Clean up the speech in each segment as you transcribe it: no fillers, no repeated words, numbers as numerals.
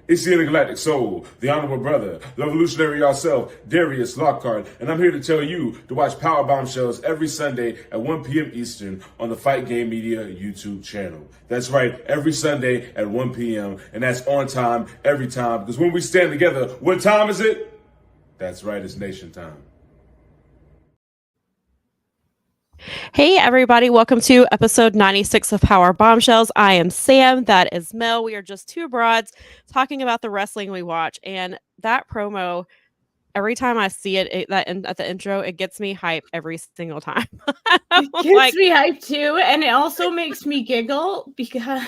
It's the Intergalactic Soul, the Honorable Brother, the Revolutionary yourself, Darius Lockhart, and I'm here to tell you to watch Powerbombshells every Sunday at 1 p.m. Eastern on the Fight Game Media YouTube channel. That's right, every Sunday at 1 p.m., and that's on time, every time, because when we stand together, what time is it? That's right, it's nation time. Hey everybody, welcome to episode 96 of Power Bombshells. I am Sam, that is Mel. We are just two broads talking about the wrestling we watch, and that promo, every time I see it at the intro, it gets me hype every single time. It gets me hype too, and it also makes me giggle because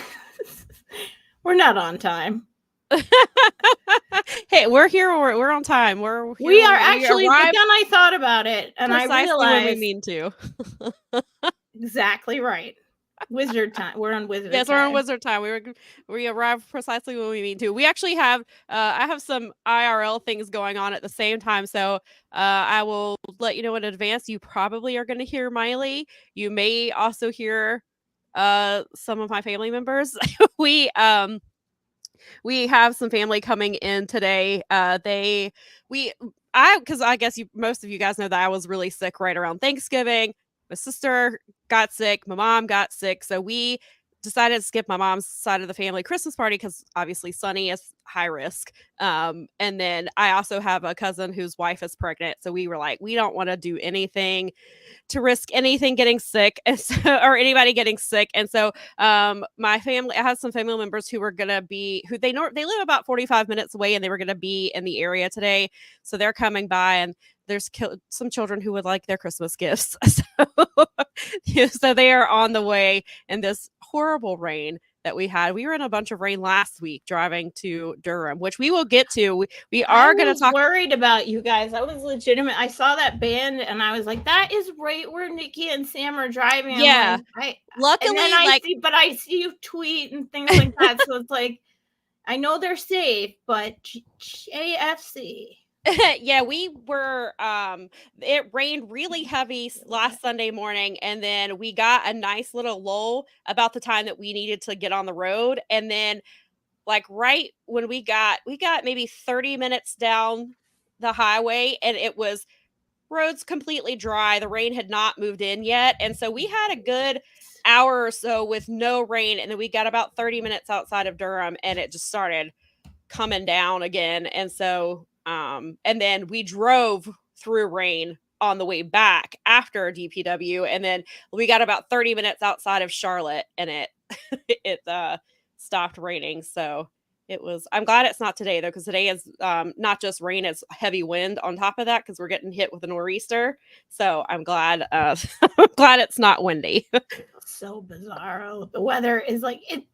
we're not on time. Hey, we're here. We're on time. We are actually. But then I thought about it, and I realized when we mean to. Exactly right. Wizard time. We're on wizard. Yes, time. we're on wizard time. We arrive precisely when we mean to. We actually have. I have some IRL things going on at the same time, so I will let you know in advance. You probably are going to hear Miley. You may also hear some of my family members. We have some family coming in today. Because I guess most of you guys know that I was really sick right around Thanksgiving. My sister got sick. My mom got sick. So we decided to skip my mom's side of the family Christmas party because obviously Sunny is high risk. And then I also have a cousin whose wife is pregnant. So we were like, we don't want to do anything to risk anything getting sick or anybody getting sick. And so my family, I have some family members who were going to be, they live about 45 minutes away, and they were going to be in the area today. So they're coming by, and there's some children who would like their Christmas gifts. So they are on the way in this horrible rain that we had. We were in a bunch of rain last week driving to Durham, which we will get to. We are going to talk. I was worried about you guys. I was legitimate. I saw that band and I was like, that is right where Nikki and Sam are driving. Yeah. Luckily, I see you tweet and things like that. So it's like, I know they're safe, but JFC. Yeah, we were it rained really heavy last Sunday morning, and then we got a nice little lull about the time that we needed to get on the road. And then like right when we got maybe 30 minutes down the highway, and it was roads completely dry. The rain had not moved in yet, and so we had a good hour or so with no rain, and then we got about 30 minutes outside of Durham, and it just started coming down again. And so and then we drove through rain on the way back after DPW, and then we got about 30 minutes outside of Charlotte, and it stopped raining. So I'm glad it's not today though, because today is not just rain, it's heavy wind on top of that, because we're getting hit with a nor'easter. So I'm glad I'm glad it's not windy. So bizarre. The weather is like it.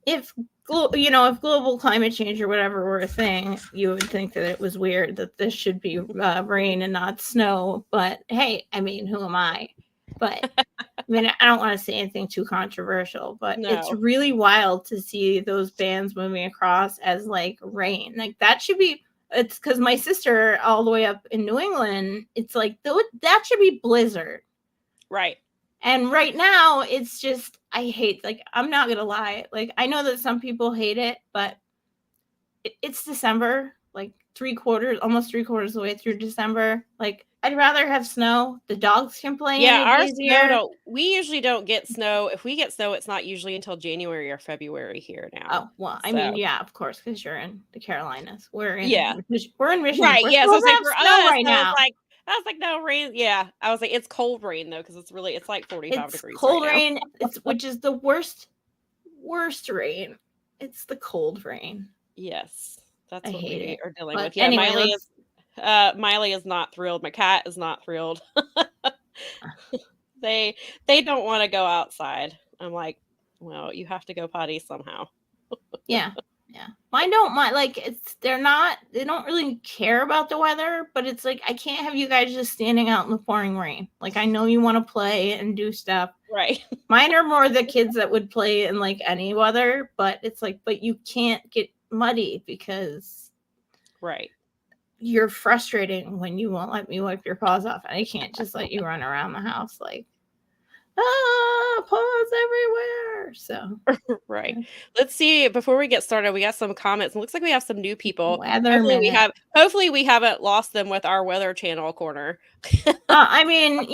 If global climate change or whatever were a thing, you would think that it was weird that this should be rain and not snow. But hey, I mean, who am I? But I mean, I don't want to say anything too controversial, but It's really wild to see those bands moving across as like rain. Like that should be. It's because my sister all the way up in New England. It's like that should be blizzard, right? And right now, it's just, I hate, like, I'm not going to lie. Like, I know that some people hate it, but it's December, like almost 3/4 of the way through December. Like, I'd rather have snow. The dogs can play in it our easier. snow we usually don't get snow. If we get snow, it's not usually until January or February here now. Oh, well, I mean, yeah, of course, because you're in the Carolinas. We're in Michigan. Right, yeah. So say for us, right now. I was like, no rain. Yeah, I was like, it's cold rain though, because it's like 45 degrees. Cold rain, which is the worst rain. It's the cold rain. Yes, that's what we are dealing with. Yeah, anyway, Miley is not thrilled. My cat is not thrilled. They don't want to go outside. I'm like, well, you have to go potty somehow. Yeah. Mine don't mind. Like, they don't really care about the weather, but it's like, I can't have you guys just standing out in the pouring rain. Like, I know you want to play and do stuff. Right. Mine are more the kids that would play in like any weather, but it's like, but you can't get muddy because you're frustrating when you won't let me wipe your paws off, and I can't just let you run around the house. Like, Paws everywhere. So Right. Let's see. Before we get started, we got some comments. It looks like we have some new people. weather minute. Hopefully we haven't lost them with our Weather Channel corner. I mean,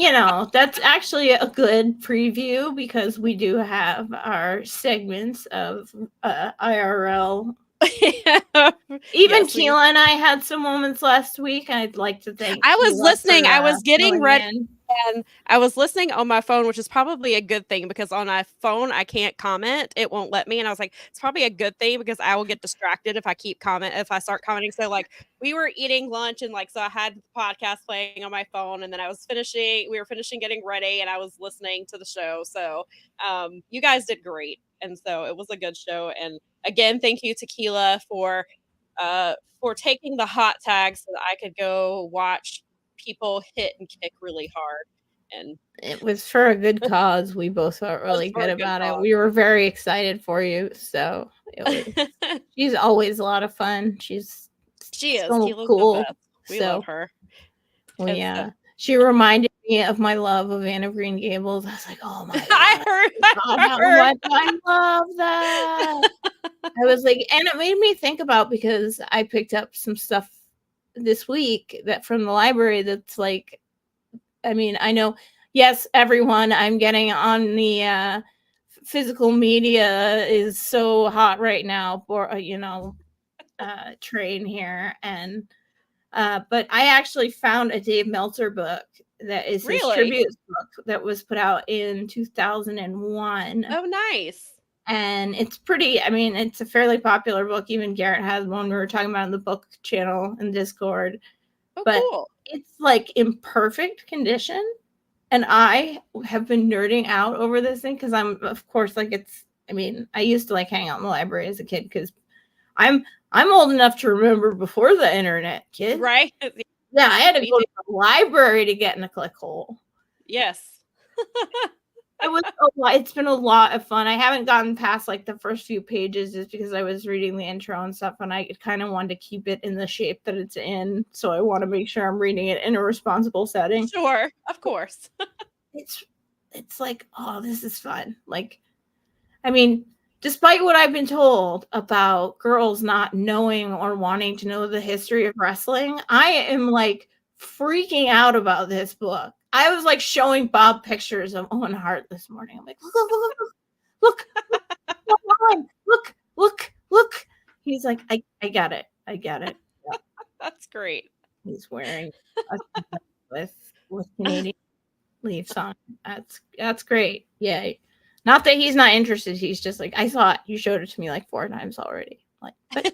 that's actually a good preview because we do have our segments of IRL. Even Yes, Keela and I had some moments last week. I'd like to thank. I was Keela listening. for, I was getting filling ready. in. And I was listening on my phone, which is probably a good thing because on my phone I can't comment. It won't let me. And I was like, it's probably a good thing because I will get distracted if I start commenting. So like we were eating lunch and so I had the podcast playing on my phone and then we were finishing getting ready and I was listening to the show. So you guys did great. And so it was a good show. And again, thank you, Tequila, for taking the hot tag so that I could go watch people hit and kick really hard. And it was for a good cause. We both felt really good about it. We were very excited for you. So she's always a lot of fun. She is so cool. We love her. Well, yeah. She reminded me of my love of Anne of Green Gables. I was like, oh my God. I love that. I was like, and it made me think about, because I picked up some stuff this week that from the library that's like, I mean, I know, yes, everyone, I'm getting on the physical media is so hot right now for, train here. And, but I actually found a Dave Meltzer book that is his tribute book that was put out in 2001. Oh, nice. And it's pretty, I mean, it's a fairly popular book. Even Garrett has one we were talking about in the book channel in Discord. Oh, but cool. It's like in perfect condition. And I have been nerding out over this thing because I'm, of course, I used to hang out in the library as a kid because I'm old enough to remember before the internet, kid. Right? Yeah, I had to go to the library to get in a click hole. Yes. It was a lot. It's been a lot of fun. I haven't gotten past the first few pages just because I was reading the intro and stuff, and I kind of wanted to keep it in the shape that it's in. So I want to make sure I'm reading it in a responsible setting. Sure, of course. It's like, oh, this is fun. I mean, despite what I've been told about girls not knowing or wanting to know the history of wrestling, I am freaking out about this book. I was showing Bob pictures of Owen Hart this morning. I'm like, look. He's like, I got it. Yeah. That's great. He's wearing with Canadian leaves on. That's great. Yay. Not that he's not interested. He's just like, I saw it. You showed it to me 4 times already. But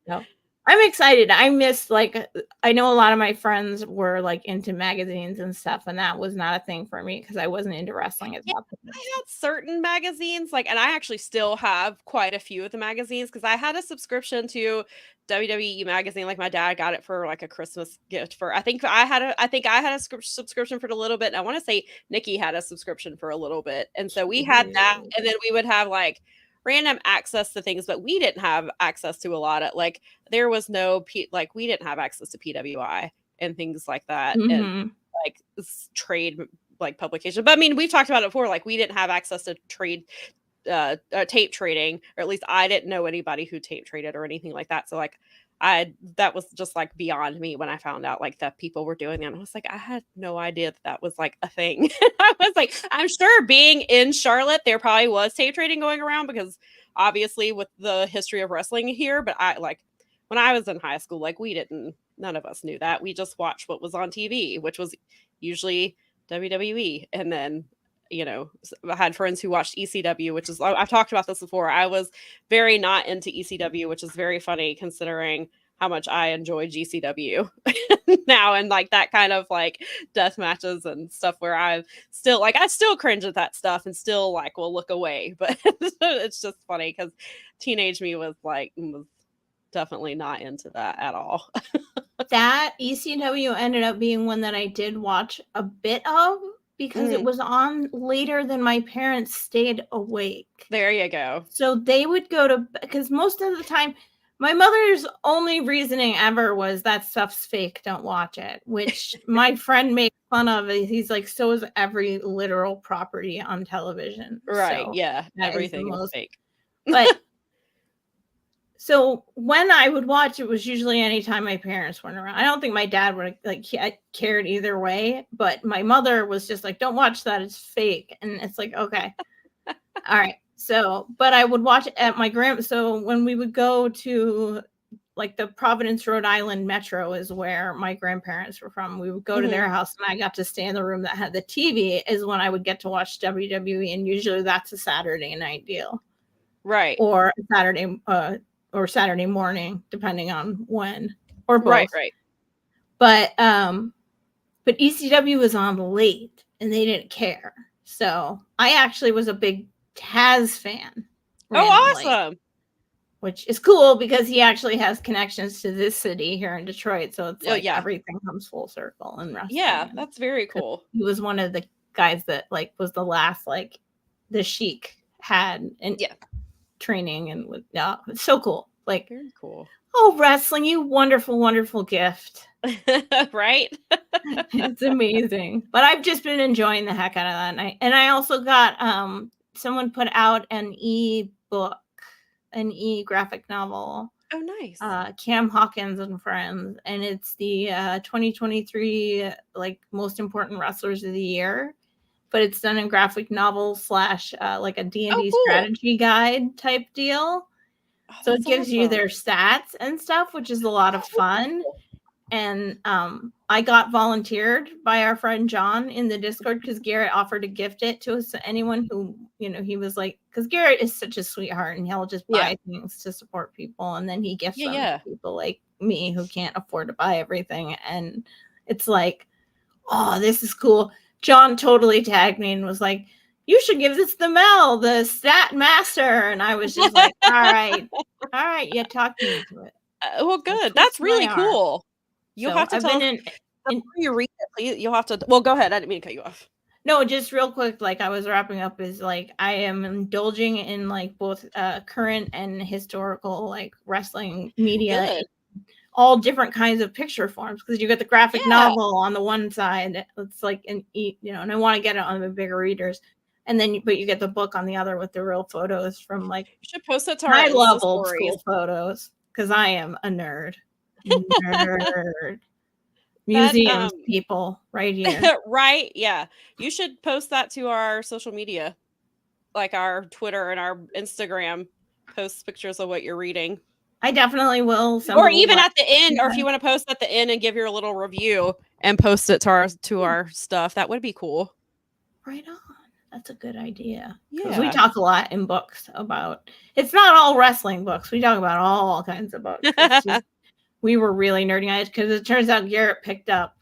no. I'm excited. I missed I know a lot of my friends were into magazines and stuff, and that was not a thing for me because I wasn't into wrestling as much. I had certain magazines, and I actually still have quite a few of the magazines because I had a subscription to WWE magazine. My dad got it for a Christmas gift for. I think I had a subscription for a little bit. And I want to say Nikki had a subscription for a little bit, and so we had that, and then we would have random access to things, but we didn't have access to a lot of there was no we didn't have access to PWI and things like that, and trade publication. But I mean, we've talked about it before. We didn't have access to trade tape trading, or at least I didn't know anybody who tape traded or anything like that. So that was just beyond me when I found out that people were doing that. I was I had no idea that was a thing. I was I'm sure being in Charlotte, there probably was tape trading going around because obviously with the history of wrestling here, but I when I was in high school, none of us knew that. We just watched what was on TV, which was usually WWE. And then, I had friends who watched ECW, which is, I've talked about this before. I was very not into ECW, which is very funny considering how much I enjoy GCW now. And that kind of death matches and stuff where I still cringe at that stuff and still will look away. But it's just funny because teenage me was definitely not into that at all. That ECW ended up being one that I did watch a bit of because it was on later than my parents stayed awake. There you go. So they would go to, because most of the time My mother's only reasoning ever was that stuff's fake. Don't watch it, which my friend makes fun of. He's like, so is every literal property on television. Right. So Yeah. that Everything is fake. But so when I would watch, it was usually anytime my parents weren't around. I don't think my dad would like cared either way, but my mother was just like, don't watch that. It's fake. And it's like, okay. All right. So, but I would watch it at my so when we would go to like the Providence, Rhode Island metro is where my grandparents were from. We would go to their house and I got to stay in the room that had the TV is when I would get to watch WWE. And usually that's a Saturday night deal. Right. Or Saturday morning, depending on when or both. Right. But ECW was on late and they didn't care. So I actually was a big Taz fan. Randomly, awesome. Which is cool because he actually has connections to this city here in Detroit. So it's like everything comes full circle in wrestling. Yeah, that's very cool. He was one of the guys that like was the last like the Sheik had and training and with it's so cool. Like very cool. Oh, wrestling, you wonderful, wonderful gift. Right? It's amazing. But I've just been enjoying the heck out of that. And I also got someone put out an e-book, an e-graphic novel. Oh, nice. Cam Hawkins and Friends. And it's the 2023 like most important wrestlers of the year. But it's done in graphic novel / like a D&D strategy guide type deal. So it gives you their stats and stuff, which is a lot of fun. And I got volunteered by our friend John in the Discord because Garrett offered to gift it to us. Anyone who, he was like, because Garrett is such a sweetheart and he'll just buy things to support people. And then he gifts them to people like me who can't afford to buy everything. And it's like, oh, this is cool. John totally tagged me and was like, you should give this to Mel, the stat master. And I was just like, all right, you talked me into it. Well, good. That's really cool. You'll have to tell before you read it, please. You'll have to. Well, go ahead. I didn't mean to cut you off. No, just real quick. Like I was wrapping up is like I am indulging in like both current and historical like wrestling media, all different kinds of picture forms because you get the graphic novel on the one side. It's like and I want to get it on the bigger readers. And then, but you get the book on the other with the real photos from like. You should post it to our I love old school photos because I am a nerd. Museums people right here. Right. Yeah. You should post that to our social media, like our Twitter and our Instagram. Post pictures of what you're reading. I definitely will. Or even at the end, or if you want to post at the end and give your little review and post it to our stuff, that would be cool. Right on. That's a good idea. Yeah. We talk a lot in books about, it's not all wrestling books. We talk about all kinds of books. We were really nerding on it because it turns out Garrett picked up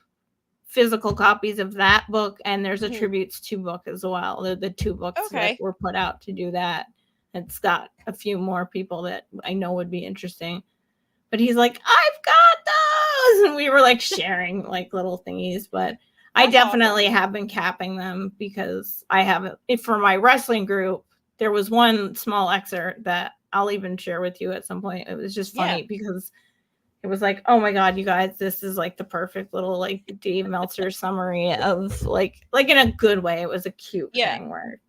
physical copies of that book and there's a tributes to book as well. The two books that were put out to do that. It's got a few more people that I know would be interesting. But he's like, I've got those! And we were like sharing like little thingies, but I definitely have been capping them because I haven't. For my wrestling group, there was one small excerpt that I'll even share with you at some point. It was just funny because it was like, oh my God, you guys, this is like the perfect little like Dave Meltzer summary of like in a good way. It was a cute thing where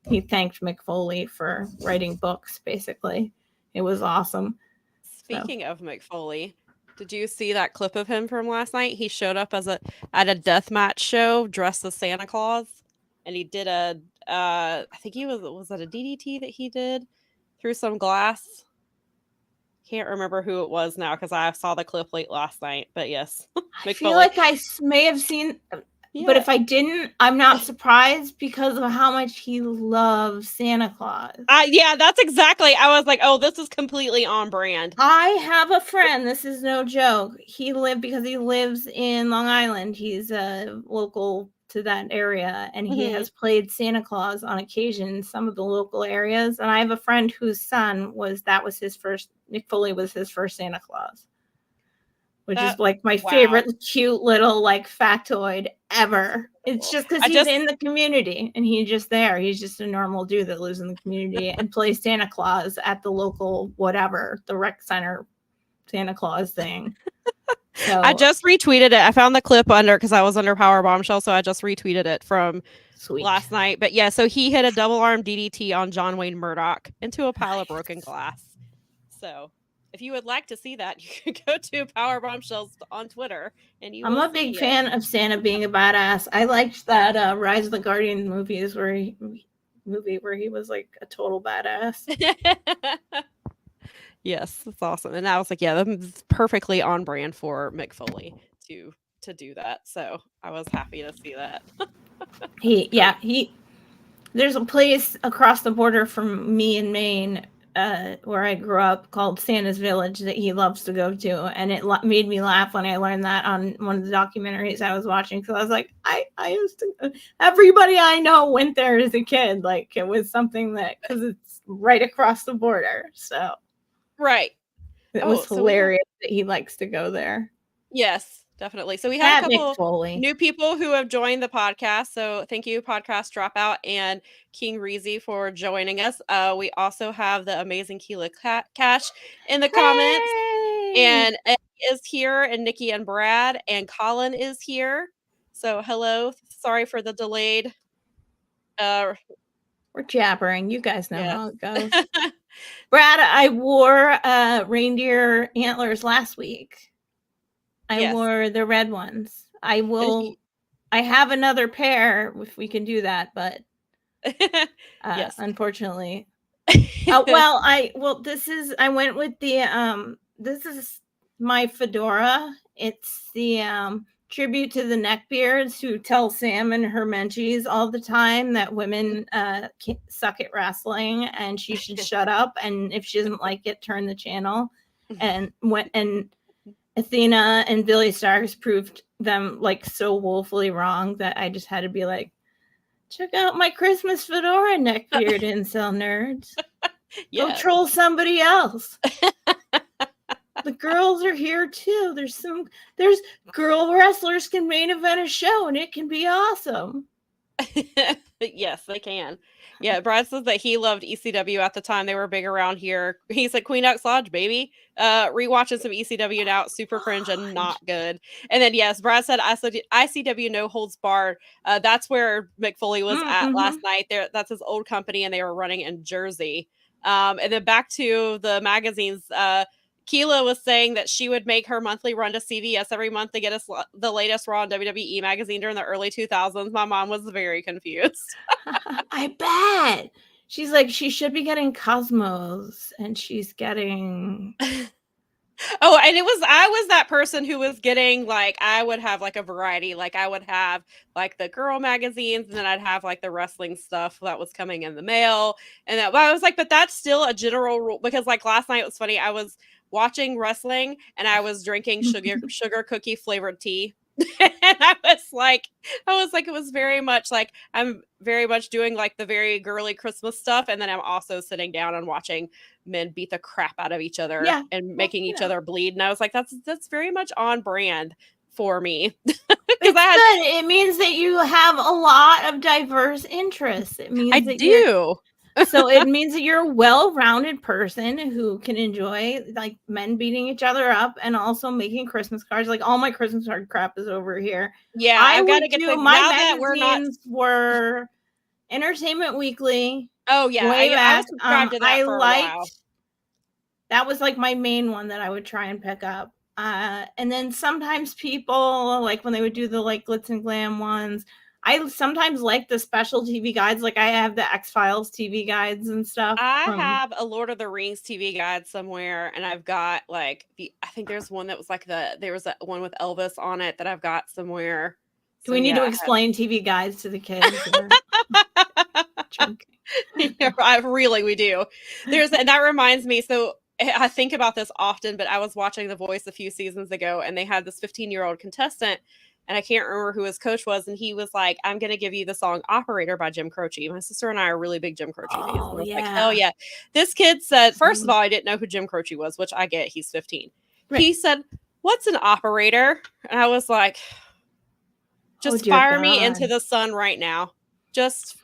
he thanked Mick Foley for writing books, basically. It was awesome. Speaking of Mick Foley, did you see that clip of him from last night? He showed up at a deathmatch show dressed as Santa Claus, and he did I think was that a DDT that he did through some glass? Can't remember who it was now because I saw the clip late last night. But yes, I feel like I may have seen, but if I didn't, I'm not surprised because of how much he loves Santa Claus. Yeah, that's exactly. I was like, oh, this is completely on brand. I have a friend. This is no joke. Because he lives in Long Island. He's local to that area, and he has played Santa Claus on occasion in some of the local areas. And I have a friend whose son was his first. Mick Foley was his first Santa Claus. which is like my favorite cute little like factoid ever. It's just because he's in the community and he's just there. He's just a normal dude that lives in the community and plays Santa Claus at the local whatever, the rec center Santa Claus thing. So I just retweeted it. I found the clip under because I was under Power Bombshell, so I just retweeted it from last night. But yeah, so he hit a double arm DDT on John Wayne Murdoch into a pile of broken glass. So if you would like to see that, you can go to Power Bombshells on Twitter, and I'm a big fan of Santa being a badass. I liked that Rise of the Guardian movies where he was like a total badass. Yes, that's awesome. And I was like, yeah, that's perfectly on brand for Mick Foley to do that. So I was happy to see that. There's a place across the border from me in Maine where I grew up called Santa's Village that he loves to go to, and it made me laugh when I learned that on one of the documentaries I was watching, because I was like, I used to, everybody I know went there as a kid. Like, it was something that, because it's right across the border, so right, it was hilarious that he likes to go there. Yes, definitely. So we have a couple new people who have joined the podcast. So thank you, Podcast Dropout and King Reezy, for joining us. We also have the amazing Keela Cash in the comments. And Ed is here, and Nikki and Brad, and Colin is here. So hello. Sorry for the delayed. We're jabbering. You guys know how it goes. Brad, I wore reindeer antlers last week. I wore the red ones. I have another pair if we can do that, but unfortunately. I went with the this is my fedora. It's the tribute to the neckbeards who tell Sam and her menchies all the time that women suck at wrestling and she should shut up, and if she doesn't like it, turn the channel. And Athena and Billy Starks proved them like so woefully wrong that I just had to be like, check out my Christmas fedora, neckbeard incel nerds. Go troll somebody else. The girls are here too. There's girl wrestlers can main event a show and it can be awesome. Yes, they can. Yeah, Brad says that he loved ECW at the time they were big around here. He said Queen X Lodge, baby. Rewatching some ECW now, it's super cringe and not good. And then yes, Brad said ICW No Holds Barred. That's where Mick Foley was at last night. That's his old company, and they were running in Jersey. And then back to the magazines. Keela was saying that she would make her monthly run to CVS every month to get us the latest Raw and WWE magazine during the early 2000s. My mom was very confused. I bet. She's like, she should be getting Cosmos, and she's getting... Oh, and I was that person who was getting, like, I would have like a variety. Like, I would have like the girl magazines, and then I'd have like the wrestling stuff that was coming in the mail. And I was like, but that's still a general rule, because like last night it was funny. I was watching wrestling and I was drinking sugar cookie flavored tea. And I was like, it was very much like, I'm very much doing like the very girly Christmas stuff. And then I'm also sitting down and watching men beat the crap out of each other and making each other bleed. And I was like, that's very much on brand for me. It means that you have a lot of diverse interests. It means I do. So it means that you're a well-rounded person who can enjoy like men beating each other up and also making Christmas cards. Like, all my Christmas card crap is over here. Yeah, I've got to get my magazines were Entertainment Weekly. Oh yeah, way back. I was subscribed to that for a while. That was like my main one that I would try and pick up. And then sometimes people, like when they would do the like glitz and glam ones, I sometimes like the special TV guides. Like I have the X-Files TV guides and stuff. I have a Lord of the Rings TV guide somewhere, and I've got like I think there's one that was like there was one with Elvis on it that I've got somewhere. Do we need to explain TV guides to the kids? We do. And that reminds me. So I think about this often, but I was watching The Voice a few seasons ago, and they had this 15-year-old contestant, and I can't remember who his coach was, and he was like, I'm going to give you the song Operator by Jim Croce. My sister and I are really big Jim Croce fans. Oh, yeah. Like, hell yeah. This kid said, first of all, I didn't know who Jim Croce was, which I get. He's 15. Right. He said, what's an operator? And I was like, just dear fire me into God. the sun right now. Just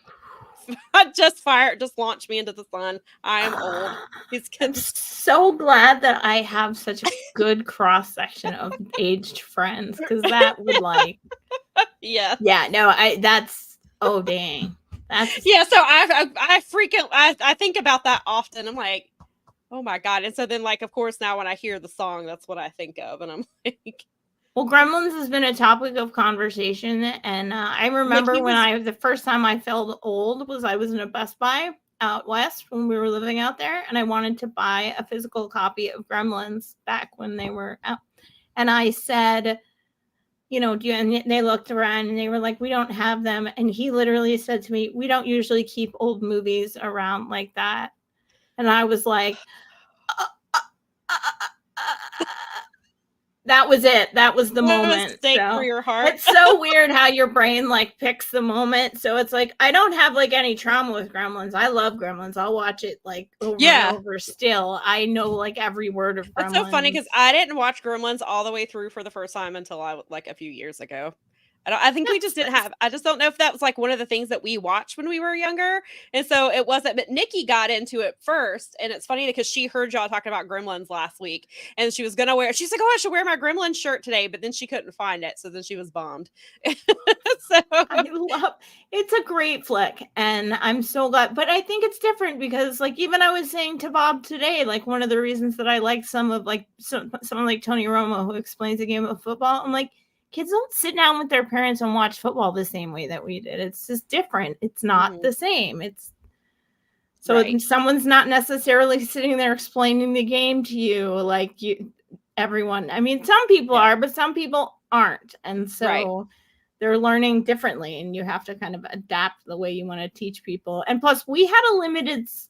launch me into the sun. I am old. These I'm kids. so glad that I have such a good cross section of aged friends, because that would Yeah. that's oh dang. That's Yeah. So I think about that often. I'm like, oh my God. And so then, like, of course, now when I hear the song, that's what I think of. And I'm like, well, Gremlins has been a topic of conversation, and I remember Nikki the first time I felt old was I was in a Best Buy out west when we were living out there, and I wanted to buy a physical copy of Gremlins back when they were out. And I said, do you, and they looked around and they were like, we don't have them. And he literally said to me, we don't usually keep old movies around like that. And I was like, that was it. That was the moment. stake So through your heart. it's so weird how your brain picks the moment. So it's like, I don't have any trauma with Gremlins. I love Gremlins. I'll watch it over and over still. I know every word of Gremlins. That's so funny because I didn't watch Gremlins all the way through for the first time until a few years ago. I think we just didn't have. I just don't know if that was one of the things that we watched when we were younger, and so it wasn't. But Nikki got into it first, and it's funny because she heard y'all talking about Gremlins last week, and she was gonna wear. She's like, "Oh, I should wear my Gremlins shirt today," but then she couldn't find it, so then she was bummed. So it's a great flick, and I'm so glad. But I think it's different because, even I was saying to Bob today, one of the reasons that I like someone like Tony Romo who explains the game of football. I'm like, kids don't sit down with their parents and watch football the same way that we did. It's just different. It's not the same. It's so someone's not necessarily sitting there explaining the game to you everyone. I mean, some people are, but some people aren't. And so they're learning differently, and you have to kind of adapt the way you want to teach people. And plus, we had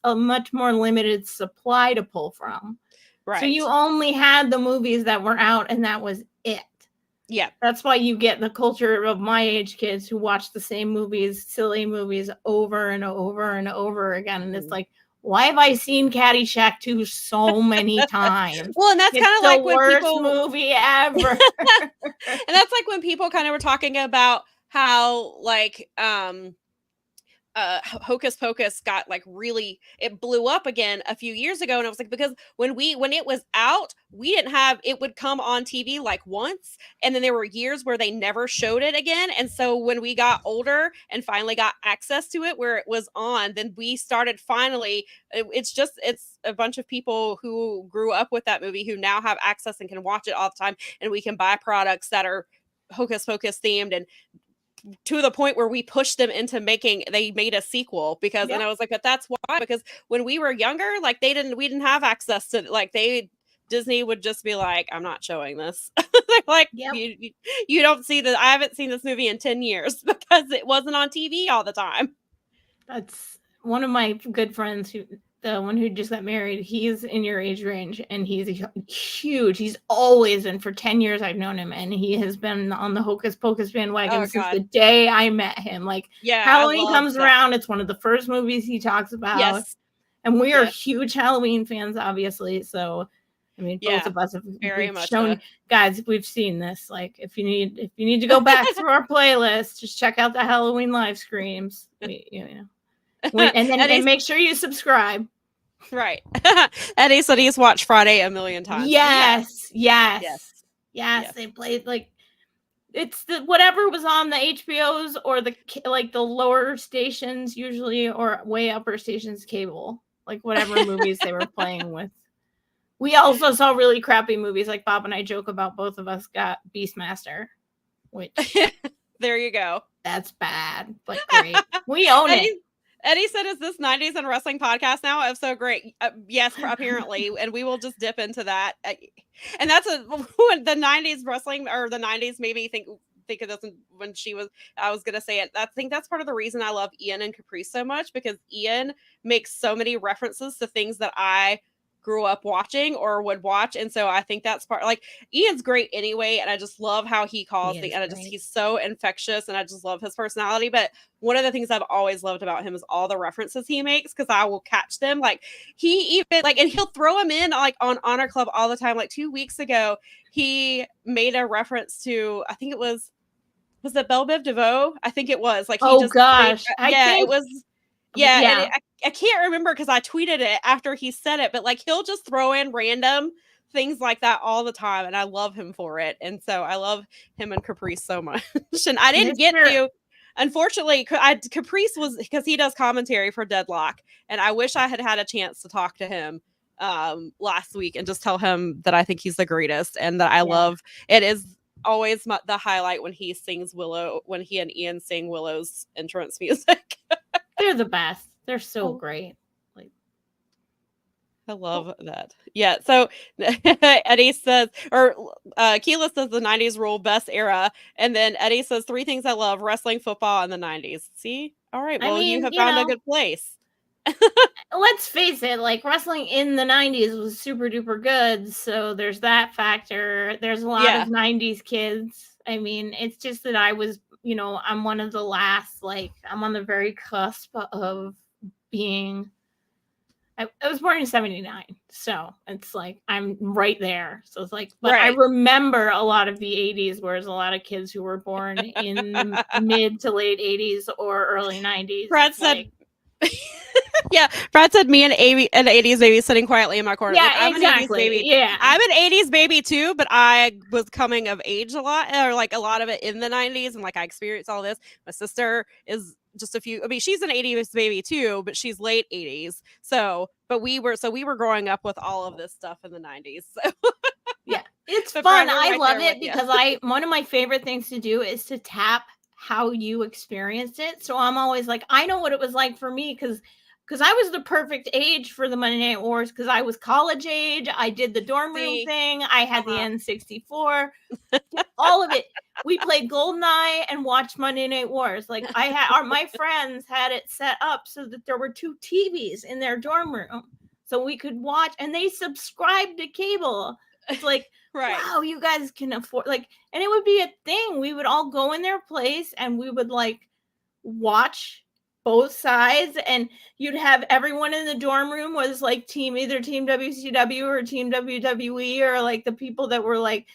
a much more limited supply to pull from. Right. So you only had the movies that were out, and that was it. Yeah. That's why you get the culture of my age kids who watch the same movies, silly movies over and over and over again. And it's like, why have I seen Caddyshack 2 so many times? Well, and that's kind of like the worst movie ever. And that's like when people kind of were talking about how Hocus Pocus got really, it blew up again a few years ago, and I was like, because when it was out, we didn't have, it would come on TV once, and then there were years where they never showed it again. And so when we got older and finally got access to it where it was on, then we started finally, it's a bunch of people who grew up with that movie who now have access and can watch it all the time, and we can buy products that are Hocus Pocus themed, and to the point where we pushed them into they made a sequel because, and I was like, but that's why, because when we were younger, we didn't have access to, Disney would just be like, I'm not showing this. You don't see that. I haven't seen this movie in 10 years because it wasn't on TV all the time. That's one of my good friends the one who just got married, he's in your age range, and he's huge. He's always been, for 10 years I've known him, and he has been on the Hocus Pocus bandwagon since the day I met him. Halloween comes around, it's one of the first movies he talks about. Yes. And we are huge Halloween fans, obviously. So, I mean, both of us have very much shown, guys, we've seen this. If you need to go back through our playlist, just check out the Halloween live streams. And then make sure you subscribe. Right. Eddie said he's watched Friday a million times. Yes. They played it's the whatever was on the HBOs or the lower stations usually, or way upper stations cable, whatever movies they were playing with. We also saw really crappy movies. Bob and I joke about, both of us got Beastmaster, which there you go. That's bad, but great. We own it. Eddie said, is this 90s and wrestling podcast now? If so, great. Yes, apparently. And we will just dip into that. And that's the 90s wrestling, or the 90s made me think of this when I was going to say it. I think that's part of the reason I love Ian and Caprice so much, because Ian makes so many references to things that I grew up watching or would watch. And so I think that's part, like, Ian's great anyway. And I just love how he calls things. And he's so infectious, and I just love his personality. But one of the things I've always loved about him is all the references he makes, because I will catch them. Like, he even, like, and he'll throw them in, like, on Honor Club all the time. Like 2 weeks ago, he made a reference to, I think it was it Belle Biv DeVoe? I think it was. Like, he oh just gosh, made, it was. Yeah, yeah. and I can't remember because I tweeted it after he said it, but like, he'll just throw in random things like that all the time, and I love him for it. And so I love him and Caprice so much. And I didn't get to, unfortunately, Caprice was, because he does commentary for Deadlock, and I wish I had had a chance to talk to him last week and just tell him that I think he's the greatest, and that I love it. Is always the highlight when he sings Willow, when he and Ian sing Willow's entrance music. They're the best. They're so great. Like, I love that. Yeah. So Eddie says, or Keela says the 90s rule, best era. And then Eddie says 3 things I love: wrestling, football, and the 90s. See? All right. Well, you have found a good place. Let's face it, like, wrestling in the 90s was super duper good. So there's that factor. There's a lot of 90s kids. I mean, it's just that I was, I'm one of the last, like, I'm on the very cusp of being, I was born in 79. So it's like, I'm right there. So it's like, but I remember a lot of the 80s, whereas a lot of kids who were born in the mid to late 80s or early 90s. Brad said, Brad said, me and an 80s baby sitting quietly in my corner. Yeah, like, I'm exactly. An 80s baby. Yeah, I'm an 80s baby too, but I was coming of age a lot, or like a lot of it in the 90s, and like I experienced all this. My sister is just a few. I mean, she's an 80s baby too, but she's late 80s. So, but we were growing up with all of this stuff in the 90s. So. Yeah, it's fun. I love it because one of my favorite things to do is to tap how you experienced it. So I'm always like, I know what it was like for me, because I was the perfect age for the Monday Night Wars, because I was college age. I did the dorm room thing. I had the N64, all of it. We played GoldenEye and watched Monday Night Wars. Like, my friends had it set up so that there were 2 TVs in their dorm room, so we could watch, and they subscribed to cable. It's like, wow, you guys can afford, like, and it would be a thing. We would all go in their place and we would like watch both sides, and you'd have everyone in the dorm room was like either team WCW or team WWE, or like the people that were like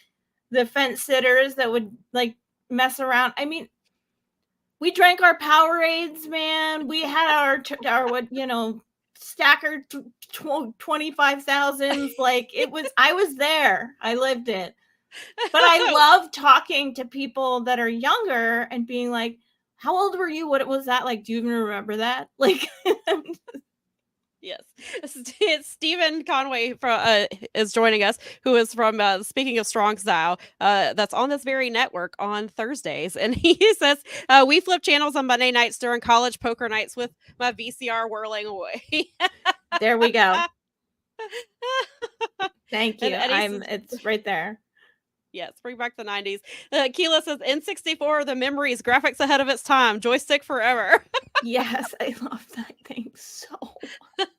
the fence sitters that would like mess around. I mean, we drank our Powerades, man. We had our what, stacker 25,000s. Like, I was there. I lived it. But I love talking to people that are younger and being like, how old were you? What was that like? Do you even remember that? Like, yes. Stephen Conway is joining us, who is from speaking of Strong Style, that's on this very network on Thursdays. And he says, we flip channels on Monday nights during college poker nights with my VCR whirling away. There we go. Thank you. It's right there. Yes, bring back the 90s. Keela says, N64, the memories, graphics ahead of its time, joystick forever. Yes, I love that thing so much.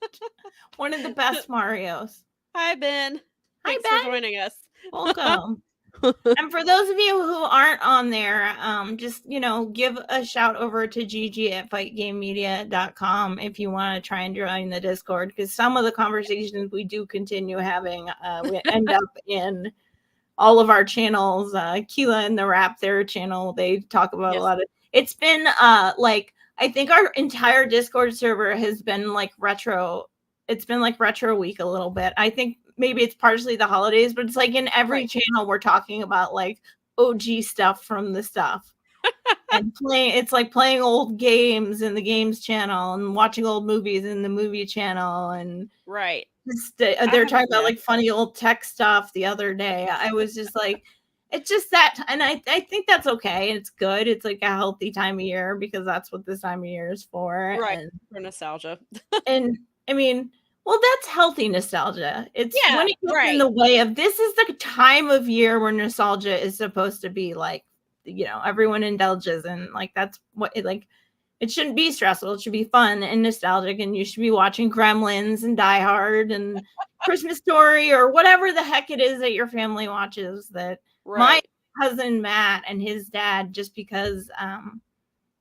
One of the best Marios. Hi, Ben. Thanks for joining us. Welcome. And for those of you who aren't on there, just, give a shout over to Gigi at fightgamemedia.com if you want to try and join the Discord, because some of the conversations we do continue having, we end up in all of our channels. Keela and the Rap, their channel, they talk about a lot of, it's been like, I think our entire Discord server has been like retro. It's been like retro week a little bit. I think maybe it's partially the holidays, but it's like in every channel we're talking about like OG stuff from the stuff. And it's like playing old games in the games channel and watching old movies in the movie channel. And they're talking about like funny old tech stuff the other day. I was just like, it's just that, and I think that's okay. It's good. It's like a healthy time of year, because that's what this time of year is for. Right. And, for nostalgia. And I mean, well, that's healthy nostalgia. It's when it gets in the way of, this is the time of year where nostalgia is supposed to be like, everyone indulges in, like, that's what it like. It shouldn't be stressful. It should be fun and nostalgic, and you should be watching Gremlins and Die Hard and Christmas Story or whatever the heck it is that your family watches. That my cousin Matt and his dad, just because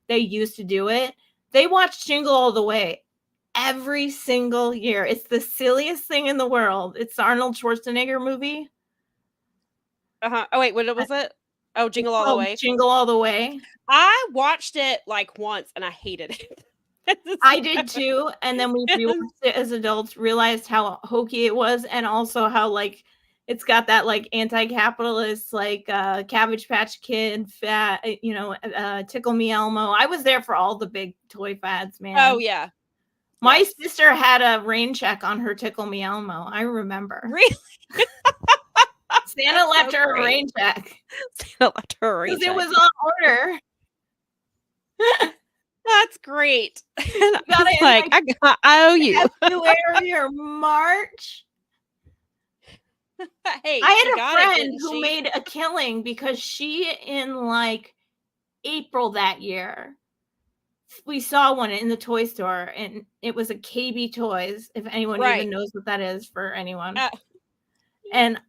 they used to do it, they watched Jingle All the Way every single year. It's the silliest thing in the world. It's the Arnold Schwarzenegger movie. Oh wait, what was it? Oh, Jingle All the Way. Jingle All the Way. I watched it like once and I hated it. I did too, and then we rewatched it as adults, realized how hokey it was, and also how like it's got that like anti-capitalist like Cabbage Patch Kid, fat, Tickle Me Elmo. I was there for all the big toy fads, man. Oh yeah. My sister had a rain check on her Tickle Me Elmo. I remember. Really? Santa left her a rain check. Santa left her a rain check. Because it was on order. That's great. I owe you. February or March. Hey, I had a friend who made a killing because she, in like April that year, we saw one in the toy store, and it was a KB Toys, if anyone even knows what that is for anyone. And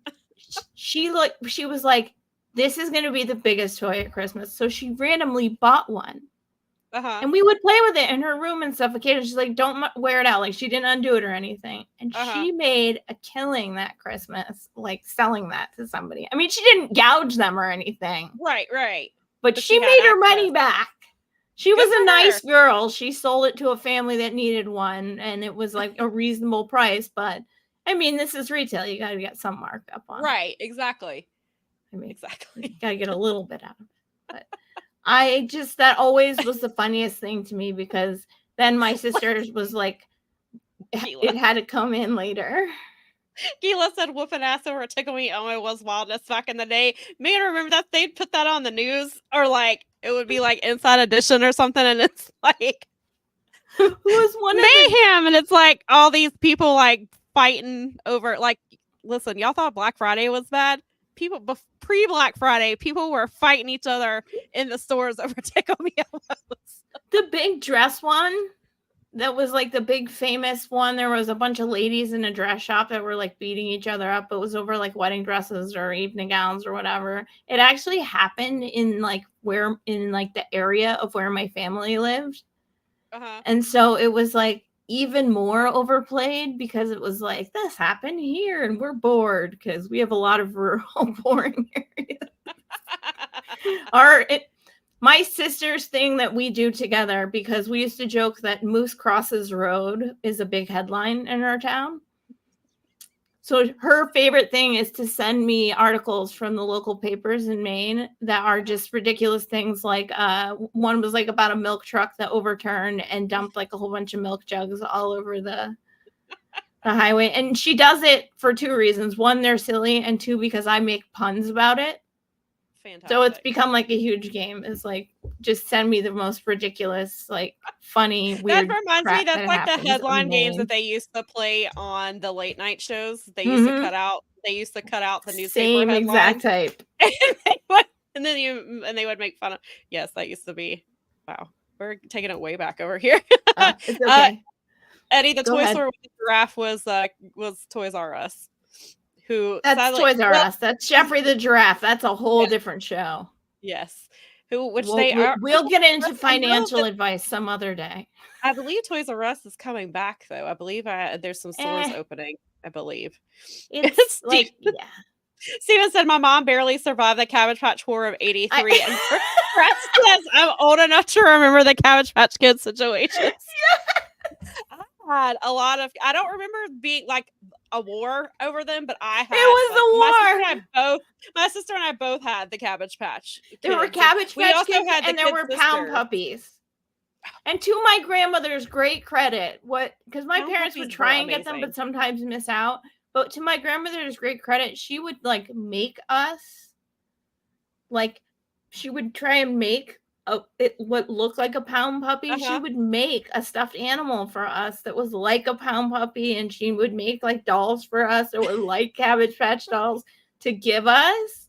she was like, this is going to be the biggest toy at Christmas. So she randomly bought one. And we would play with it in her room and stuff. Occasionally, she's like, don't wear it out. Like, she didn't undo it or anything. And she made a killing that Christmas, like selling that to somebody. I mean, she didn't gouge them or anything. Right. But she made her money back. She was a nice girl. She sold it to a family that needed one, and it was like a reasonable price. But I mean, this is retail. You got to get some markup on it. Right, exactly. I mean, you got to get a little bit out of it. But that always was the funniest thing to me, because then my sister's was like, it had to come in later. Gila said whooping ass over a Tickle Me Elmo was wildness back in the day. Man, remember that they'd put that on the news, or like it would be like Inside Edition or something, and it's like who was one mayhem, and it's like all these people like fighting over, like, listen, y'all thought Black Friday was bad? People pre-Black Friday, people were fighting each other in the stores over Tickle Me Elmos. The big dress one, that was like the big famous one. There was a bunch of ladies in a dress shop that were like beating each other up. It was over like wedding dresses or evening gowns or whatever. It actually happened in like the area of where my family lived. And so it was like even more overplayed, because it was like, this happened here and we're bored because we have a lot of rural boring areas. My sister's thing that we do together, because we used to joke that Moose Crosses Road is a big headline in our town. So her favorite thing is to send me articles from the local papers in Maine that are just ridiculous things. Like one was like about a milk truck that overturned and dumped like a whole bunch of milk jugs all over the highway. And she does it for two reasons. One, they're silly, and two, because I make puns about it. Fantastic. So it's become like a huge game. It's like, just send me the most ridiculous, like funny, weird. That reminds me, that's like the headline games that they used to play on the late night shows. They used to cut out. They used to cut out the newspaper headlines. Exact type. And then they would make fun of. Yes, that used to be. Wow, we're taking it way back over here. It's okay. Eddie, the toy store with the giraffe was Toys R Us. That's Toys R Us. That's Jeffrey the Giraffe. That's a whole different show. Yes. We'll get into financial advice some other day. I believe Toys R Us is coming back, though. I believe there's some stores opening. I believe it's like, yeah. Steven said, my mom barely survived the Cabbage Patch War of 83. And Brett says, I'm old enough to remember the Cabbage Patch Kids situations. I had a lot of, I don't remember being like a war over them, but I had. It was a war. My sister and I both had the Cabbage Patch Kids. There were Cabbage Patch Kids, and there were Pound Puppies. And to my grandmother's great credit, because my parents would try and get them, but sometimes miss out. But to my grandmother's great credit, she would like make us, like, she would try and make what looked like a Pound Puppy. She would make a stuffed animal for us that was like a Pound Puppy, and she would make like dolls for us that were like Cabbage Patch dolls to give us.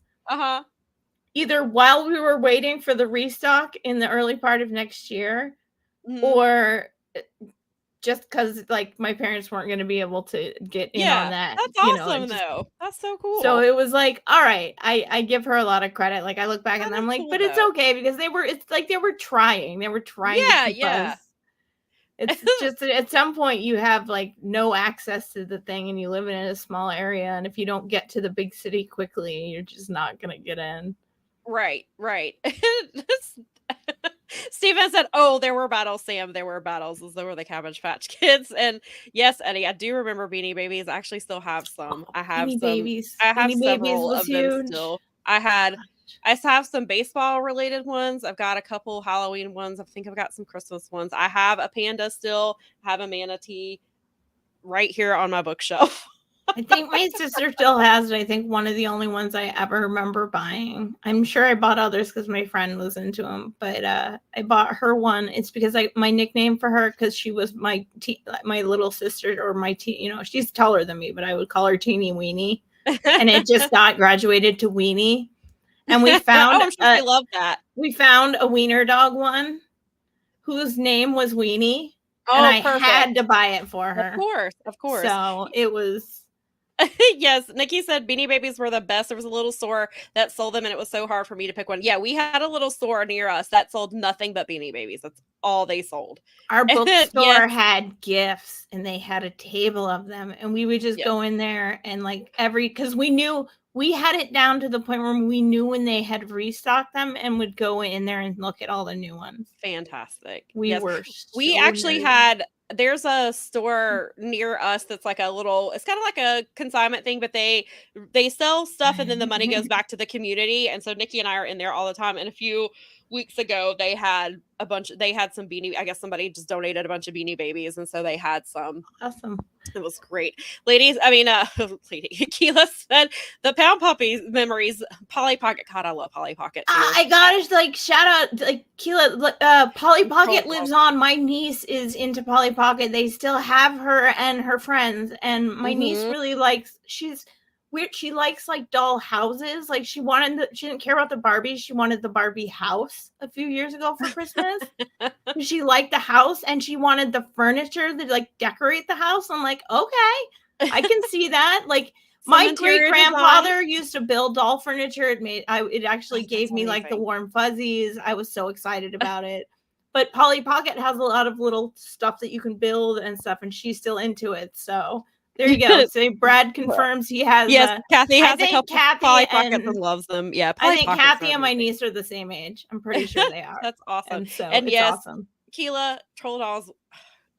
Either while we were waiting for the restock in the early part of next year, or just because like my parents weren't going to be able to get in on that. That's awesome though. That's so cool. So it was like, all right, I give her a lot of credit. Like I look back and I'm like, cool, but it's okay because they were trying to keep us. It's just at some point you have like no access to the thing and you live in a small area. And if you don't get to the big city quickly, you're just not going to get in. Right. Steven said, "Oh, there were battles, Sam. There were battles. Those were the Cabbage Patch Kids." And yes, Eddie, I do remember Beanie Babies. I actually still have some. I have Beanie some. Babies. I have Beanie several Babies of them huge. still. I have some baseball related ones. I've got a couple Halloween ones. I think I've got some Christmas ones. I have a panda still. I have a manatee right here on my bookshelf. I think my sister still has it. I think one of the only ones I ever remember buying. I'm sure I bought others because my friend was into them, but I bought her one. It's because my nickname for her, because she was my little sister, or she's taller than me, but I would call her Teeny Weenie, and it just got graduated to Weenie. And we found I'm sure she loved that. We found a wiener dog one whose name was Weenie. Oh, and I perfect. had to buy it for her. Of course. So it was. Yes, Nikki said Beanie Babies were the best. There was a little store that sold them, and it was so hard for me to pick one. Yeah, we had a little store near us that sold nothing but Beanie Babies. That's all they sold. Our bookstore had gifts, and they had a table of them, and we would just go in there and because we knew we had it down to the point where we knew when they had restocked them and would go in there and look at all the new ones. Fantastic. We actually had. There's a store near us that's like it's kind of like a consignment thing, but they sell stuff and then the money goes back to the community. And so Nikki and I are in there all the time. And a few weeks ago, they had some Beanie. I guess somebody just donated a bunch of Beanie Babies, and so they had some. Awesome. It was great, ladies. I mean, Keela said the Pound Puppies memories. Polly Pocket. God, I love Polly Pocket. I gotta shout out Keela. Polly Pocket lives on. My niece is into Polly Pocket. They still have her and her friends, and my niece really likes. She's weird. She likes doll houses. Like she didn't care about the Barbie. She wanted the Barbie house a few years ago for Christmas. She liked the house and she wanted the furniture to decorate the house. I'm like, okay, I can see that. My great grandfather used to build doll furniture. It actually gave me the warm fuzzies. I was so excited about it. But Polly Pocket has a lot of little stuff that you can build and stuff, and she's still into it. So there you go. So Brad confirms he has. Yes, Kathy has a couple Polly Pockets and loves them. Yeah, I think Kathy and my niece are the same age. I'm pretty sure they are. That's awesome. And yes, awesome. Keela, troll dolls.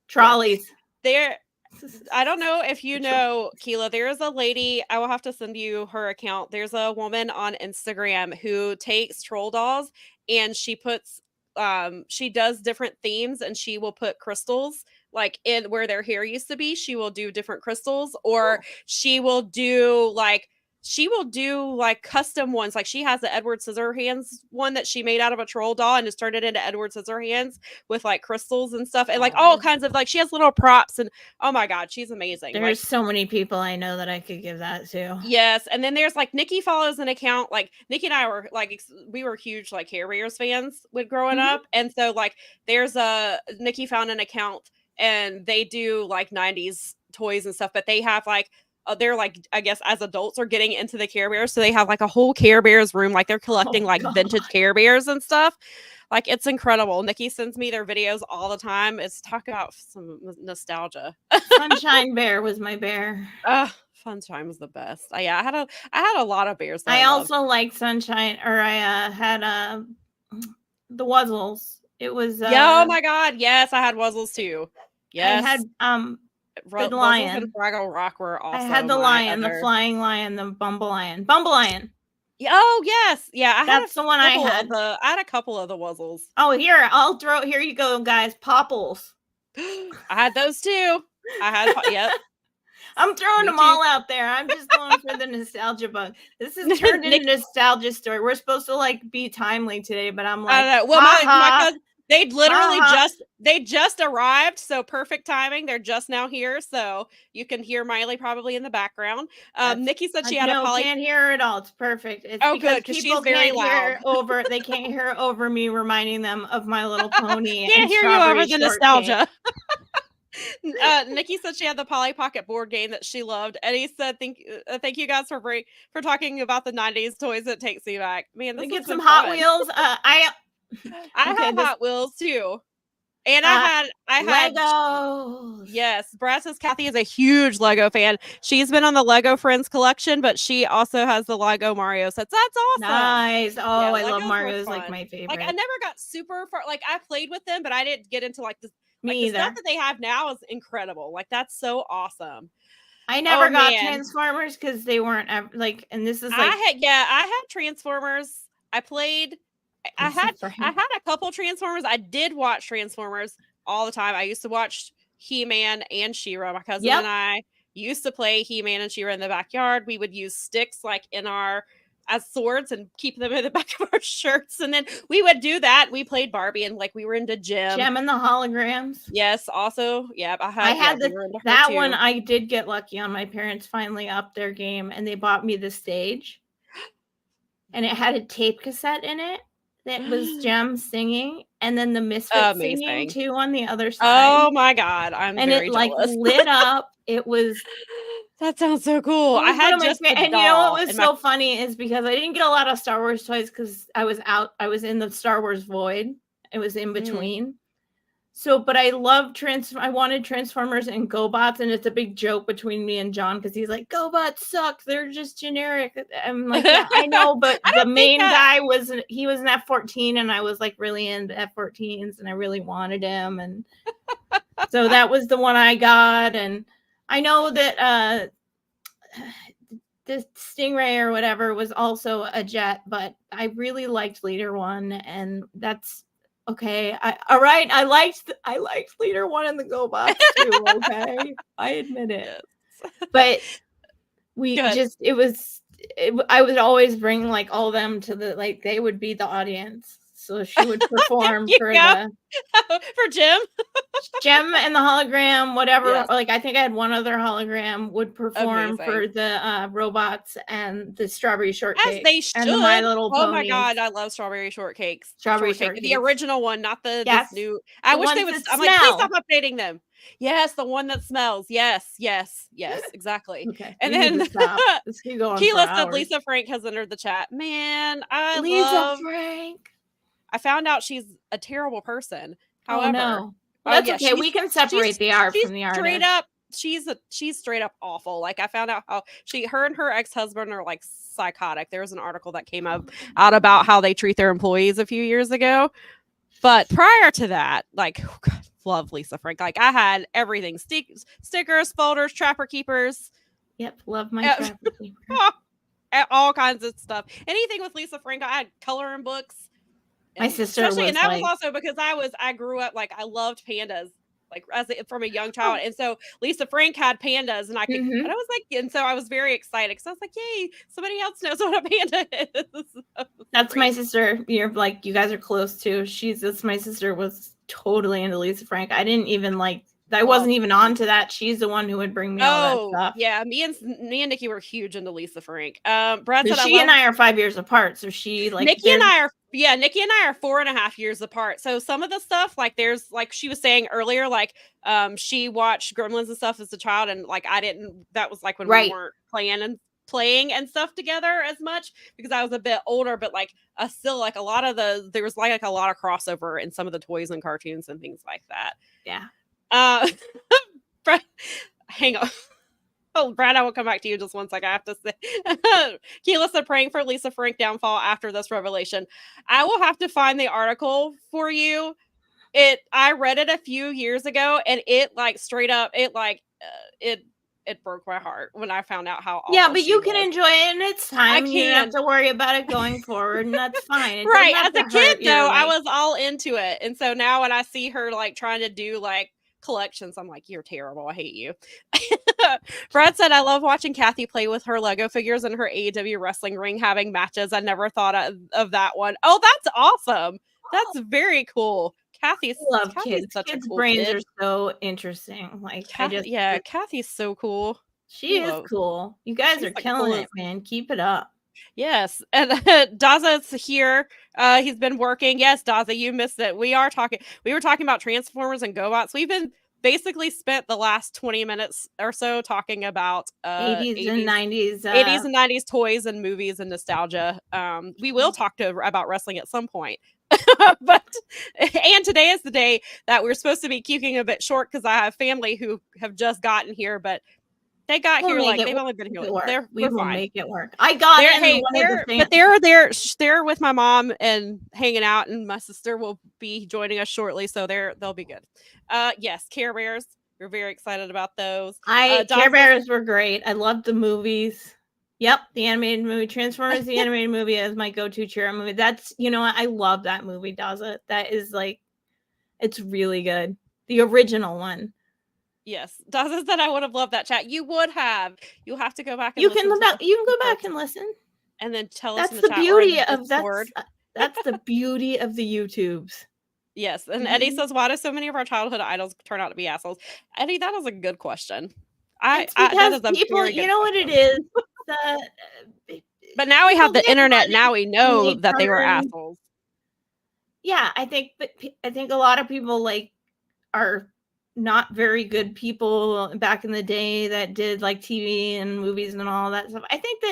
Trolleys. I don't know if you know, Keela, there is a lady, I will have to send you her account. There's a woman on Instagram who takes troll dolls and she puts, she does different themes and she will put crystals in where their hair used to be. She will do different crystals, or she will do custom ones. She has the Edward Scissorhands one that she made out of a troll doll and just turned it into Edward Scissorhands with crystals and stuff and all kinds of she has little props and oh my god, she's amazing. There's so many people I know that I could give that to. Yes, and then there's Nikki follows an account. Nikki and I were we were huge Care Bears fans with growing up, and so there's Nikki found an account and they do 90s toys and stuff, but they have they're I guess as adults are getting into the Care Bears, so they have a whole Care Bears room, they're collecting vintage Care Bears and stuff. It's incredible. Nikki sends me their videos all the time. It's talk about some nostalgia. Sunshine Bear was my bear. Sunshine was the best. Yeah, I had a lot of bears. I also like Sunshine, or I had the Wuzzles. It was oh my god, yes, I had Wuzzles too. Yes, I had the lion and Fraggle Rock were also. I had the lion, the flying lion, the Bumble Lion. Oh yes, yeah. That's the one I had. I had a couple of the Wuzzles. Oh, here you go, guys. Popples. I had those too. Yep. I'm throwing them all out there. I'm just going for the nostalgia bug. This is turned into a nostalgia story. We're supposed to be timely today, but I'm I don't know. Well, my cousin, they literally just arrived, so perfect timing. They're just now here, so you can hear Miley probably in the background. Nikki said she had a Polly. Can't hear her at all. It's perfect. It's good because she's very loud. They can't hear over me reminding them of My Little Pony. Can't hear you over the nostalgia. Nikki said she had the Polly Pocket board game that she loved. Eddie said, "Thank you guys for talking about the '90s toys that takes me back." Man, this Get has some been Hot fun. Wheels. I have Hot Wheels too, and I had Legos. Yes, Brad says Kathy is a huge Lego fan. She's been on the Lego Friends collection, but she also has the Lego Mario sets. That's awesome. Nice. Oh, I love Legos Mario. were It's like fun. my favorite. Like I never got super far. Like I played with them, but I didn't get into like this. Me Like the either. stuff that they have now is incredible. Like that's so awesome. I never got Transformers because they weren't like. And this is like I had Transformers. I played. I had a couple Transformers. I did watch Transformers all the time. I used to watch He-Man and She-Ra. My cousin and I used to play He-Man and She-Ra in the backyard. We would use sticks like as swords and keep them in the back of our shirts. And then we would do that. We played Barbie and like we were into Jem and the holograms. Yes. Also, yeah, I had that one. I did get lucky on my parents finally upped their game and they bought me the stage. And it had a tape cassette in it that was Jem singing, and then the Misfits singing too on the other side. Oh my God, I'm very jealous. Like lit up. It was. That sounds so cool. I had just and you know what was so funny is because I didn't get a lot of Star Wars toys because I was out. I was in the Star Wars void. It was in between. So, but I loved I wanted Transformers and GoBots, and it's a big joke between me and John because he's like, GoBots suck. They're just generic. I'm like, yeah, I know, but the main guy was an F-14, and I was like really into F-14s, and I really wanted him, and so that was the one I got. And I know that the Stingray or whatever was also a jet, but I really liked Leader One, and that's. Okay. All right. I liked Leader One and the GoBots too. Okay. I admit it. But I would always bring like all them to they would be the audience. So she would perform for Jem. Jem and the hologram, whatever. Yes. Like I think I had one other hologram would perform for the robots and the strawberry shortcake. As they should. And the My Little Ponies. Oh my God, I love strawberry shortcakes. Strawberry shortcake. The original one, not this new. I wish they would. I'm like, please stop updating them. Yes, the one that smells. Yes, exactly. Okay. And then Keela said Lisa Frank has entered the chat. Man, Lisa Frank. I found out she's a terrible person. However, no. Well, that's okay. We can separate the art from the artist. Straight up, she's straight up awful. Like I found out how her and her ex-husband are like psychotic. There was an article that came out about how they treat their employees a few years ago. But prior to that, like, oh God, love Lisa Frank. Like I had everything: stickers, folders, trapper keepers. Yep, love my trapper keeper. All kinds of stuff. Anything with Lisa Frank. I had coloring books. My sister was and that was also because I grew up like I loved pandas like from a young child, and so Lisa Frank had pandas, and I could and I was like, and so I was very excited because I was like, yay, somebody else knows what a panda is. That's my sister. You're like, you guys are close too. My sister was totally into Lisa Frank. I didn't even like. I wasn't even on to that. She's the one who would bring me all that stuff. Yeah, me and Nikki were huge into Lisa Frank. Brad said and I are 5 years apart, so she like Nikki and I are 4.5 years apart. So some of the stuff, like there's like she was saying earlier, like she watched Gremlins and stuff as a child, and like I didn't. That was like when we weren't playing and stuff together as much because I was a bit older, but like still like there was like a lot of crossover in some of the toys and cartoons and things like that. Yeah. Brad, hang on. Oh, Brad, I will come back to you just one second. I have to say, Keila said praying for Lisa Frank downfall after this revelation. I will have to find the article for you. I read it a few years ago, and it like straight up, it broke my heart when I found out how awful but you can enjoy it in its time. You don't have to worry about it going forward, and that's fine. Right. As a kid, though, I was all into it. And so now when I see her like trying to do like collections, I'm like, you're terrible. I hate you. Brad said, I love watching Kathy play with her Lego figures in her AEW wrestling ring having matches. I never thought of that one. Oh, that's awesome. That's very cool. Kathy's kids. Such kids' a cool brains kid. are so interesting. Like Kathy's so cool. She is cool. You guys are killing it, man. Keep it up. Yes. And Daza's here. He's been working. Yes, Daza, you missed it. We were talking about Transformers and GoBots. We've been basically spent the last 20 minutes or so talking about 80s and 90s 80s and 90s toys and movies and nostalgia. We will talk about wrestling at some point. And today is the day that we're supposed to be keeping a bit short because I have family who have just gotten here, but they got here like they've only been here. We will fine. Make it work. I got but they're with my mom and hanging out, and my sister will be joining us shortly, so they'll be good. Yes, Care Bears. We're very excited about those. Care Bears were great. I loved the movies. Yep, the animated movie Transformers. The animated movie is my go-to cheer movie. That's I love that movie. Does it? That is like, it's really good. The original one. Yes, Daza said I would have loved that chat. You would have. You'll have to go back. And you can go back and listen, and then tell us. That's the beauty of that's the beauty of the YouTubes. Yes, and Eddie says, "Why do so many of our childhood idols turn out to be assholes?" Eddie, that is a good question. Because people, what it is. But now we have the internet. Now we know that they were assholes. Yeah, I think a lot of people are not very good people back in the day that did TV and movies and all that stuff. I think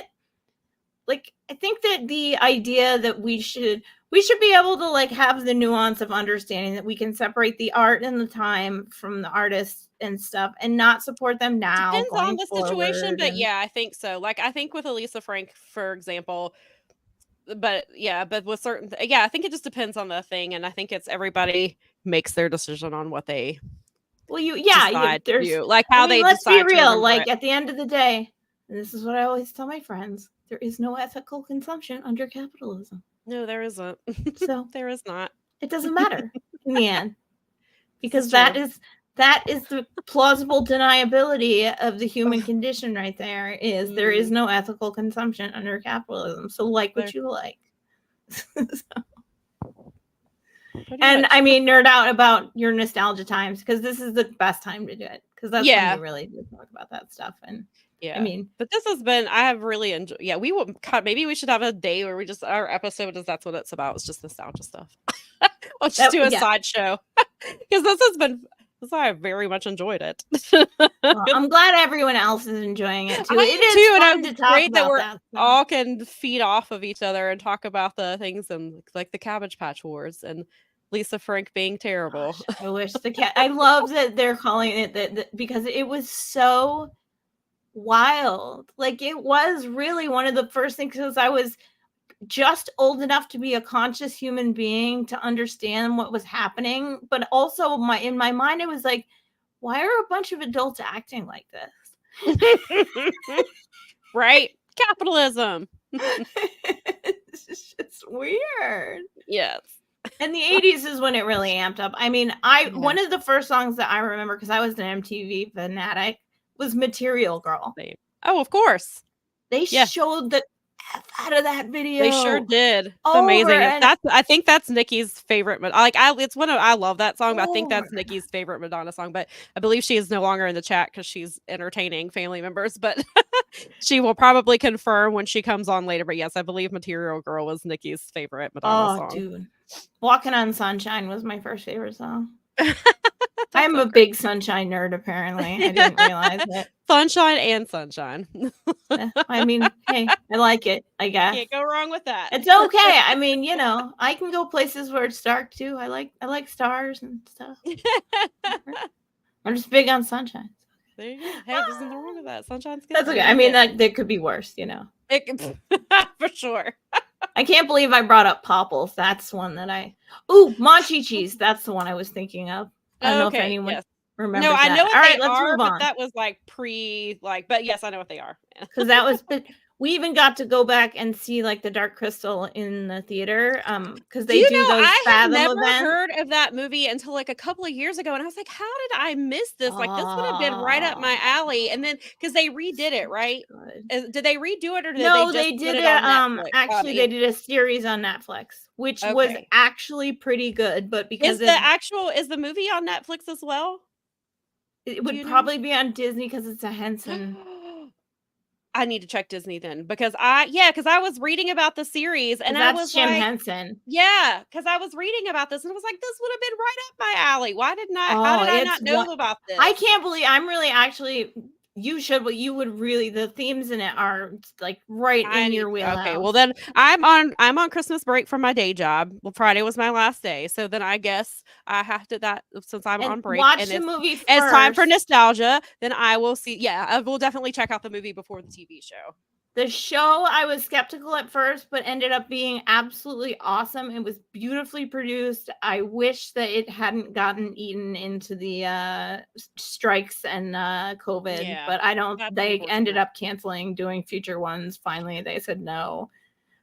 that the idea that we should be able to have the nuance of understanding that we can separate the art and the time from the artists and stuff and not support them now. Depends on the situation, but yeah, I think so. I think with Elisa Frank, for example, but with certain, I think it just depends on the thing, and I think it's everybody makes their decision on what they. Well, how they let's decide. Be real. At the end of the day, and this is what I always tell my friends: there is no ethical consumption under capitalism. No, there isn't. So there is not. It doesn't matter in the end, because that is the plausible deniability of the human condition. Right there is there is no ethical consumption under capitalism. So what you like. And I mean, nerd out about your nostalgia times, because this is the best time to do it, because that's when you really do talk about that stuff. And I mean, but this has been, I have really enjoyed. Yeah, we will cut. Maybe we should have a day where our episode is that's what it's about. It's just nostalgia stuff. We'll just do a sideshow, because I very much enjoyed it. Well, I'm glad everyone else is enjoying it too. It is fun to talk great that we're all can feed off of each other and talk about the things and the Cabbage Patch Wars and Lisa Frank being terrible. Gosh, I wish I love that they're calling it that because it was so wild. It was really one of the first things, because I was just old enough to be a conscious human being to understand what was happening, but also in my mind it was why are a bunch of adults acting like this? Right? Capitalism. It's just weird. Yes. And the 80s is when it really amped up. I mean, one of the first songs that I remember, because I was an MTV fanatic, was Material Girl. Oh, of course. They showed the F out of that video. They sure did. It's amazing. I think that's Nikki's favorite. I love that song, but I think that's Nikki's favorite Madonna song. But I believe she is no longer in the chat because she's entertaining family members. But she will probably confirm when she comes on later. But yes, I believe Material Girl was Nikki's favorite Madonna song. Oh, dude. Walking on Sunshine was my first favorite song. I'm a big Sunshine nerd, apparently. I didn't realize it. Sunshine and Sunshine. I mean, hey, I like it, I guess. Can't go wrong with that. It's okay. I mean, I can go places where it's dark too. I like stars and stuff. I'm just big on Sunshine. There you go. Hey, there's nothing wrong with that. Sunshine's good. That's okay. I mean, that could be worse, It could, for sure. I can't believe I brought up Popples. That's one that Monchi Cheese. That's the one I was thinking of. I don't know if anyone remembers. No, I know what they are, but that was but yes, I know what they are. Because that was, we even got to go back and see the Dark Crystal in the theater. Because they do those Fathom events. I never heard of that movie until a couple of years ago, and I was like, how did I miss this? This would have been right up my alley. And then because they redid it, right? Did they redo it, or did they did it on Netflix? Actually, they did a series on Netflix, which was actually pretty good. But because is the movie on Netflix as well? It would probably be on Disney because it's a Henson. I need to check Disney then because because I was reading about the series and I That's was Jim like, Henson. yeah, because I was reading about this and I was like, this would have been right up my alley. How Oh, did I it's not know about this? I can't believe I'm really actually. You should, but you would really. The themes in it are like right in your wheelhouse. Okay, well then I'm on Christmas break from my day job. Well, Friday was my last day, so then I guess I have to that since I'm And on break watch and the movie first. it's time for nostalgia. Then I will see. Yeah, I will definitely check out the movie before the TV show. The show, I was skeptical at first, but ended up being absolutely awesome. It was beautifully produced. I wish that it hadn't gotten eaten into the strikes and COVID, Yeah, but I don't. that's They ended unfortunate. up canceling doing future ones. Finally, they said no,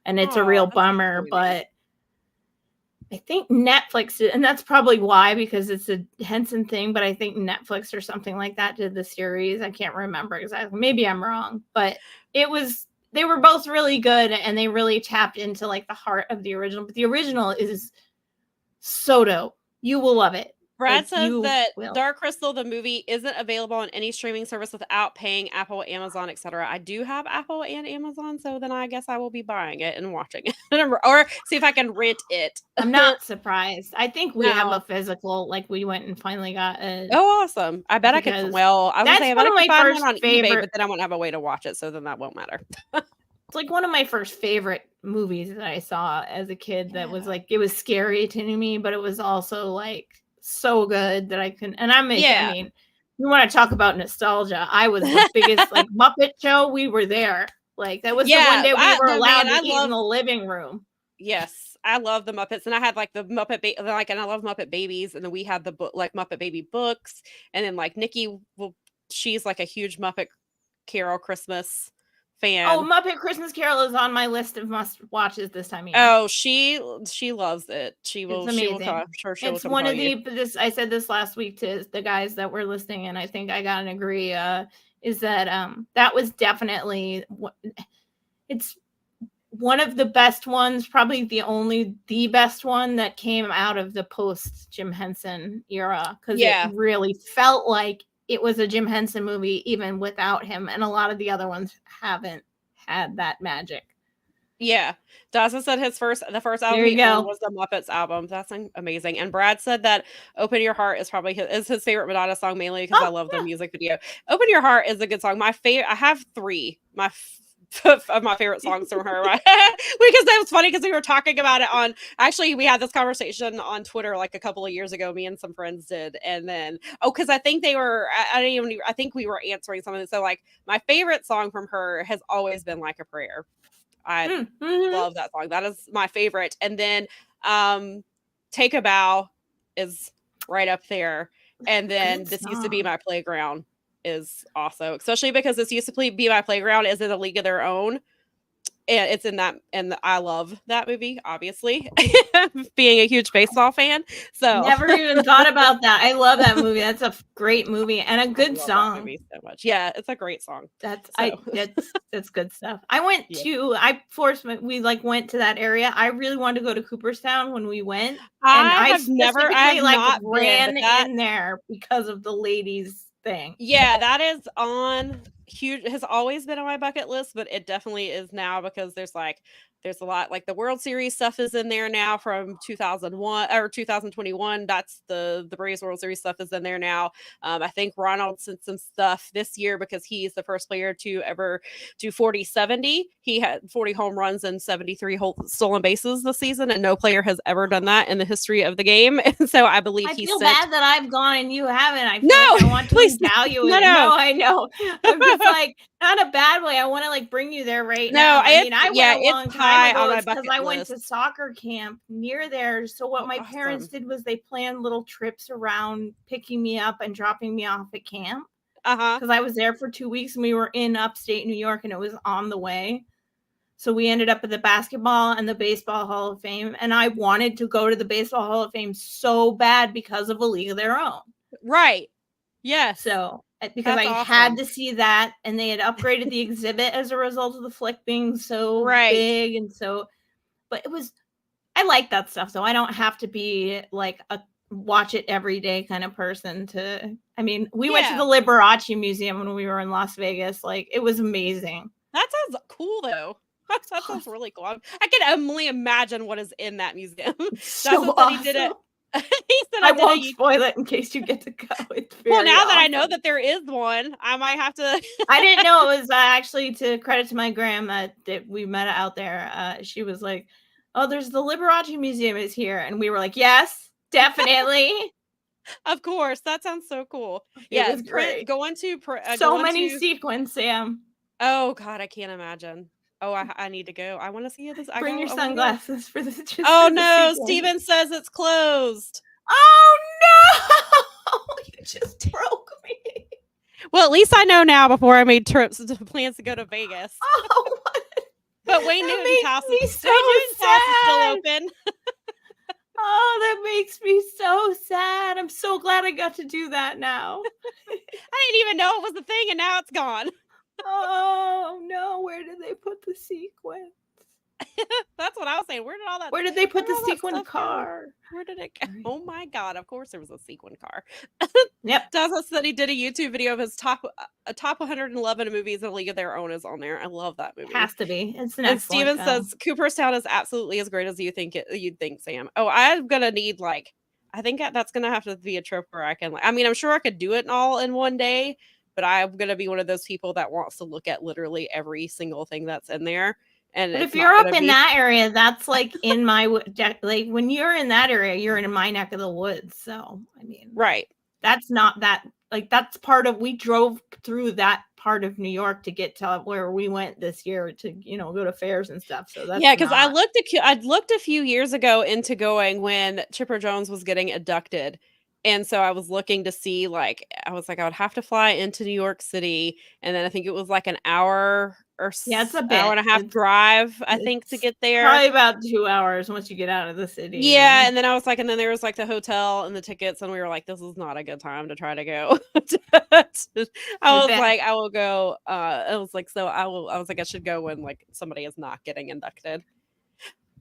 and it's a Aw, real that's bummer. disappointing. But I think Netflix did, and that's probably why, because it's a Henson thing. But I think Netflix or something like that did the series. I can't remember exactly. Maybe I'm wrong, but they were both really good, and they really tapped into like the heart of the original. But the original is so dope. You will love it. Brad Like, says you that will. Dark Crystal, the movie, isn't available on any streaming service without paying Apple, Amazon, etc. I do have Apple and Amazon, so then I guess I will be buying it and watching it, or see if I can rent it. I'm not surprised. I think we have No. a physical. Like, we went and finally got a. Oh, awesome! I bet I could. Because Well, I was gonna that's say I one bet I of could my find first one on eBay, favorite. but then I won't have a way to watch it, so then that won't matter. It's like one of my first favorite movies that I saw as a kid. That was Yeah. like, it was scary to me, but it was also like so good that I can. And I Yeah. mean, you want to talk about nostalgia? I was the biggest like Muppet Show. We were there. Like, that was the one day we were allowed to eat in the living room. Yes, I love the Muppets, and I had like the Muppet and I love Muppet Babies, and then we had the book like Muppet Baby books, and then like Nikki she's like a huge Muppet Carol Christmas fan. Oh, Muppet Christmas Carol is on my list of must watches this time of year. Oh, she loves it. She will. It's She will amazing. come. Sure, she will It's come one tell of you. this. I said this last week to the guys that were listening, and I think I got an agree. Is that that was definitely it's one of the best ones, probably the best one that came out of the post Jim Henson era, because it really felt like it was a Jim Henson movie even without him, and a lot of the other ones haven't had that magic. Yeah, Dawson said the first album There you he owned go. was the Muppets album. That's amazing. And Brad said that "Open Your Heart" is probably his favorite Madonna song, mainly because I love the music video. "Open Your Heart" is a good song. My favorite. I have three. Of my favorite songs from her, right? Because that was funny because we were talking about it on. Actually, we had this conversation on Twitter like a couple of years ago. Me and some friends did, and then because I think they were. I think we were answering something. So like my favorite song from her has always been "Like a Prayer." I love that song. That is my favorite. And then Take a Bow is right up there. And then This Used to Be My Playground is also, especially because This Used to Be My Playground is in a league of their own. And it's in that, and I love that movie, obviously, being a huge baseball fan. So never even thought about that. I love that movie. That's a great movie and a good song. That movie so much. Yeah, it's a great song. That's good stuff. I went to we went to that area. I really wanted to go to Cooperstown when we went. I have not ran in there because of the ladies thing. Yeah, that is on huge, has always been on my bucket list, but it definitely is now because there's a lot, like the World Series stuff is in there now from 2001 or 2021. That's the Braves World Series stuff is in there now. I think Ronald sent some stuff this year because he's the first player to ever do 40-70. He had 40 home runs and 73 stolen bases this season, and no player has ever done that in the history of the game. And so I believe I feel bad that I've gone and you haven't. I want to please, endow it. No, I know. I'm just like, not a bad way. I want to like bring you there now. I went a long time ago because I went to soccer camp near there. So what my parents did was they planned little trips around picking me up and dropping me off at camp. Because I was there for 2 weeks and we were in upstate New York and it was on the way. So we ended up at the Basketball and the Baseball Hall of Fame. And I wanted to go to the Baseball Hall of Fame so bad because of A League of Their Own. Right. Yes. So because I had to see that, and they had upgraded the exhibit as a result of the flick being so big. And so, but I like that stuff. So I don't have to be like a watch it every day kind of person we went to the Liberace Museum when we were in Las Vegas. Like, it was amazing. That sounds cool, though. That sounds really cool. I can only imagine what is in that museum. So Dawson said he did it. awesome. He said I did won't it. spoil it in case you get to go. It's very Well, now that I know awesome. that there is one, I might have to. I didn't know it was actually, to credit to my grandma that we met out there. She was like, "Oh, there's the Liberace Museum is here," and we were like, "Yes, definitely." Of course, that sounds so cool. It was great. Going to So many sequins, Sam. Oh God, I can't imagine. Oh, I need to go. I want to see this. Bring your sunglasses for this. Oh no, Steven says it's closed. Oh no! You just broke me. Well, at least I know now before I made plans to go to Vegas. Oh, but Wayne Newton's house is still open. Oh, that makes me so sad. I'm so glad I got to do that now. I didn't even know it was a thing, and now it's gone. Oh no, where did they put the sequin? That's what I was saying. Where did all that? Where did they put the sequin car? Where did it go? Oh my God! Of course, there was a sequin car. Yep. Dawson said he did a YouTube video of his top 111 movies. A League of Their Own is on there. I love that movie. Has to be. It's an and Steven says Cooperstown is absolutely as great as you'd think, Sam. Oh, I'm gonna need I think that's gonna have to be a trip where I can. I mean, I'm sure I could do it all in one day, but I'm gonna be one of those people that wants to look at literally every single thing that's in there. And if you're up in that area, that's like in my like when you're in that area, you're in my neck of the woods. So I mean, right. That's not that that's part of. We drove through that part of New York to get to where we went this year to go to fairs and stuff. So that's because I looked a few years ago into going when Chipper Jones was getting abducted. And so I was looking to see, I would have to fly into New York City. And then I think it was like an hour or it's a hour and a half drive, I think, to get there. Probably about 2 hours once you get out of the city. Yeah. And then I was and then there was the hotel and the tickets. And we were like, this is not a good time to try to go. I will go. I was I should go when somebody is not getting inducted.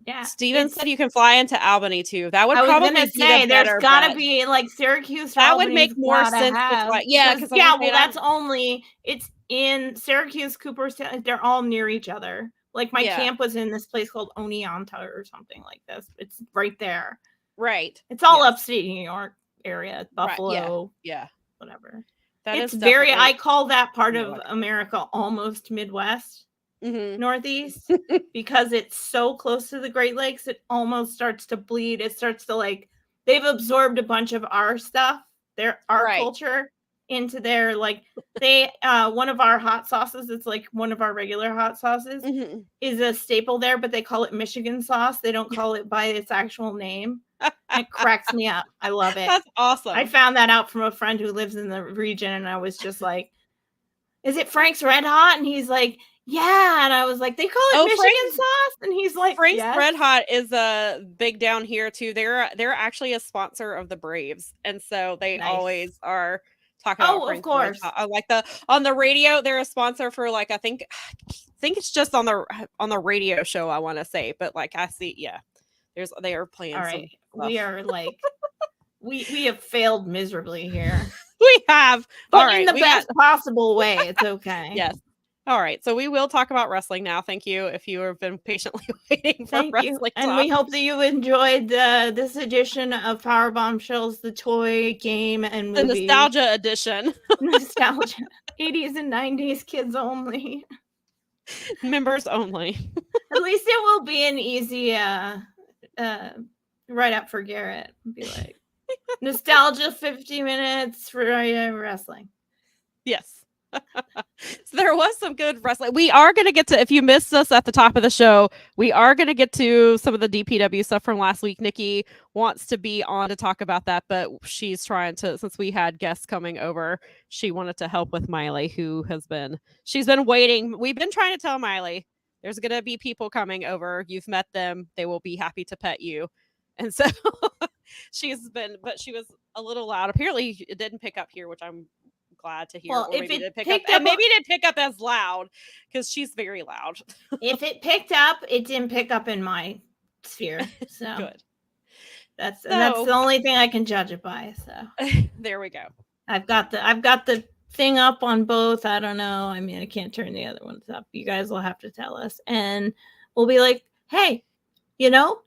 Yeah, Steven said you can fly into Albany too. That would probably say there's gotta be Syracuse. That would make more sense. That's only it's in Syracuse, Cooperstown. They're all near each other. My camp was in this place called Oneonta or something like this. It's right there. Right. It's all upstate New York area, Buffalo. Right. Yeah. Whatever. It's very. I call that part of America almost Midwest. Mm-hmm. Northeast because it's so close to the Great Lakes, it almost starts to bleed. It starts to they've absorbed a bunch of our stuff, our culture into their they one of our hot sauces, it's one of our regular hot sauces is a staple there, but they call it Michigan sauce. They don't call it by its actual name. It cracks me up. I love it. That's awesome. I found that out from a friend who lives in the region, and I was just like, is it Frank's Red Hot? And he's like, yeah. And I was like, they call it Michigan sauce? And he's like, Frank's Red Hot is big down here too. They're actually a sponsor of the Braves. And so they always are talking about Frank's Red Hot. On the radio, they're a sponsor for I think it's just on the radio show, I want to say. But I see, they are playing. All right. We are we have failed miserably here. We have, but in the best possible way. It's okay. Yes. All right. So we will talk about wrestling now. Thank you if you have been patiently waiting for wrestling talk. And we hope that you enjoyed this edition of Powerbombshells, the toy game and movie. The nostalgia edition. Nostalgia. 80s and 90s kids only. Members only. At least it will be an easy write up for Garrett. Be like, nostalgia 50 minutes for wrestling. Yes. So there was some good wrestling. We are going to get to, if you missed us at the top of the show, we are going to get to some of the DPW stuff from last week. Nikki wants to be on to talk about that, but she's trying to, since we had guests coming over, she wanted to help with Miley, she's been waiting. We've been trying to tell Miley, there's going to be people coming over. You've met them. They will be happy to pet you. And so but she was a little loud. Apparently it didn't pick up here, which I'm glad to hear. Well, or maybe it picked up, maybe it didn't pick up as loud because she's very loud. If it picked up, it didn't pick up in my sphere. So good. That's the only thing I can judge it by. So there we go. I've got the thing up on both. I don't know. I mean, I can't turn the other ones up. You guys will have to tell us. And we'll be like, hey, you know,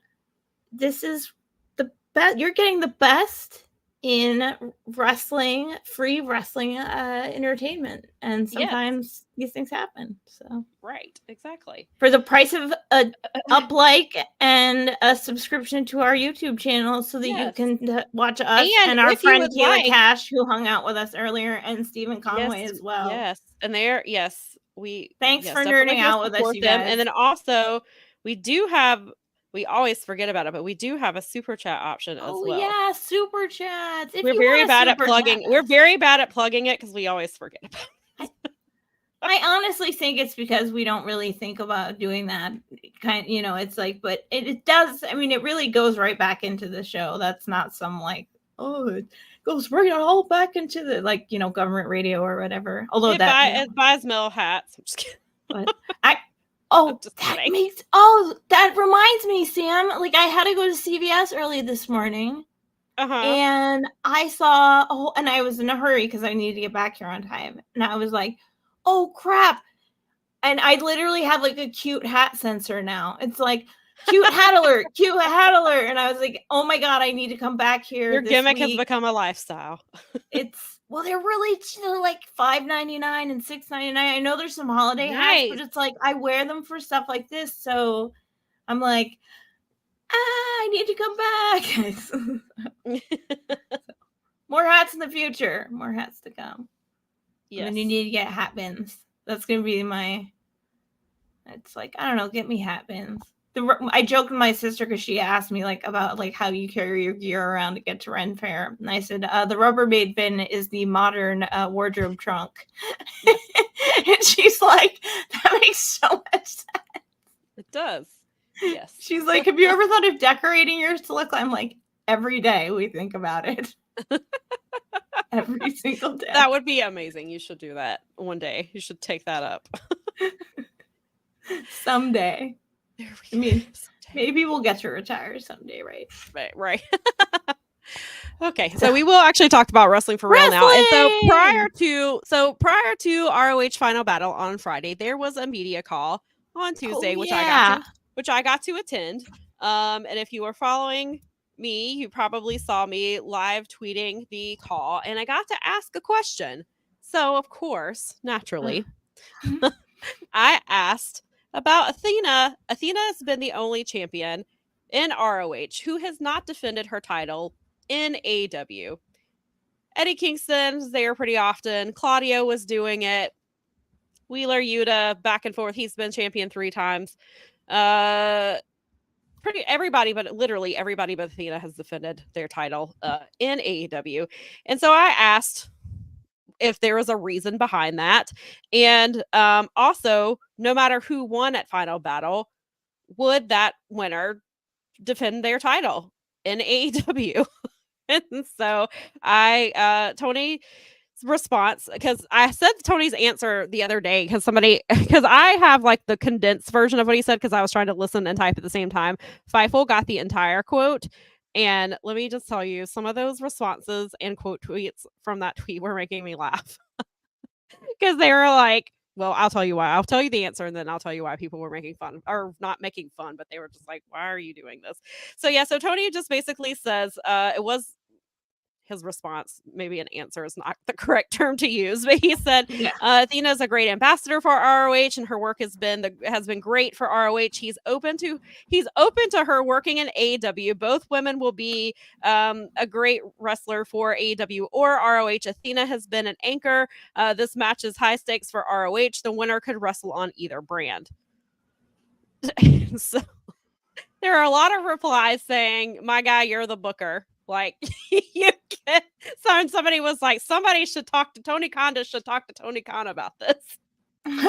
this is the best. You're getting the best in wrestling, free wrestling entertainment. And sometimes these things happen. So Right, exactly. for the price of a up like and a subscription to our YouTube channel so that you can watch us and our friend Keila Cash, who hung out with us earlier, and Stephen Conway as well. Yes, and thanks for nerding out with us, you guys. And then also we always forget about it, but we do have a super chat option as well. Oh yeah, super chats. We're very bad at plugging. We're very bad at plugging it because we always forget about it. I honestly think it's because we don't really think about doing that kind. You know, it's like, but it does. I mean, it really goes right back into the show. That's not some like, oh, it goes right all back into the like, you know, government radio or whatever. Although it buys Mel hats. I'm just kidding. But that reminds me, Sam. Like, I had to go to CVS early this morning. And I saw, and I was in a hurry because I needed to get back here on time. And I was like, oh crap. And I literally have like a cute hat sensor now. It's like cute hat alert, cute hat alert. And I was like, oh my God, I need to come back here. Your gimmick has become a lifestyle. They're really like $5.99 and $6.99. I know there's some holiday hats, but it's like I wear them for stuff like this. So I'm like, I need to come back. More hats in the future. More hats to come. Yes. And you need to get hat bins. That's going to be it's like, I don't know, get me hat bins. I joked with my sister because she asked me like about like how you carry your gear around to get to Ren Fair. And I said, the Rubbermaid bin is the modern wardrobe trunk. And she's like, that makes so much sense. It does. Yes. She's like, have you ever thought of decorating yours to look? I'm like, every day we think about it. Every single day. That would be amazing. You should do that one day. You should take that up. Someday. I mean, maybe we'll get to retire someday, right? Right. Okay, so we will actually talk about wrestling for real now. And so prior to ROH Final Battle on Friday, there was a media call on Tuesday, which I got to attend. And if you were following me, you probably saw me live tweeting the call, and I got to ask a question. So of course, naturally, I asked about Athena. Athena has been the only champion in ROH who has not defended her title in AEW. Eddie Kingston's there pretty often. Claudio was doing it. Wheeler Yuta, back and forth. He's been champion 3 times. Literally everybody but Athena has defended their title in AEW. And so I asked if there was a reason behind that. And also, no matter who won at Final Battle, would that winner defend their title in AEW? And so Tony's response, because I said Tony's answer the other day because I have like the condensed version of what he said because I was trying to listen and type at the same time. Fightful got the entire quote. And let me just tell you, some of those responses and quote tweets from that tweet were making me laugh. Because they were like, well, I'll tell you why. I'll tell you the answer, and then I'll tell you why people were making fun. Or not making fun, but they were just like, why are you doing this? So yeah, so Tony just basically says it was his response. Maybe an answer is not the correct term to use, but he said Athena is a great ambassador for ROH, and her work has been great for ROH. He's open to her working in AEW. Both women will be a great wrestler for AEW or ROH. Athena has been an anchor. This match is high stakes for ROH. The winner could wrestle on either brand. So there are a lot of replies saying, my guy, you're the booker. Like, you can. Somebody was like, Tony Khan should talk to Tony Khan about this. And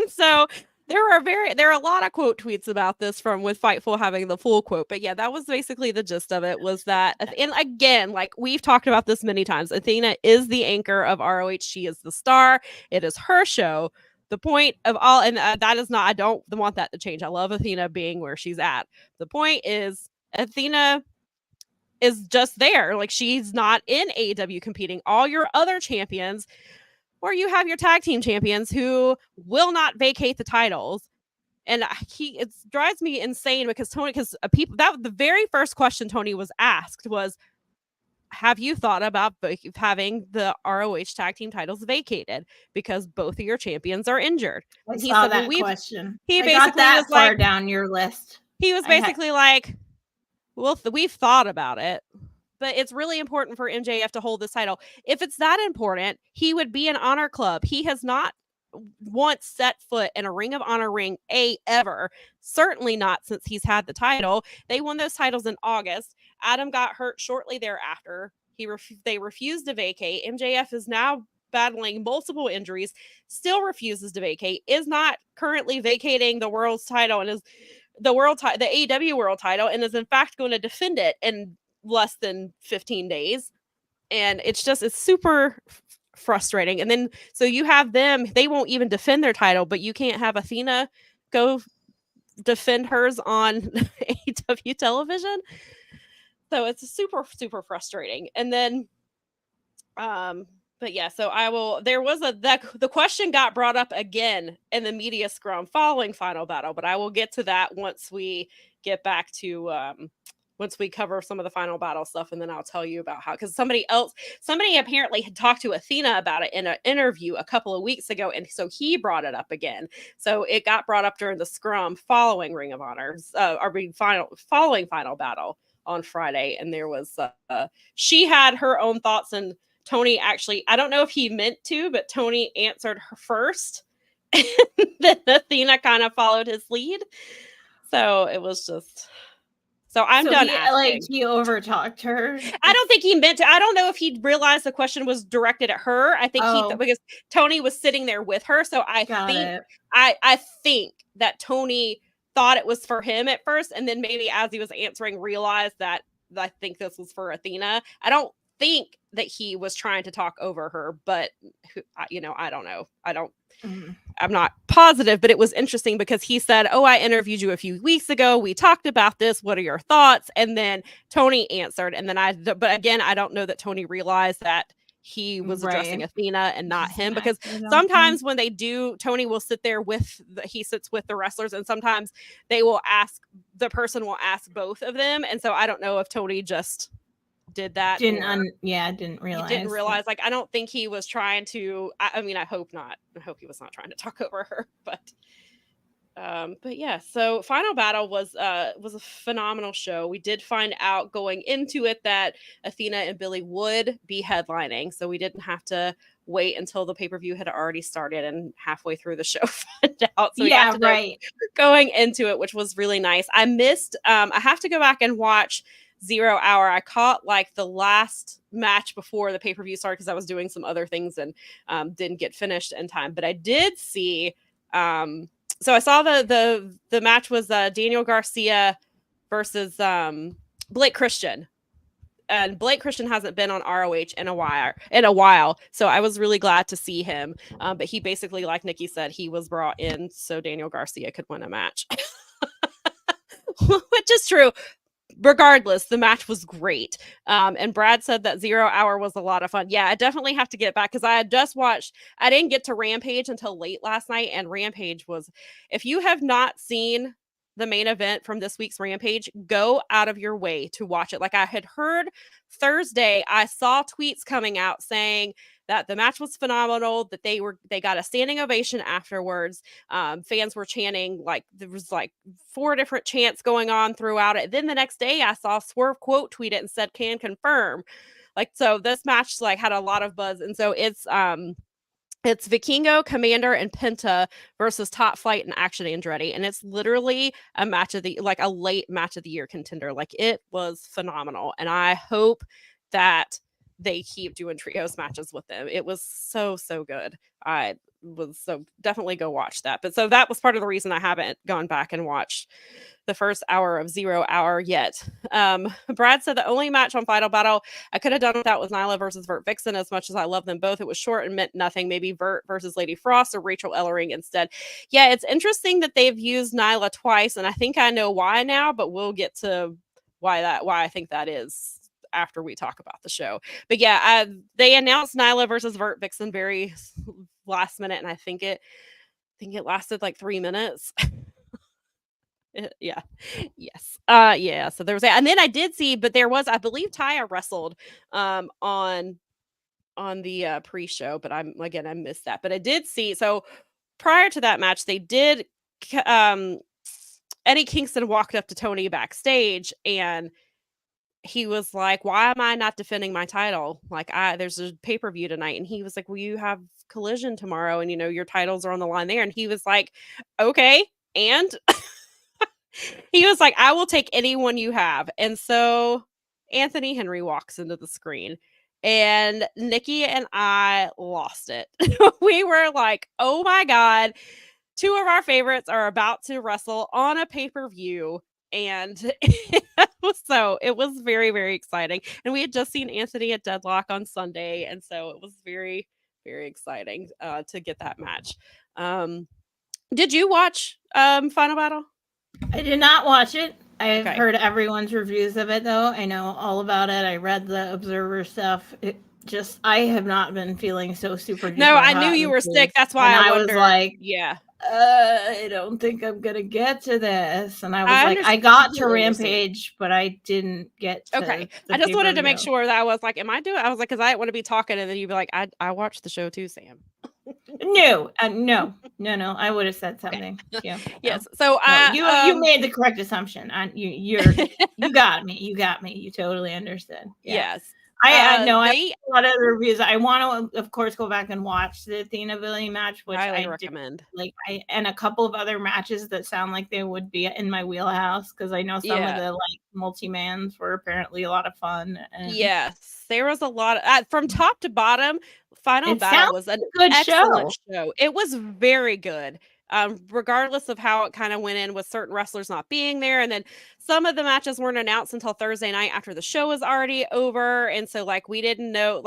so there are a lot of quote tweets about this with Fightful having the full quote. But yeah, that was basically the gist of it, was that, and again, like we've talked about this many times, Athena is the anchor of ROH. She is the star. It is her show. The point of all, and that is not, I don't want that to change. I love Athena being where she's at. The point is, Athena is just there. Like, she's not in AEW competing. All your other champions, or you have your tag team champions who will not vacate the titles. And it drives me insane because people, that the very first question Tony was asked was, have you thought about having the ROH tag team titles vacated because both of your champions are injured? I And saw that question. He I basically got that was far like, down your list. He was basically like, well, we've thought about it, but it's really important for MJF to hold this title. If it's that important, he would be an Honor Club. He has not once set foot in a Ring of Honor ring ever. Certainly not since he's had the title. They won those titles in August. Adam got hurt shortly thereafter. They refused to vacate. MJF is now battling multiple injuries, still refuses to vacate, is not currently vacating the world's title, and is the AEW world title, and is in fact going to defend it in less than 15 days. And it's super frustrating. And then so you have them, they won't even defend their title, but you can't have Athena go defend hers on AEW television. So it's super frustrating. And then but yeah, so the question got brought up again in the media scrum following Final Battle, but I will get to that once we get back to once we cover some of the Final Battle stuff, and then I'll tell you about how, because somebody apparently had talked to Athena about it in an interview a couple of weeks ago, and so he brought it up again. So it got brought up during the scrum following Ring of Honor, following Final Battle on Friday, and there was she had her own thoughts, and Tony actually, I don't know if he meant to, but Tony answered her first, and then Athena kind of followed his lead. So it was just. So I'm done asking. Like, he overtalked her. I don't think he meant to. I don't know if he realized the question was directed at her. I think because Tony was sitting there with her. So I think that Tony thought it was for him at first, and then maybe as he was answering realized that I think this was for Athena. I don't think that he was trying to talk over her, but I don't know. I'm not positive, but it was interesting because he said, "Oh, I interviewed you a few weeks ago. We talked about this. What are your thoughts?" And then Tony answered, and then but again, I don't know that Tony realized that he was addressing Athena and not him, because sometimes when they do, Tony will sit there he sits with the wrestlers, and sometimes the person will ask both of them. And so I don't know if Tony just did that. Didn't realize. He didn't realize. Like, I don't think he was trying to. I mean, I hope not. I hope he was not trying to talk over her. But yeah. So Final Battle was a phenomenal show. We did find out going into it that Athena and Billy would be headlining, so we didn't have to wait until the pay-per-view had already started and halfway through the show find out. So going into it, which was really nice. I missed. I have to go back and watch 0 Hour. I caught like the last match before the pay-per-view started because I was doing some other things and didn't get finished in time. But I did see so I saw the match was Daniel Garcia versus Blake Christian. And Blake Christian hasn't been on ROH in a while. So I was really glad to see him. But he basically, like Nikki said, he was brought in so Daniel Garcia could win a match. Which is true. Regardless, the match was great. And Brad said that 0 Hour was a lot of fun. Yeah, I definitely have to get back because I had just watched, I didn't get to Rampage until late last night. And Rampage was, if you have not seen the main event from this week's Rampage, go out of your way to watch it. Like I had heard Thursday, I saw tweets coming out saying that the match was phenomenal, that they got a standing ovation afterwards. Fans were chanting, like there was like 4 different chants going on throughout it. Then the next day I saw Swerve quote tweet it and said, "Can confirm." Like, so this match like had a lot of buzz. And so it's Vikingo, Commander, and Penta versus Top Flight and Action Andretti. And it's literally a late match of the year contender. Like, it was phenomenal. And I hope that they keep doing trios matches with them. It was so good. I was so definitely go watch that. But so that was part of the reason I haven't gone back and watched the first hour of 0 Hour yet. Brad said the only match on Final Battle I could have done without was Nyla versus Vert Vixen. As much as I love them both, it was short and meant nothing. Maybe Vert versus Lady Frost or Rachel Ellering instead. Yeah, it's interesting that they've used Nyla twice, and I think I know why now, but we'll get to why I think that is after we talk about the show. But yeah, they announced Nyla versus Vert Vixen very last minute, and I think it lasted like 3 minutes. Yeah. Yes. Yeah. So there was that. And then I did see, but there was, I believe Taya wrestled on the pre-show, but I missed that. But I did see, so prior to that match, they did Eddie Kingston walked up to Tony backstage and he was like, "Why am I not defending my title? Like, there's a pay-per-view tonight." And he was like, "Well, you have Collision tomorrow, and your titles are on the line there." And he was like, "Okay." And he was like, "I will take anyone you have." And so Anthony Henry walks into the screen, and Nikki and I lost it. We were like, "Oh my God, two of our favorites are about to wrestle on a pay-per-view." And it was very, very exciting. And we had just seen Anthony at Deadlock on Sunday. And so it was very, very exciting to get that match. Did you watch Final Battle? I did not watch it. I've heard everyone's reviews of it, though. I know all about it. I read the Observer stuff. I have not been feeling so super. No, I knew you were sick. That's why I wondered. Was like, yeah. I don't think I'm gonna get to this. And I was I got to Rampage, but I didn't get to I just wanted to make sure that I was like, am I doing? I was like, because I didn't want to be talking, and then you'd be like, I watched the show too, Sam. No, I would have said something. Yeah. Yes. So you made the correct assumption. You got me. You got me. You totally understood. Yeah. Yes. I know. I a lot of reviews. I want to, of course, go back and watch the Athena Billy match, which I recommend. And a couple of other matches that sound like they would be in my wheelhouse, because I know some of the multi-mans were apparently a lot of fun. And yes, there was a lot of from top to bottom. Final Battle was an excellent show. It was very good. Regardless of how it kind of went in with certain wrestlers not being there. And then some of the matches weren't announced until Thursday night after the show was already over. And so we didn't know,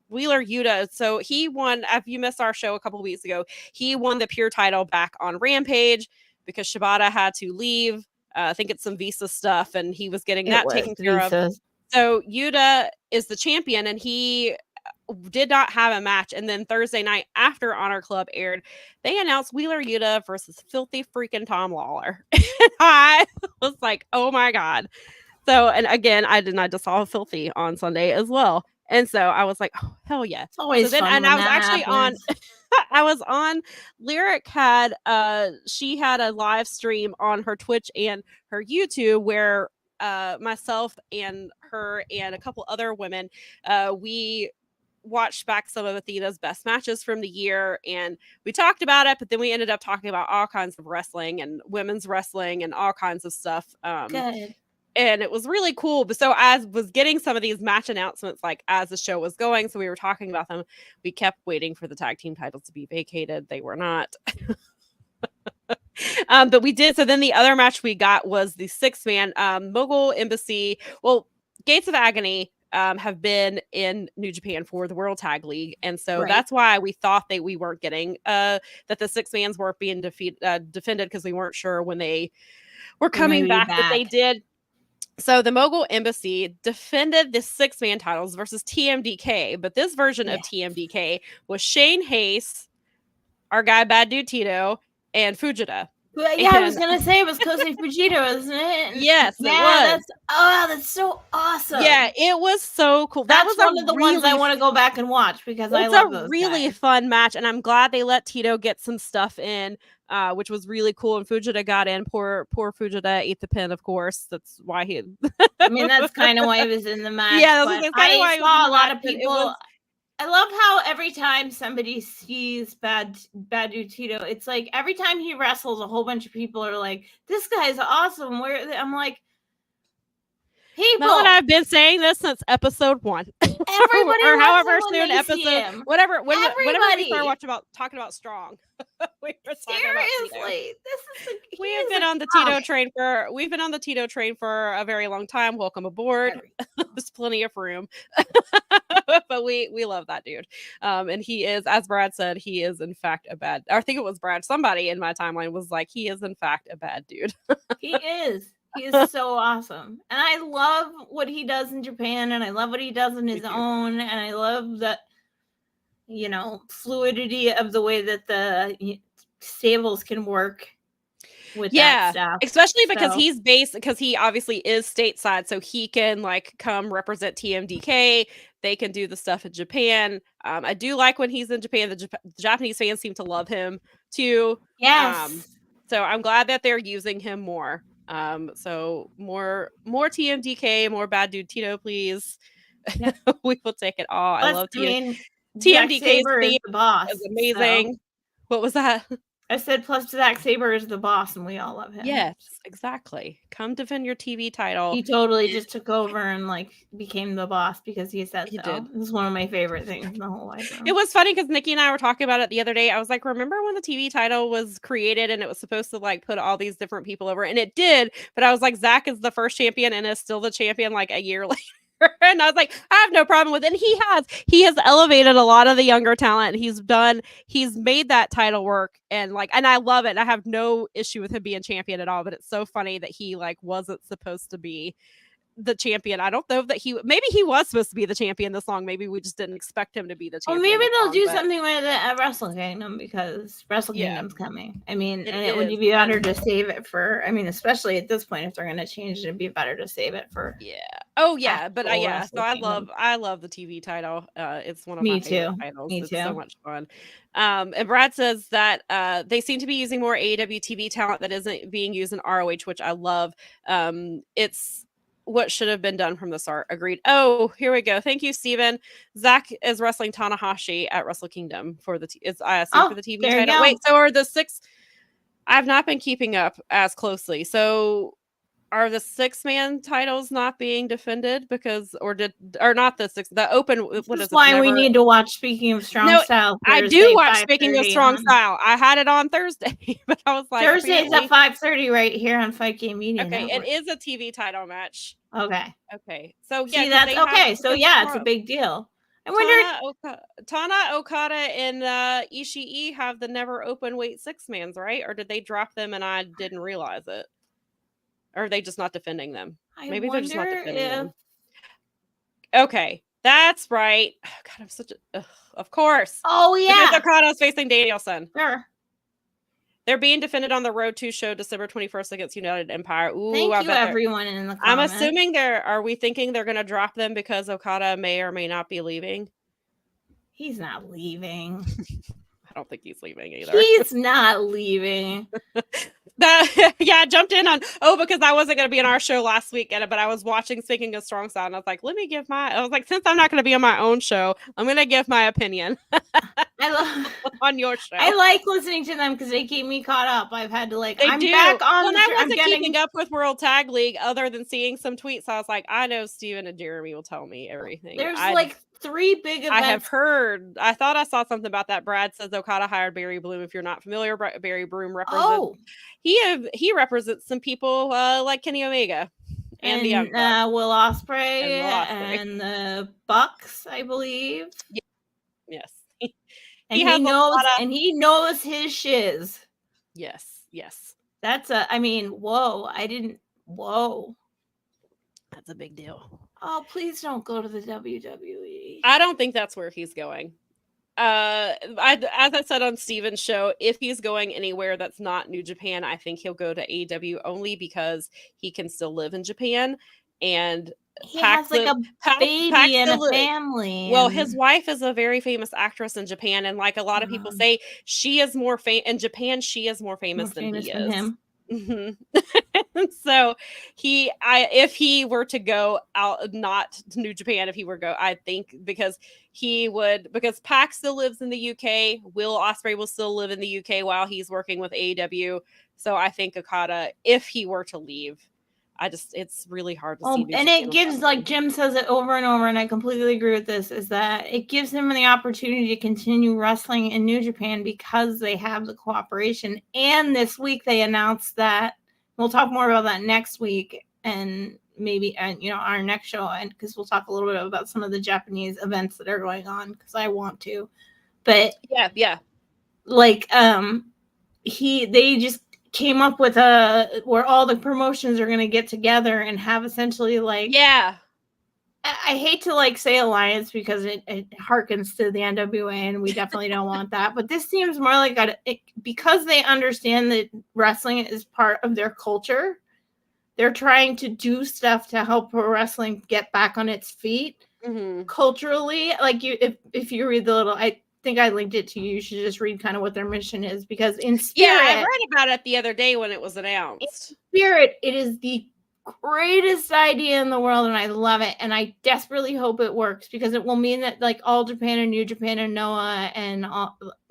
Wheeler Yuta. So he won, if you missed our show a couple of weeks ago, he won the pure title back on Rampage because Shibata had to leave. I think it's some visa stuff, and he was getting that taken care of. So Yuta is the champion, and he did not have a match. And then Thursday night after Honor Club aired, they announced Wheeler Yuta versus filthy freaking Tom Lawler. And I was like, oh my God. So, and again, I just saw Filthy on Sunday as well. And so I was like, oh, hell yeah. It's always fun. And I was actually I was on Lyric she had a live stream on her Twitch and her YouTube where myself and her and a couple other women, we watched back some of Athena's best matches from the year, and we talked about it, but then we ended up talking about all kinds of wrestling and women's wrestling and all kinds of stuff. Good. And it was really cool. But so I was getting some of these match announcements as the show was going, so we were talking about them. We kept waiting for the tag team titles to be vacated. They were not. But we did. So then the other match we got was the 6-man Mogul Embassy. Well, Gates of Agony have been in New Japan for the World Tag League, and so that's why we thought that we weren't getting that the 6-mans weren't being defended, because we weren't sure when they were coming back. But they did. So the Mogul Embassy defended the 6-man titles versus TMDK, but this version of TMDK was Shane Hayes, our guy Bad Dude Tito, and Fujita. Yeah, I was gonna say it was Kosei Fujita, isn't it? Yes, it was. That's so awesome. Yeah, it was so cool. That was one of the ones I want to go back and watch because I love those. It's a really fun match, and I'm glad they let Tito get some stuff in, which was really cool. And Fujita got in. Poor Fujita ate the pin, of course. That's why he. I mean, that's kind of why he was in the match. Yeah, that's kind of why saw a lot of people. I love how every time somebody sees Bad Dude Tito, it's like every time he wrestles, a whole bunch of people are like, "This guy's awesome." I'm like, people. Mel and I've been saying this since episode 1, everybody, or however soon whatever. Whenever we started talking about Strong, we were seriously. We've been on the Tito train for a very long time. Welcome aboard. There's plenty of room. But we love that dude. And he is, as Brad said, he is in fact a bad, I think it was Brad, somebody in my timeline was like, he is in fact a bad dude. He is. He is so awesome. And I love what he does in Japan, and I love what he does in his own, and I love that, you know, fluidity of the way that the stables can work with that stuff. Especially because because he obviously is stateside, so he can like come represent TMDK. They can do the stuff in Japan. I do like when he's in Japan. The Japanese fans seem to love him too. Yes. So I'm glad that they're using him more. So more TMDK, more bad dude Tito, please. Yep. We will take it all. I love TMDK's TMDK's is the boss. is amazing. So. What was that? I said, plus Zack Sabre is the boss, and we all love him. Yes, exactly. Come defend your TV title. He totally just took over and like became the boss because he said so. Did. This is one of my favorite things in the whole life. It was funny because Nikki and I were talking about it the other day. I was like, remember when the TV title was created and it was supposed to like put all these different people over? And it did. But I was like, Zach is the first champion and is still the champion like a year later. And I was like, I have no problem with it. And he has elevated a lot of the younger talent. He's made that title work, and I love it. I have no issue with him being champion at all, but it's so funny that he like wasn't supposed to be the champion. I don't know that maybe he was supposed to be the champion this long. Maybe we just didn't expect him to be the champion. Well, maybe they'll do something with it at Wrestle Kingdom because Wrestle Kingdom's coming. I mean, it would be better to save it for, I mean, especially at this point, if they're going to change it, it'd be better to save it for. Yeah. Oh yeah. But so I love the TV title. It's one of my favorite titles. It's so much fun. And Brad says that they seem to be using more AEW TV talent that isn't being used in ROH, which I love. It's what should have been done from the start. Agreed. Oh, here we go. Thank you, Steven. Zach is wrestling Tanahashi at Wrestle Kingdom for the for the TV title. Wait, so are the 6? I've not been keeping up as closely. So are the 6-man titles not being defended because not the 6, the open? What is why we need to watch Speaking of Strong Style. I do watch Speaking of Strong Style. I had it on Thursday, but I was like, Thursday's at 5:30 right here on Fight Game Media. Okay, Network. It is a TV title match. Okay. So yeah, see, that's okay. So yeah, it's a big deal. I wonder. Tana, Okada, and Ishii have the never open weight 6-mans, right? Or did they drop them and I didn't realize it? Or are they just not defending them? Maybe they're just not defending them. Okay, that's right. Oh, God, I'm such a. Of course. Oh yeah. Because Okada's facing Danielson. Sure. They're being defended on the Road to show December 21st against United Empire. Ooh, thank you, everyone in the comments. I'm assuming are we thinking they're going to drop them because Okada may or may not be leaving? He's not leaving. I don't think he's leaving either. He's not leaving. I jumped in on because I wasn't going to be on our show last week, but I was watching Speaking of Strong Style, and I was like, since I'm not going to be on my own show, I'm going to give my opinion on your show. I like listening to them because they keep me caught up. I've had to back on. I wasn't keeping up with World Tag League other than seeing some tweets. I was like, I know Steven and Jeremy will tell me everything. There's 3 big events. I have heard. I thought I saw something about that. Brad says Okada hired Barry Bloom. If you're not familiar, Barry Bloom represents. He represents some people like Kenny Omega and the Young Bucks. Will Ospreay and the Bucks, I believe. Yes. He knows his shiz. Yes. That's whoa. That's a big deal. Oh, please don't go to the WWE. I don't think that's where he's going. As I said on Steven's show, if he's going anywhere that's not New Japan, I think he'll go to AEW only because he can still live in Japan. And he has a baby and a family. Well, his wife is a very famous actress in Japan, and like a lot of people say, she is more famous in Japan. She is more famous than he is. Him. Mm-hmm. So if he were to go out, not to New Japan, I think because Pac still lives in the UK, Will Ospreay will still live in the UK while he's working with AEW. So I think Okada, if he were to leave, it's really hard to see. And it gives, like Jim says it over and over, and I completely agree with this, is that it gives him the opportunity to continue wrestling in New Japan because they have the cooperation. And this week they announced that, we'll talk more about that next week and maybe, our next show, and because we'll talk a little bit about some of the Japanese events that are going on, because I want to. But yeah. they just came up with where all the promotions are going to get together and have essentially like, yeah, I hate to like say alliance because it harkens to the NWA and we definitely don't want that. But this seems more like because they understand that wrestling is part of their culture. They're trying to do stuff to help pro wrestling get back on its feet culturally. Like if you read the little, I think I linked it to you. You should just read kind of what their mission is, because in spirit, yeah, I read about it the other day when it was announced. In spirit, it is the greatest idea in the world, and I love it, and I desperately hope it works, because it will mean that like All Japan and New Japan and Noah and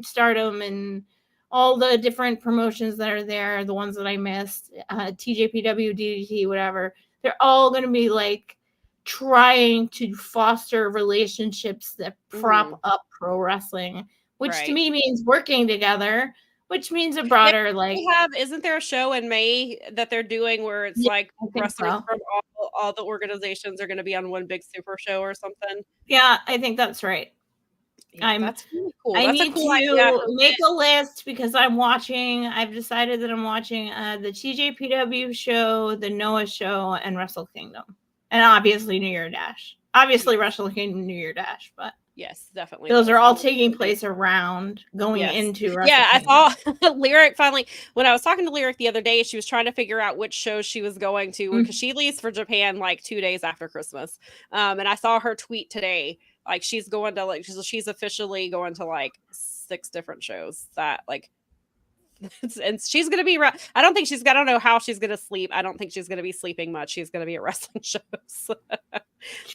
Stardom and all the different promotions that are there, the ones that I missed, TJPW, DDT, whatever, they're all going to be like trying to foster relationships that prop up pro wrestling, which to me means working together, which means a broader isn't there a show in May that they're doing where it's like wrestlers from all the organizations are going to be on one big super show or something? Yeah, I think that's right. Yeah, that's really cool. I need to make a list, because I've decided that I'm watching the TJPW show, the Noah show, and Wrestle Kingdom. And obviously New Year Dash. Obviously Wrestle Kingdom, New Year Dash, but yes, definitely. Those are all taking place around going into Wrestle Yeah, Kingdom. I saw Lyric finally, when I was talking to Lyric the other day, she was trying to figure out which show she was going to, because she leaves for Japan like 2 days after Christmas. And I saw her tweet today, like she's going to she's officially going to like 6 different shows that like, and she's going to be, I don't know how she's going to sleep. I don't think she's going to be sleeping much. She's going to be at wrestling shows. So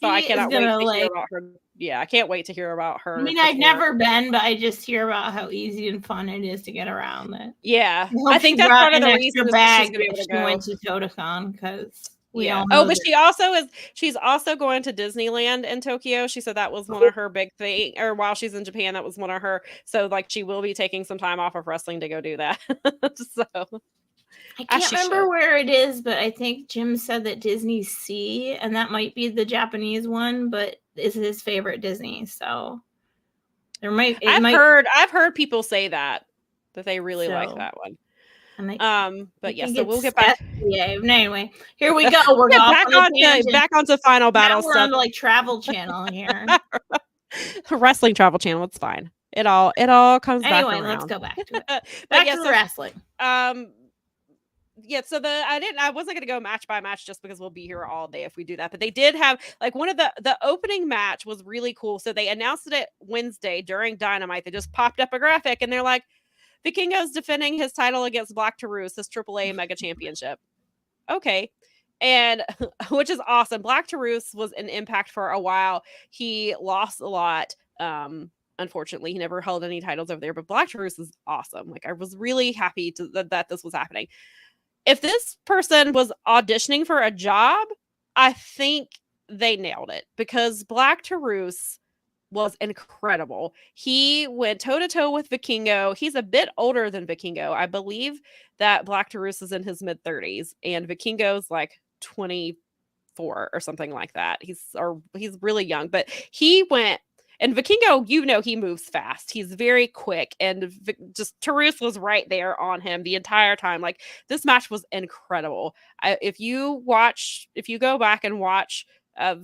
I cannot wait to hear about her. Yeah, I can't wait to hear about her. I mean, I've never been, but I just hear about how easy and fun it is to get around it. Yeah, I think that's part of the reason she's going to be able to go into Totocon, because but she's also going to Disneyland in Tokyo. She said that was one of her big things, or while she's in Japan, that was one of her. So like she will be taking some time off of wrestling to go do that. So I can't remember where it is, but I think Jim said that Disney Sea, and that might be the Japanese one, but is his favorite Disney. So I've heard people say that they really like that one. But yeah, so we'll get back. Yeah, anyway, here we go. We're back onto Final Battle. Now we're on like Travel Channel here. Wrestling Travel Channel. It's fine. It all comes back around. Anyway, let's go back to it. Back to the wrestling. Yeah, so I wasn't gonna go match by match just because we'll be here all day if we do that. But they did have like one of the opening match was really cool. So they announced it Wednesday during Dynamite. They just popped up a graphic and they're like, Vikingo's defending his title against Black Taurus, his AAA Mega Championship. Okay. And which is awesome. Black Taurus was an Impact for a while. He lost a lot. Unfortunately, he never held any titles over there, but Black Taurus is awesome. Like I was really happy that this was happening. If this person was auditioning for a job, I think they nailed it, because Black Taurus was incredible. He went toe-to-toe with Vikingo. He's a bit older than Vikingo. I believe that Black Taurus is in his mid-30s and Vikingo's like 24 or something like that. He's really young, but he went, and Vikingo, he moves fast. He's very quick, and just Taurus was right there on him the entire time. Like this match was incredible. If you go back and watch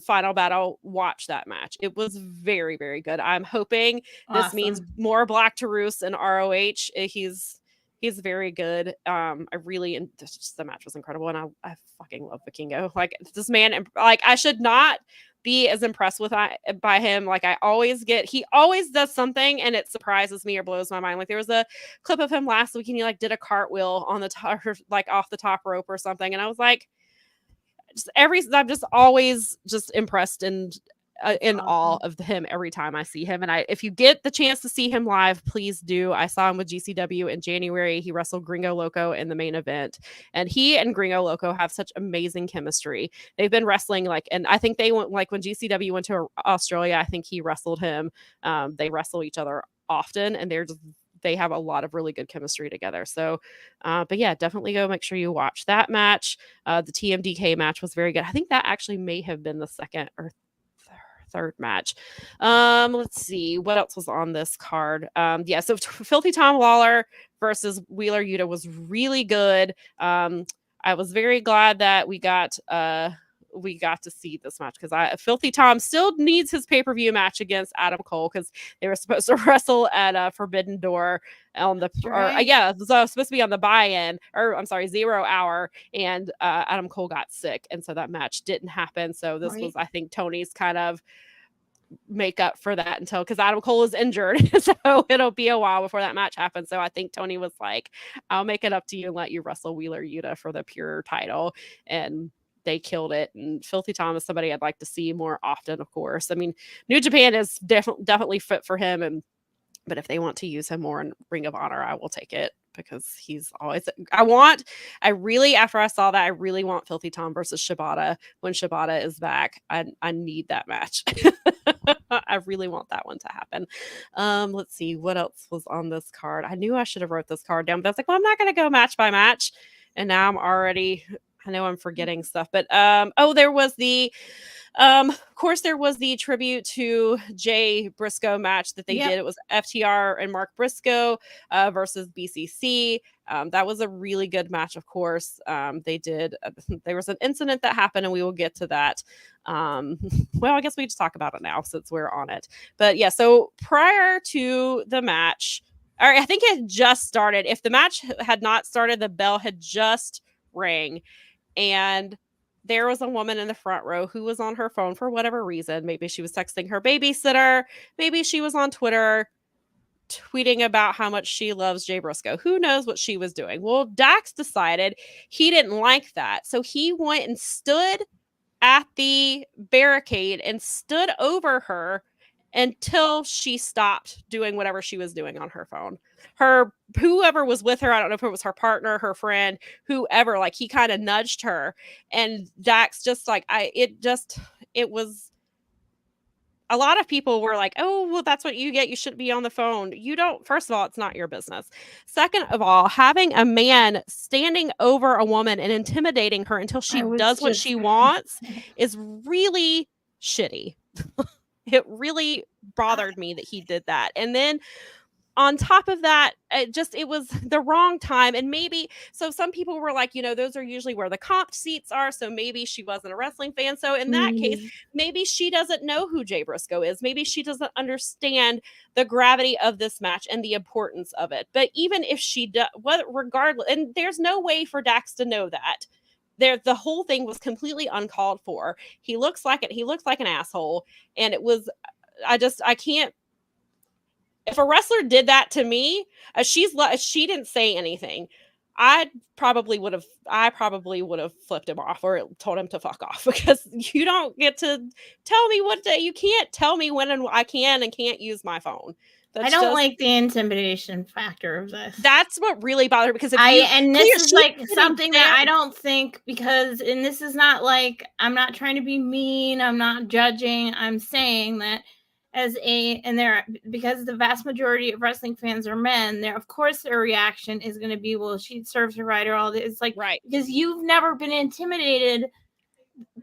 Final Battle, watch that match. It was very, very good. I'm hoping this means more Black Taurus and ROH. He's very good. The match was incredible, and I fucking love Vikingo. Like this man, like I should not be as impressed by him. Like he always does something and it surprises me or blows my mind. Like there was a clip of him last week and he like did a cartwheel on the top, like off the top rope or something, and I was like, I'm just always just impressed and in awe of him every time I see him. And if you get the chance to see him live, please do. I saw him with GCW in January. He wrestled Gringo Loco in the main event, and he and Gringo Loco have such amazing chemistry. They've been wrestling and I think they went like when GCW went to Australia, I think he wrestled him. They wrestle each other often, and they have a lot of really good chemistry together. So, but yeah, definitely go make sure you watch that match. The TMDK match was very good. I think that actually may have been the second or third match. Let's see what else was on this card. So Filthy Tom Lawler versus Wheeler Yuta was really good. I was very glad that we got to see this match because Filthy Tom still needs his pay-per-view match against Adam Cole because they were supposed to wrestle at Forbidden Door on the it was supposed to be on the buy-in, or I'm sorry, 0 hour, and Adam Cole got sick, and so that match didn't happen. So this was, I think, Tony's kind of make up for that because Adam Cole is injured. So it'll be a while before that match happens. So I think Tony was like, I'll make it up to you and let you wrestle Wheeler Yuta for the pure title. And they killed it. And Filthy Tom is somebody I'd like to see more often, of course. I mean, New Japan is definitely fit for him. But if they want to use him more in Ring of Honor, I will take it because he's always. After I saw that, I really want Filthy Tom versus Shibata when Shibata is back. I need that match. I really want that one to happen. Let's see what else was on this card. I knew I should have wrote this card down, but I was like, well, I'm not going to go match by match. And now I know I'm forgetting stuff, but there was of course there was the tribute to Jay Briscoe match that they did. It was FTR and Mark Briscoe versus BCC. That was a really good match, of course. There was an incident that happened, and we will get to that. Well, I guess we just talk about it now since we're on it. But yeah, so prior to the match, or I think it had just started. If the match had not started, the bell had just rang. And there was a woman in the front row who was on her phone for whatever reason. Maybe she was texting her babysitter. Maybe she was on Twitter tweeting about how much she loves Jay Briscoe. Who knows what she was doing? Well, Dax decided he didn't like that. So he went and stood at the barricade and stood over her until she stopped doing whatever she was doing on her phone. Whoever was with her, I don't know if it was her partner, her friend, whoever, like he kind of nudged her, and Dax just like it was a lot of people were like, oh, well, that's what you get. You shouldn't be on the phone. You don't. First of all, it's not your business. Second of all, having a man standing over a woman and intimidating her until she does what she wants is really shitty. It really bothered me that he did that. And then on top of that, it was the wrong time. And maybe, so some people were like, those are usually where the comp seats are. So maybe she wasn't a wrestling fan. So in that case, maybe she doesn't know who Jay Briscoe is. Maybe she doesn't understand the gravity of this match and the importance of it. But even if she does, regardless, and there's no way for Dax to know that. The whole thing was completely uncalled for. He looks like it. He looks like an asshole. And it was, I can't. If a wrestler did that to me, she didn't say anything, I probably would have flipped him off or told him to fuck off, because you don't get to tell me you can't tell me when I can and can't use my phone. I don't like the intimidation factor of this. That's what really bothered me, because this is like something that I don't think, and this is not like, I'm not trying to be mean, I'm not judging, I'm saying that because the vast majority of wrestling fans are men, of course their reaction is going to be, well, she serves her right, or all this. It's like, right, because you've never been intimidated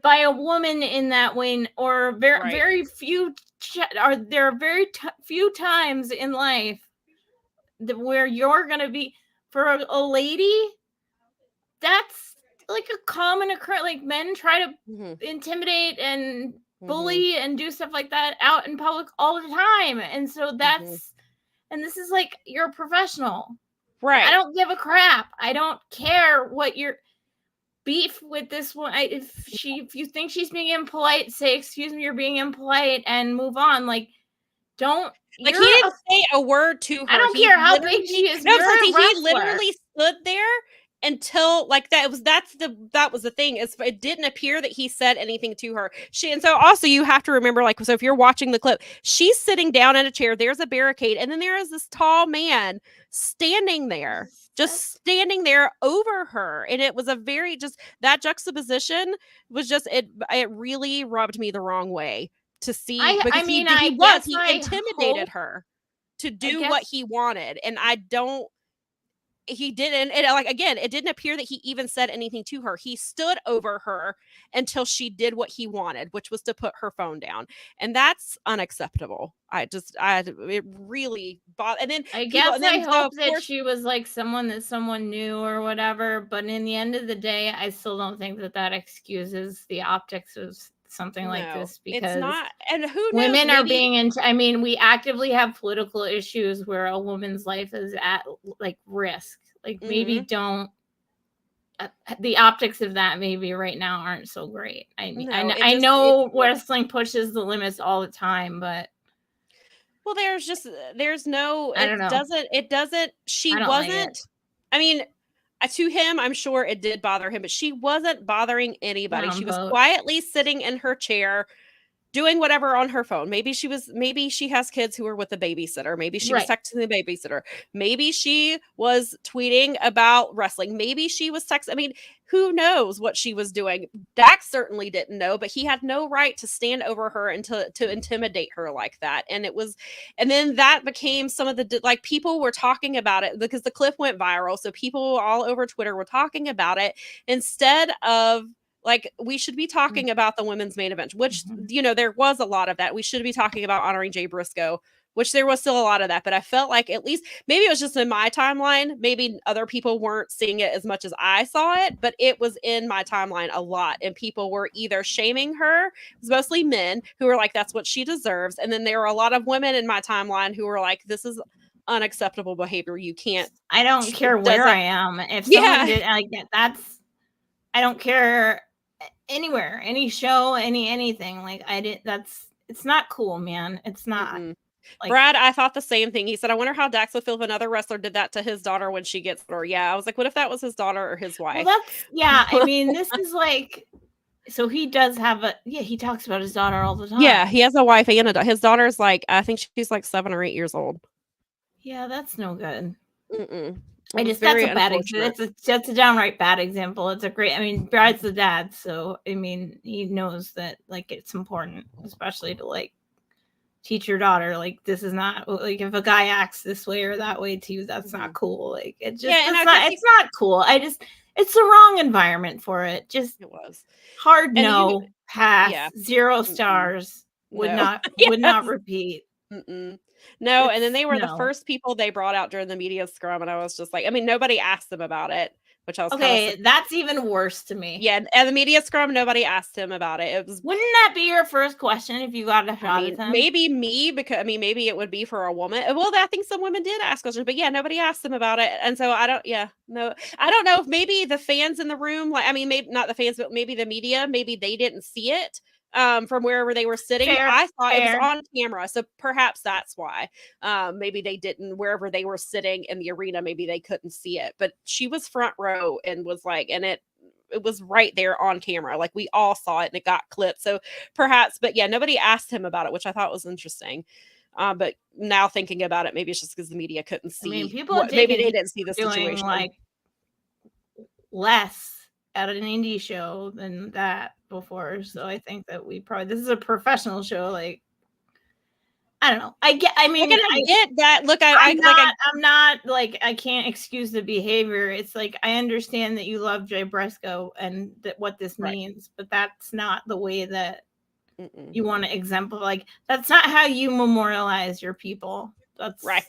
by a woman in that way, or very few. There are very few times in life where you're going to be, for a lady, that's like a common occurrence. Like, men try to intimidate and bully and do stuff like that out in public all the time. And so and this is like, you're a professional. Right. I don't give a crap. I don't care what your beef with this one. If you think she's being impolite, say, excuse me, you're being impolite, and move on. Like, don't. Like, he didn't say a word to her. I don't care how big she is. No, he literally stood there until, like, that was the thing, is it didn't appear that he said anything to her. And so also you have to remember, like, so if you're watching the clip, she's sitting down in a chair, there's a barricade, and then there is this tall man standing there over her. And it was that juxtaposition was it really rubbed me the wrong way to see, because he intimidated her to do what he wanted. And I don't, he didn't, and like, again, it didn't appear that he even said anything to her. He stood over her until she did what he wanted, which was to put her phone down, and that's unacceptable. It really bothered. And then I people, guess and then I so hope of that course, she was like someone that someone knew or whatever. But in the end of the day, I still don't think that excuses the optics of something like no, this, it's because not. And who knows? women are Maybe being I mean, we actively have political issues where a woman's life is at like risk. Like maybe Mhm. don't the optics of that maybe right now aren't so great. I mean, No, I it's know wrestling pushes the limits all the time, but well, there's no, I don't know. it doesn't, she I don't like it. wasn't, I mean, to him, I'm sure it did bother him, but she wasn't bothering anybody. She Brown was vote. quietly sitting in her chair doing whatever on her phone. Maybe she has kids who are with a babysitter. Maybe she was Right. texting the babysitter. Maybe she was tweeting about wrestling. Maybe she was texting. I mean, who knows what she was doing? Dax certainly didn't know, but he had no right to stand over her and to intimidate her like that. And then that became some of the, like, people were talking about it because the clip went viral. So people all over Twitter were talking about it instead of, like, we should be talking about the women's main event, which, there was a lot of that. We should be talking about honoring Jay Briscoe, which there was still a lot of that. But I felt like, at least, maybe it was just in my timeline. Maybe other people weren't seeing it as much as I saw it, but it was in my timeline a lot. And people were either shaming her. It was mostly men who were like, that's what she deserves. And then there were a lot of women in my timeline who were like, this is unacceptable behavior. You can't. I don't care where I am. If someone did like that, I don't care anywhere, any show, anything. Like it's not cool, man. It's not. Like, Brad, I thought the same thing. He said, I wonder how Dax would feel if another wrestler did that to his daughter when she gets her. Yeah, I was like, what if that was his daughter or his wife? Well, I mean, this is like, so he does have he talks about his daughter all the time. Yeah, he has a wife and his daughter's like, I think she's like 7 or 8 years old. Yeah, that's no good. That's a bad example. That's a downright bad example. It's a great, I mean, Brad's the dad, so I mean, he knows that, like, it's important, especially to like teach your daughter, like, this is not, like, if a guy acts this way or that way to you, that's not cool. Like, it just, it's not cool. It's the wrong environment for it. Just, it was hard. No, pass, 0 stars, would not repeat. No, and then they were the first people they brought out during the media scrum, and I was just like, I mean, nobody asked them about it, which I was okay. That's even worse to me. Yeah, and the media scrum, nobody asked him about it. It was. Wouldn't that be your first question if you got a shot at him? Maybe me, because I mean, maybe it would be for a woman. Well, I think some women did ask questions, but yeah, nobody asked them about it, and so I don't. Yeah, no, I don't know if maybe the fans in the room, like, I mean, maybe not the fans, but maybe the media, maybe they didn't see it. From wherever they were sitting. I thought it was on camera, so perhaps that's why. Maybe they didn't, wherever they were sitting in the arena, maybe they couldn't see it. But she was front row and was like, and it was right there on camera. Like, we all saw it and it got clipped. So perhaps, but yeah, nobody asked him about it, which I thought was interesting. But now thinking about it, maybe it's just because the media couldn't see. I mean, maybe they didn't see the situation. Like, less at an indie show than that before, so I think that this is a professional show. Like, I don't know. I get that. Look, I'm not like, I can't excuse the behavior. It's like, I understand that you love Jay Briscoe and that what this means, but that's not the way that you want to exemplify. Like, that's not how you memorialize your people. That's right.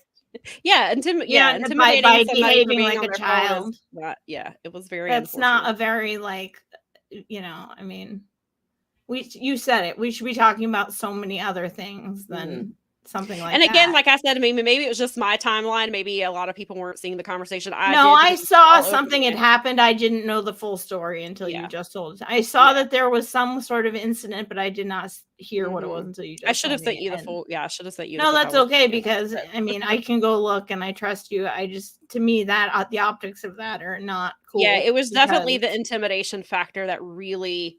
Yeah, intimidating by behaving like a child. It was very. That's not a very, like, I mean, you said it. We should be talking about so many other things than something like that. And again, like I said, maybe it was just my timeline. Maybe a lot of people weren't seeing the conversation. I saw something had happened. I didn't know the full story until you just told it. I saw that there was some sort of incident, but I did not hear what it was until you just. I should have sent you the full. Yeah, I should have sent you. No, that's okay, because I mean, I can go look and I trust you. To me, that the optics of that are not cool. Yeah, it was definitely the intimidation factor that really.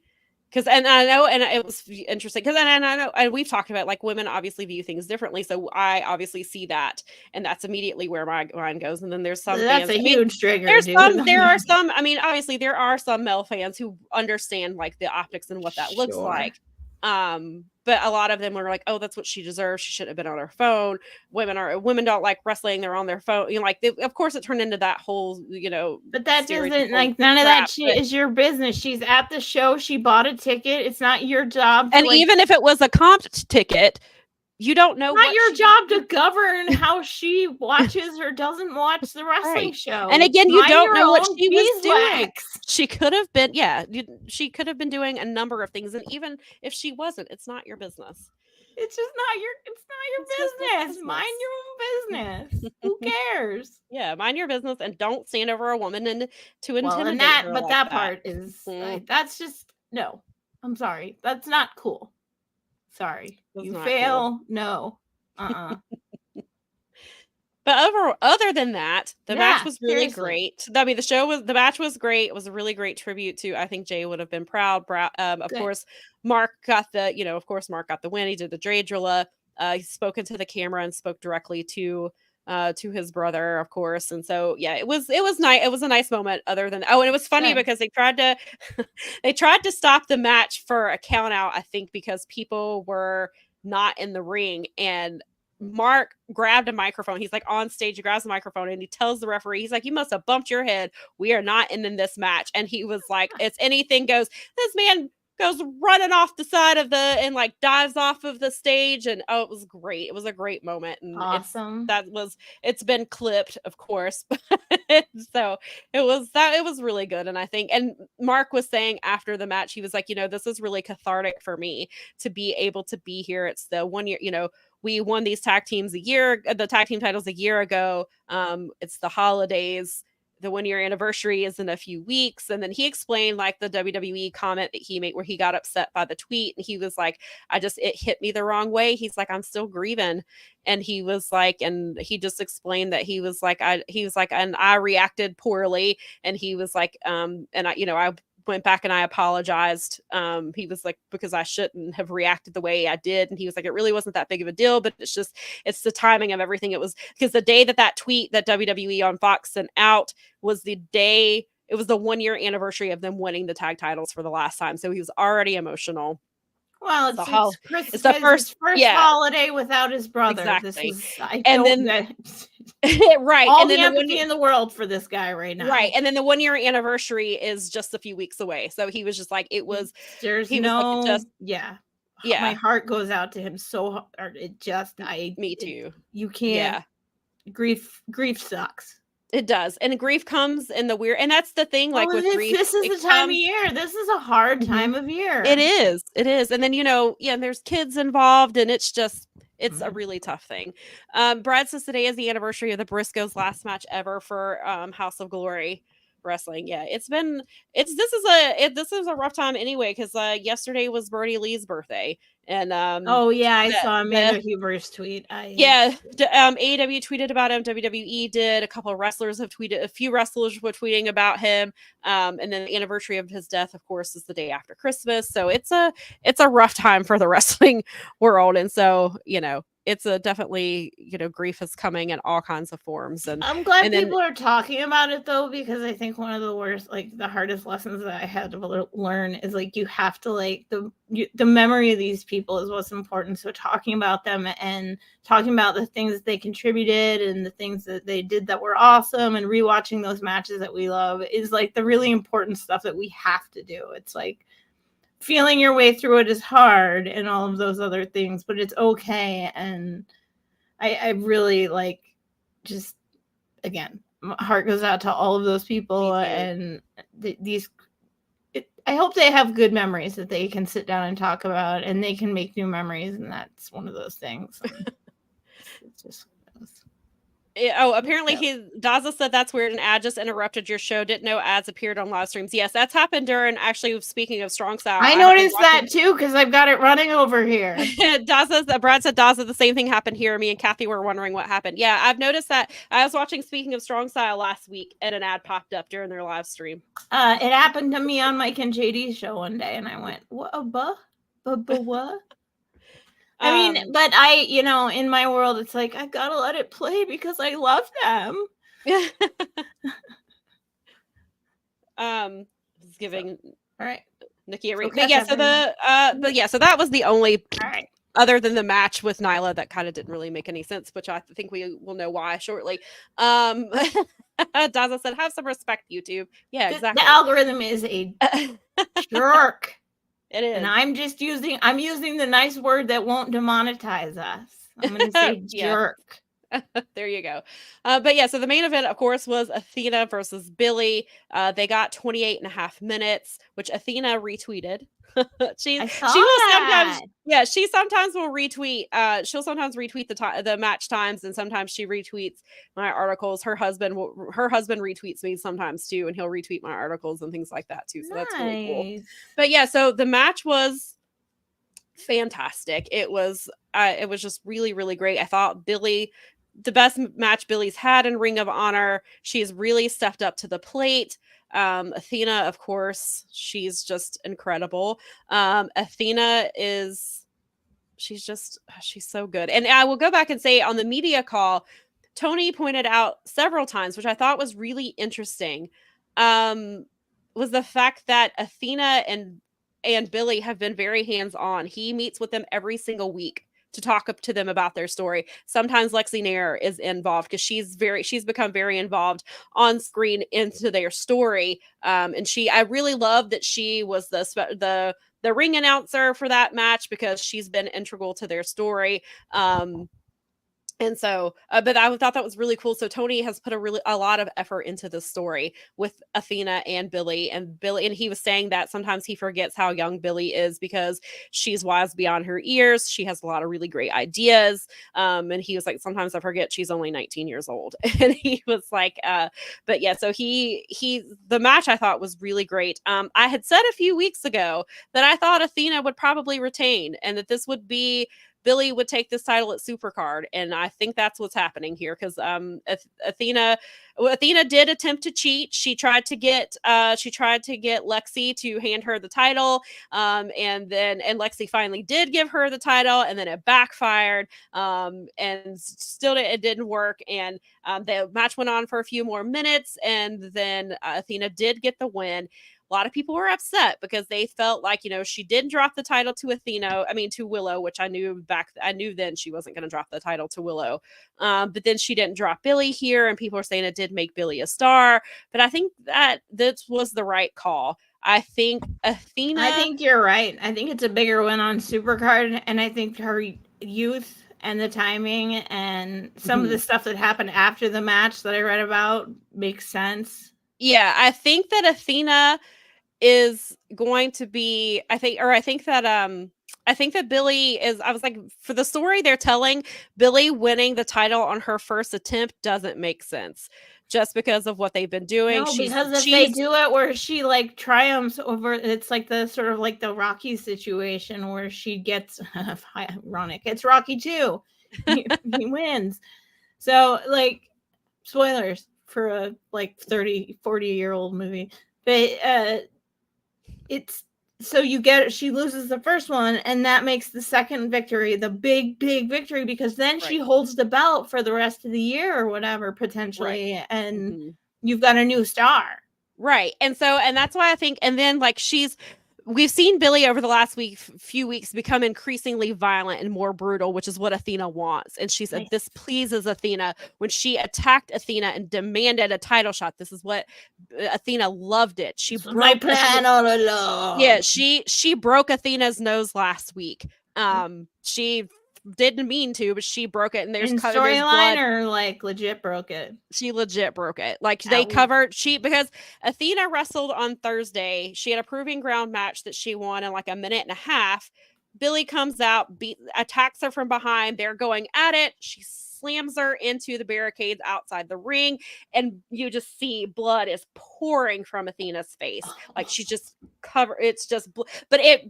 And I know, and it was interesting because, and I know, and we've talked about, like, women obviously view things differently. So I obviously see that, and that's immediately where my mind goes. And then there's some that's fans, a huge trigger. There are some. I mean, obviously there are some male fans who understand, like, the optics and what that looks like. but a lot of them were like, oh, that's what she deserves. She shouldn't have been on her phone. Women don't like wrestling. They're on their phone. Like, of course it turned into that whole, but that doesn't, stereotypical like, none of crap, that shit is your business. She's at the show. She bought a ticket. It's not your job. And even if it was a comp ticket, you don't know. Not your job to govern how she watches or doesn't watch the wrestling show. And again, you don't know what she was doing. Beeswax. She could have been, she could have been doing a number of things, and even if she wasn't, it's not your business. It's just not your business. Mind your own business. Who cares? Yeah, mind your business and don't stand over a woman and to intimidate her. But like that part is like, that's just no. I'm sorry. That's not cool. Sorry. You fail. Cool. No. But other than that, the match was really great. I mean, the match was great. It was a really great tribute to, I think Jay would have been proud. Of course, Mark got the win. He did the Dreidrilla. He spoke into the camera and spoke directly to his brother, of course. And so, yeah, it was nice. It was a nice moment. Other than, and it was funny because they tried to stop the match for a count out, I think, because people were not in the ring, and Mark grabbed a microphone. He's like on stage, he grabs the microphone and he tells the referee, he's like, you must have bumped your head. We are not in this match. And he was like, it's anything goes. This man goes running off the side of and like dives off of the stage. And it was great. It was a great moment. And awesome. It's been clipped, of course. So it was really good. And I think, and Mark was saying after the match, he was like, this is really cathartic for me to be able to be here. It's the 1 year, we won these the tag team titles a year ago. It's the holidays. The 1 year anniversary is in a few weeks. And then he explained like the WWE comment that he made where he got upset by the tweet. And he was like, it hit me the wrong way. He's like, I'm still grieving. And he was like, and he just explained that he was like, and I reacted poorly. And he was like, and I went back and I apologized. He was like, because I shouldn't have reacted the way I did. And he was like, it really wasn't that big of a deal, but it's the timing of everything. It was because the day that tweet that WWE on Fox sent out was the day, it was the 1 year anniversary of them winning the tag titles for the last time. So he was already emotional. Well, it's the first holiday without his brother. Exactly. Right. All and then the empathy in the world for this guy right now. Right. And then the 1 year anniversary is just a few weeks away. So he was just like, my heart goes out to him so hard. Me too. You can't. Grief sucks. It does. And grief comes in the weird, and that's the thing, like with grief. This is the time of year. This is a hard time of year. It is. And then, there's kids involved, and it's a really tough thing. Brad says today is the anniversary of the Briscoes' last match ever for House of Glory Wrestling. Yeah, this is a rough time anyway, because yesterday was Brody Lee's birthday. And I saw Amanda Huber's tweet. AEW tweeted about him. WWE did. A couple of wrestlers have tweeted. A few wrestlers were tweeting about him. And then the anniversary of his death, of course, is the day after Christmas. So it's a rough time for the wrestling world. And so it's definitely grief is coming in all kinds of forms. And I'm glad people are talking about it though, because I think one of the worst, like the hardest lessons that I had to learn is like you have to the memory of these people is what's important. So talking about them and talking about the things that they contributed and the things that they did that were awesome and rewatching those matches that we love is like the really important stuff that we have to do. It's like feeling your way through it is hard and all of those other things, but it's okay. And I really again, my heart goes out to all of those people and I hope they have good memories that they can sit down and talk about and they can make new memories. And that's one of those things. It's just apparently Daza said that's weird. An ad just interrupted your show. Didn't know ads appeared on live streams. Yes, that's happened during, actually, speaking of Strong Style. I noticed that too, because I've got it running over here. Brad said Daza, the same thing happened here. Me and Kathy were wondering what happened. Yeah, I've noticed that. I was watching Speaking of Strong Style last week and an ad popped up during their live stream. It happened to me on Mike and JD's show one day and I went, what? What? I mean, but in my world, it's like, I gotta let it play because I love them. All right. Nikki. So But yeah, so so that was the only. All right. Other than the match with Nyla, that kind of didn't really make any sense, which I think we will know why shortly. Daza said, "Have some respect, YouTube." Yeah, exactly. The algorithm is a jerk. It is, and I'm using the nice word that won't demonetize us. I'm going to say jerk. There you go. But yeah, so the main event, of course, was Athena versus Billy. They got 28.5 minutes, which Athena retweeted. she sometimes will retweet. She'll sometimes retweet the match times, and sometimes she retweets my articles. Her husband retweets me sometimes too, and he'll retweet my articles and things like that too. So that's really cool. But yeah, so the match was fantastic. It was just really, really great. I thought Billy, the best match Billy's had in Ring of Honor. She's really stepped up to the plate. Athena, of course, she's just incredible. Athena she's so good. And I will go back and say on the media call, Tony pointed out several times, which I thought was really interesting, was the fact that Athena and Billy have been very hands-on. He meets with them every single week to talk up to them about their story. Sometimes Lexi Nair is involved because she's become very involved on screen into their story. And I really love that she was the ring announcer for that match because she's been integral to their story. And so, but I thought that was really cool. So Tony has put a lot of effort into this story with Athena and Billy, and he was saying that sometimes he forgets how young Billy is because she's wise beyond her years. She has a lot of really great ideas. And he was like, sometimes I forget she's only 19 years old. And he was like, but yeah, so the match I thought was really great. I had said a few weeks ago that I thought Athena would probably retain and that this would be Billy would take this title at Supercard, and I think that's what's happening here because Athena did attempt to cheat. She tried to get Lexi to hand her the title, and Lexi finally did give her the title, and then it backfired, and still it didn't work. And the match went on for a few more minutes, and then Athena did get the win. A lot of people were upset because they felt like, she didn't drop the title to Willow, which I knew then she wasn't going to drop the title to Willow. But then she didn't drop Billy here, and people are saying it did make Billy a star. But I think that this was the right call. I think Athena. I think you're right. I think it's a bigger win on Supercard, and I think her youth and the timing and some of the stuff that happened after the match that I read about makes sense. Yeah, I think that Athena is going to be, I think that Billy is, I was like, for the story they're telling, Billy winning the title on her first attempt doesn't make sense just because of what they've been doing. No, because if they do it where she like triumphs over, it's like the sort of like the Rocky situation where she gets ironic. It's Rocky 2. He wins. So like spoilers for a like 40-year-old movie. But it's so she loses the first one, and that makes the second victory the big victory because then she holds the belt for the rest of the year or whatever potentially, and you've got a new star. Right. And that's why I think, and then like we've seen Billy over the last few weeks become increasingly violent and more brutal, which is what Athena wants. And she said this pleases Athena when she attacked Athena and demanded a title shot. This is what Athena loved it. She broke my plan all along. Yeah, she broke Athena's nose last week. She didn't mean to, but she broke it, and there's storyline or like legit broke it. She legit broke it. Like they covered because Athena wrestled on Thursday. She had a proving ground match that she won in like a minute and a half. Billy comes out, attacks her from behind. They're going at it. She slams her into the barricades outside the ring, and you just see blood is pouring from Athena's face. Like she's just covered. It's just, but it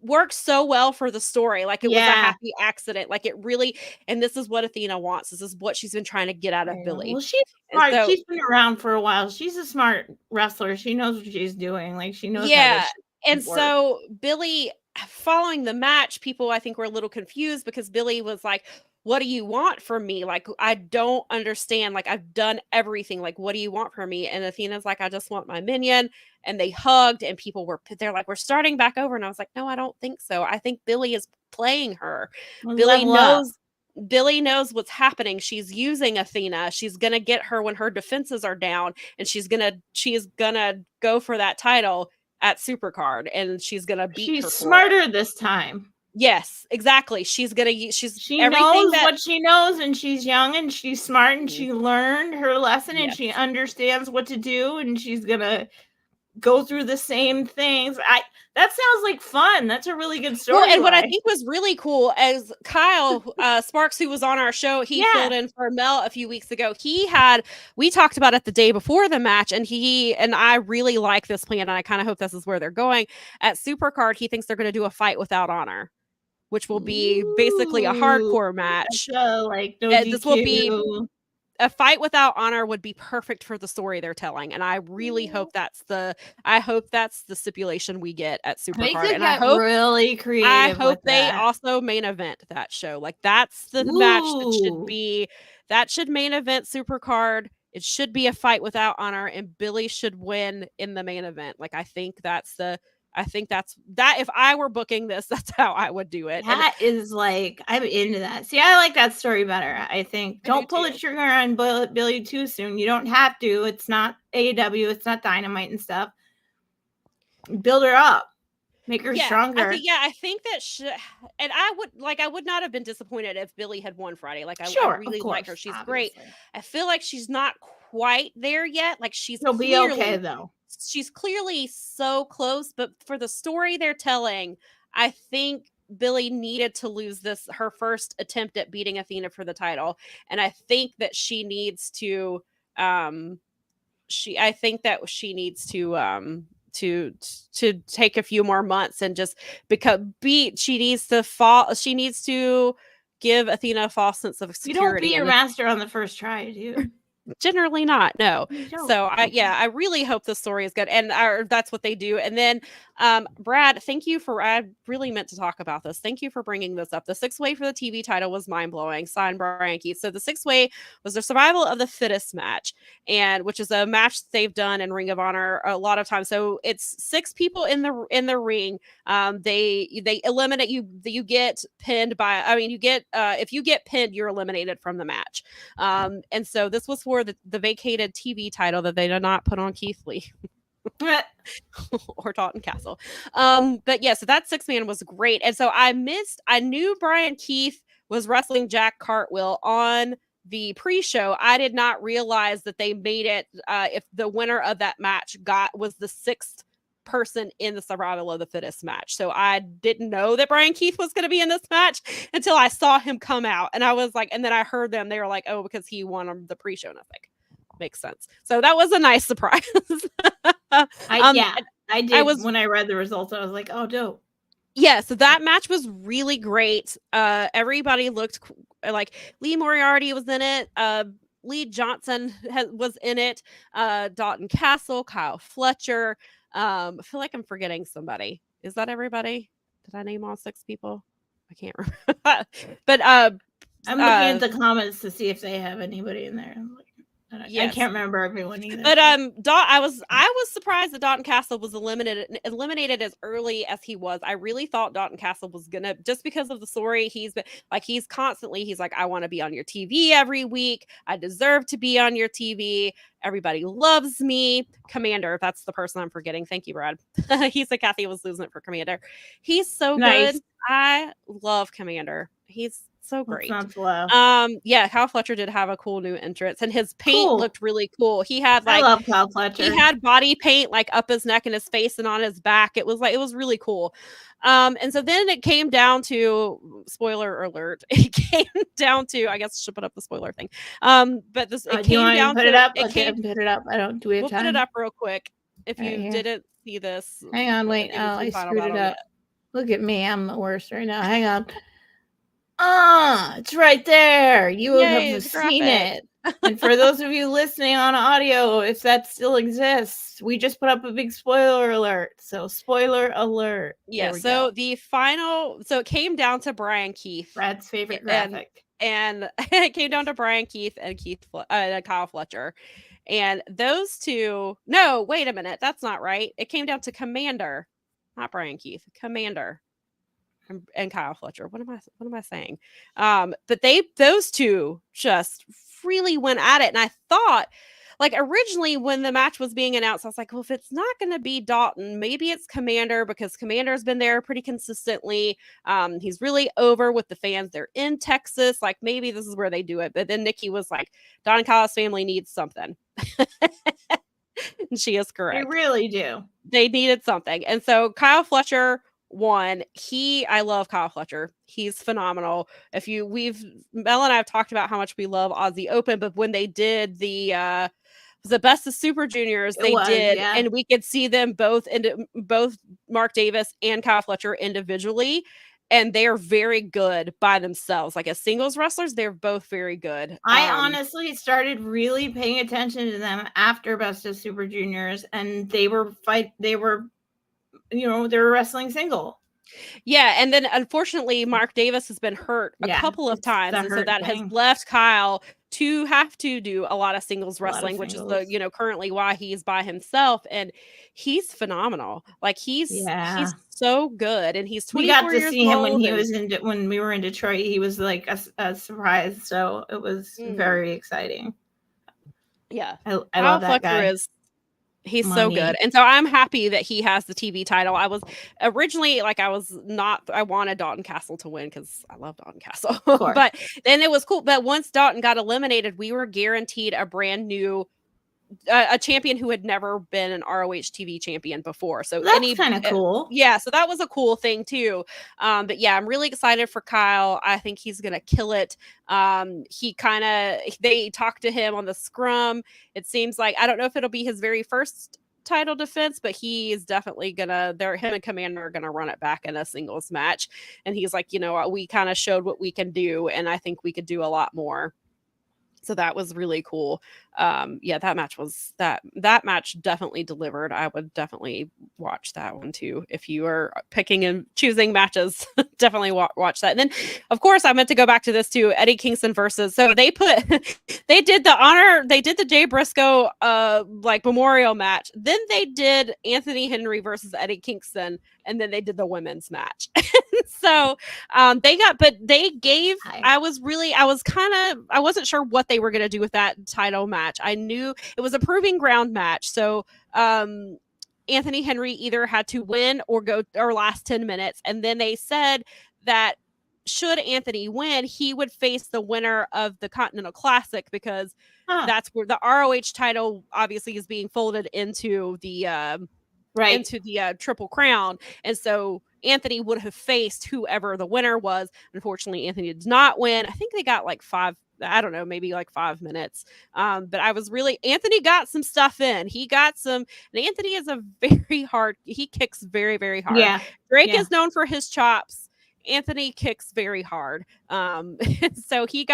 works so well for the story. Like it was a happy accident. Like it really, and this is what Athena wants. This is what she's been trying to get out of Billy. Well, she's smart. She's been around for a while. She's a smart wrestler. She knows what she's doing. Like she knows. Yeah. And so Billy, following the match, people I think were a little confused because Billy was like, what do you want from me? Like, I don't understand. Like, I've done everything. Like, what do you want from me? And Athena's like, I just want my minion. And they hugged, and they're like, we're starting back over. And I was like, no, I don't think so. I think Billy is playing her. Level up. Billy knows what's happening. She's using Athena. She's gonna get her when her defenses are down, and she's gonna go for that title at Supercard, and she's gonna beat her. She's smarter this time. Yes, exactly. She knows what she knows, and she's young, and she's smart, and she learned her lesson, and she understands what to do, and she's gonna go through the same things. That sounds like fun. That's a really good story. Well, and what I think was really cool, as Kyle Sparks, who was on our show, he filled in for Mel a few weeks ago. We talked about it the day before the match, and I really like this plan, and I kind of hope this is where they're going. At Supercard, he thinks they're going to do a fight without honor, which will be basically a hardcore match. No this will be a fight without honor, would be perfect for the story they're telling, and I really hope that's the stipulation we get at Supercard. And I hope really creative. I hope they also main event that show. Like, that's the match that should main event Supercard. It should be a fight without honor, and Billy should win in the main event. Like, I think that's if I were booking this, that's how I would do it. I'm into that. See, I like that story better. I think don't pull the trigger on Billy too soon. You don't have to. It's not AEW. It's not Dynamite and stuff. Build her up. Make her stronger. I think that and I would not have been disappointed if Billy had won Friday. Like, I really like her. She's great. I feel like she's not quite there yet. Like, she'll be okay though. She's clearly so close, but for the story they're telling, I think Billy needed to lose her first attempt at beating Athena for the title, and I think that she needs to to take a few more months and just she needs to give Athena a false sense of security. You don't beat your master on the first try, do you? Generally not, no. So I really hope the story is good, and that's what they do. And then Brad, thank you I really meant to talk about this. Thank you for bringing this up. The 6-way for the TV title was mind-blowing. Signed Brian Keith. So the 6-way was the survival of the fittest match, and which is a match they've done in Ring of Honor a lot of times. So it's 6 people in the ring. They eliminate you. You get pinned by. If you get pinned, you're eliminated from the match. And so this was for the vacated TV title that they did not put on Keith Lee. or Taunton Castle. But yeah, so that 6-man was great. And so I knew Brian Keith was wrestling Jack Cartwheel on the pre-show. I did not realize that they made it if the winner of that match was the 6th person in the survival of the fittest match. So I didn't know that Brian Keith was going to be in this match until I saw him come out, and I was like, and then I heard them, they were like, oh, because he won on the pre-show, and I was like, makes sense. So that was a nice surprise. I did. When I read the results, I was like, oh, dope. Yeah, so that match was really great. Everybody looked like Lee Moriarty was in it. Lee Johnson was in it. Dalton Castle, Kyle Fletcher. I feel like I'm forgetting somebody. Is that everybody? Did I name all 6 people? I can't remember. But I'm looking at the comments to see if they have anybody in there. Yes. I can't remember everyone either. But I was surprised that Dalton Castle was eliminated as early as he was. I really thought Dalton Castle was gonna, just because of the story. He's like, I want to be on your TV every week. I deserve to be on your TV. Everybody loves me. Commander, that's the person I'm forgetting. Thank you, Brad. He said Kathy was losing it for Commander. He's so good. I love Commander. He's so great. Yeah, Kyle Fletcher did have a cool new entrance, and his paint looked really cool. He had I love Kyle Fletcher. He had body paint like up his neck and his face and on his back. It was really cool. And so then it came down to, spoiler alert, it came down to, I guess I should put up the spoiler thing. But this it came down to put it up. Put it up. Do we have time? Put it up real quick. If you didn't see this, hang on, wait. Oh, I screwed it up. Look at me. I'm the worst right now. Hang on. It's right there. You have seen it. And for those of you listening on audio, if that still exists, we just put up a big spoiler alert. So spoiler alert. Yeah. So it came down to Brian Keith, Brad's favorite graphic. and it came down to Brian Keith and Kyle Fletcher. And those two, no, wait a minute, that's not right. It came down to Commander, not Brian Keith, Commander and Kyle Fletcher. What am I saying? But those two just really went at it. And I thought, like, originally when the match was being announced, I was like, well, if it's not going to be Dalton, maybe it's Commander, because Commander's been there pretty consistently. He's really over with the fans. They're in Texas. Like, maybe this is where they do it. But then Nikki was like, Don and Kyle's family needs something. And she is correct. They really do. They needed something. And so Kyle Fletcher won. I love Kyle Fletcher. He's phenomenal. Mel and I have talked about how much we love Aussie Open, but when they did the Best of Super Juniors, and we could see them both Mark Davis and Kyle Fletcher individually, and they are very good by themselves. Like, as singles wrestlers, they're both very good. I honestly started really paying attention to them after Best of Super Juniors, and they were wrestling single. Yeah, and then unfortunately Mark Davis has been hurt a couple of times, and so that has left Kyle to have to do a lot of singles wrestling, which is currently why he's by himself, and he's phenomenal. Like, he's so good, and he's 24 years old. We got to see him when we were in Detroit. He was like a surprise, so it was very exciting. Yeah, I love that guy. He's so good. And so I'm happy that he has the TV title. I was originally I wanted Dalton Castle to win because I love Dalton Castle. But then it was cool. But once Dalton got eliminated, we were guaranteed a brand new a champion who had never been an ROH TV champion before. So that's kind of cool. Yeah, so that was a cool thing too. But yeah, I'm really excited for Kyle. I think he's gonna kill it. They talked to him on the scrum. It seems like, I don't know if it'll be his very first title defense, but he is definitely him and Commander are gonna run it back in a singles match. And he's like, we kind of showed what we can do, and I think we could do a lot more. So that was really cool. That match definitely delivered. I would definitely watch that one too. If you are picking and choosing matches, definitely watch that. And then, of course, I meant to go back to this too. Eddie Kingston versus. So they did the Jay Briscoe memorial match. Then they did Anthony Henry versus Eddie Kingston, and then they did the women's match. So I wasn't sure what they were going to do with that title match. I knew it was a proving ground match. So Anthony Henry either had to win or last 10 minutes. And then they said that should Anthony win, he would face the winner of the Continental Classic, because that's where the ROH title obviously is being folded into the Triple Crown. And so Anthony would have faced whoever the winner was. Unfortunately, Anthony did not win. I think they got like 5 minutes. But Anthony got some stuff in. He got some, and Anthony is he kicks very, very hard. Yeah. Drake is known for his chops. Anthony kicks very hard. So he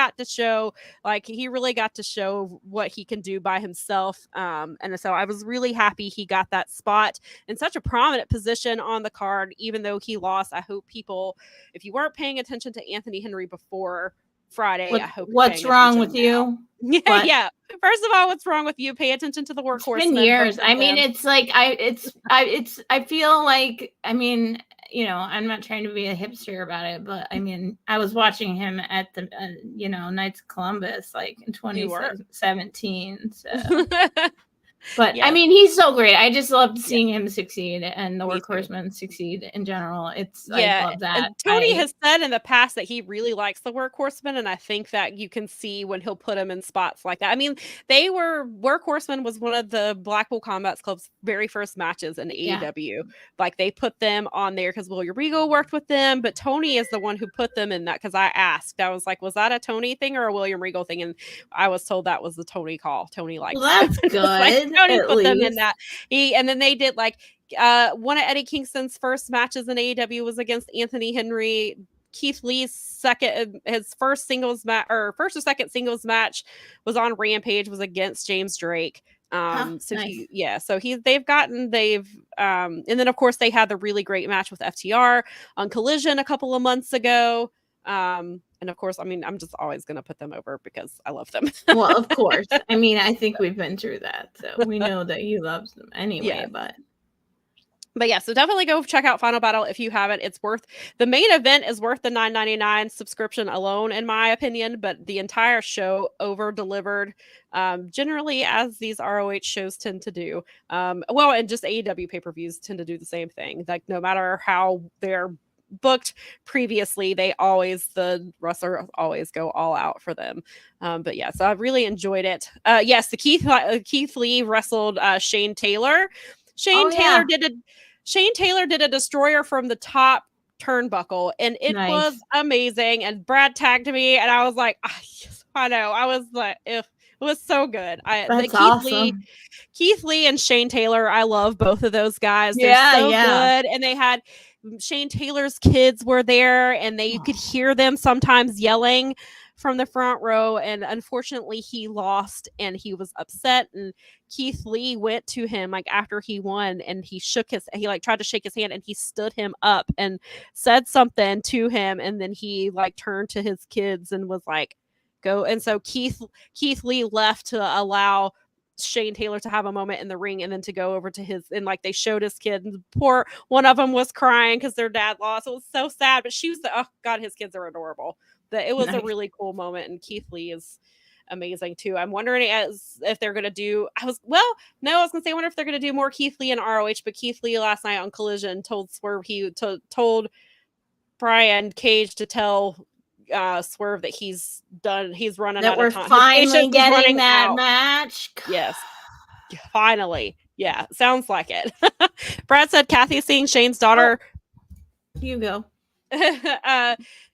really got to show what he can do by himself. And so I was really happy he got that spot in such a prominent position on the card, even though he lost. I hope people, if you weren't paying attention to Anthony Henry before Friday, I hope. What's wrong with you? Yeah. First of all, what's wrong with you? Pay attention to the workhorse. It's been years. I mean, it's like I feel like, I mean, I'm not trying to be a hipster about it, but I mean, I was watching him at the Knights of Columbus like in 2017. So. But I mean, he's so great. I just love seeing him succeed, and the workhorsemen succeed in general. I love that. And Tony has said in the past that he really likes the workhorsemen, and I think that you can see when he'll put them in spots like that. I mean, workhorsemen was one of the Blackpool Combat Club's very first matches in AEW. Like, they put them on there because William Regal worked with them, but Tony is the one who put them in that, because I asked, I was like, was that a Tony thing or a William Regal thing? And I was told that was the Tony call. Tony likes that's good. Tony put them in that. And then they did one of Eddie Kingston's first matches in AEW was against Anthony Henry. Keith Lee's first or second singles match was on Rampage, was against James Drake. Nice. And then of course they had the really great match with FTR on Collision a couple of months ago. And of course, I mean, I'm just always going to put them over because I love them. Well, of course. I mean, I think we've been through that, so we know that you love them anyway. Yeah. But yeah, so definitely go check out Final Battle if you haven't. It's worth the main event is worth the $9.99 subscription alone, in my opinion. But the entire show over delivered, generally as these ROH shows tend to do. Well, and just AEW pay-per-views tend to do the same thing. Like no matter how they're booked previously, the wrestler always go all out for them. But yeah, so I really enjoyed it. Yes, the Keith Lee wrestled Shane Taylor. Shane Taylor did a destroyer from the top turnbuckle, and it was amazing. And Brad tagged me, and I was like, yes, I know. I was like, it was so good. That's awesome. Keith Lee and Shane Taylor, I love both of those guys. They're so good. And they had Shane Taylor's kids were there, and you could hear them sometimes yelling from the front row. And unfortunately, he lost, and he was upset. And Keith Lee went to him like after he won, and he tried to shake his hand, and he stood him up and said something to him, and then he like turned to his kids and was like, go. And so Keith Lee left to allow Shane Taylor to have a moment in the ring, and then to go over to his, and like they showed his kid, and poor one of them was crying because their dad lost. It was so sad, but she was oh god, his kids are adorable. It was a really cool moment, and Keith Lee is amazing too. I'm wondering if they're gonna do. I was gonna say I wonder if they're gonna do more Keith Lee and ROH, but Keith Lee last night on Collision told Swerve told Brian Cage to tell Swerve that he's done. He's running out of time. We're finally getting that match. Yes, finally. Yeah, sounds like it. Brad said Kathy's seeing Shane's daughter. You go.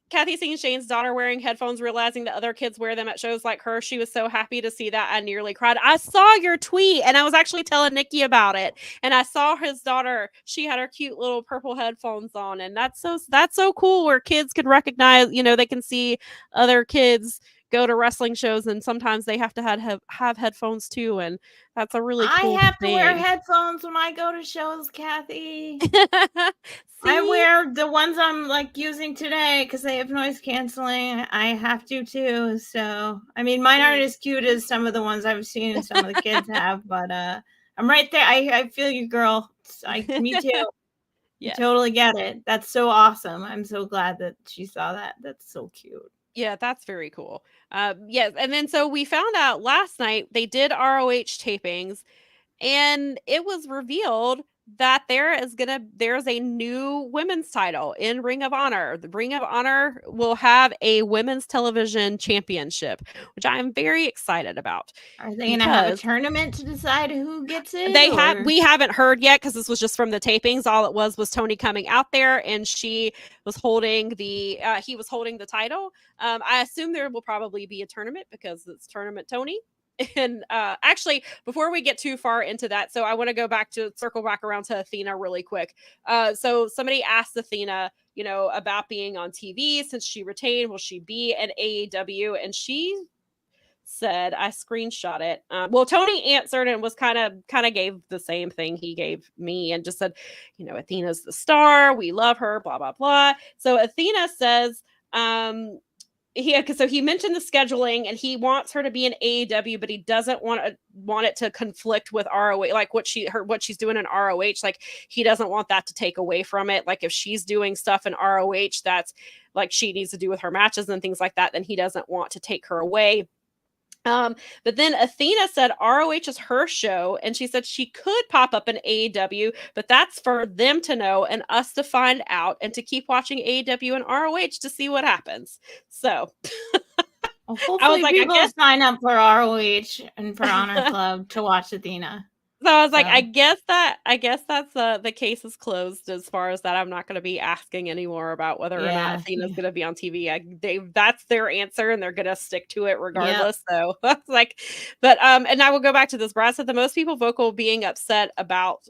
Kathy seeing Shane's daughter wearing headphones, realizing that other kids wear them at shows like her. She was so happy to see that. I nearly cried. I saw your tweet, and I was actually telling Nikki about it. And I saw his daughter. She had her cute little purple headphones on, and that's so cool. Where kids can recognize, they can see other kids go to wrestling shows, and sometimes they have to have headphones too, and that's a really cool I have thing. To wear headphones when I go to shows, Kathy. I wear the ones I'm like using today because they have noise canceling. I have to too. So I mean, mine aren't as cute as some of the ones I've seen some of the kids have, but I'm right there. I feel you, girl. Me too. Yeah, totally get it. That's so awesome. I'm so glad that she saw that. That's so cute. Yeah, that's very cool. Yes, and then so we found out last night they did ROH tapings, and it was revealed that there's a new women's title in Ring of Honor. The Ring of Honor will have a women's television championship, which I'm very excited about. Are they going to have a tournament to decide who gets it? We haven't heard yet because this was just from the tapings. All it was Tony coming out there, and he was holding the title. I assume there will probably be a tournament because it's Tournament Tony. And actually, before we get too far into that, so I want to circle back around to Athena really quick. So somebody asked Athena, about being on TV since she retained. Will she be at AEW? And she said, I screenshot it. Well, Tony answered and was kind of gave the same thing he gave me and just said, Athena's the star. We love her, blah, blah, blah. So Athena says, so he mentioned the scheduling, and he wants her to be in AEW, but he doesn't want it to conflict with ROH, like what she's doing in ROH. Like he doesn't want that to take away from it. Like if she's doing stuff in ROH that's like she needs to do with her matches and things like that, then he doesn't want to take her away. But then Athena said ROH is her show, and she said she could pop up in AEW, but that's for them to know and us to find out, and to keep watching AEW and ROH to see what happens. So hopefully people sign up for ROH and for Honor Club to watch Athena. So I was like, I guess that's the case is closed as far as that. I'm not going to be asking anymore about whether or not Athena's going to be on TV. That's their answer, and they're going to stick to it regardless. Yep. So that's like, but and I will go back to this. Brad said the most people vocal being upset about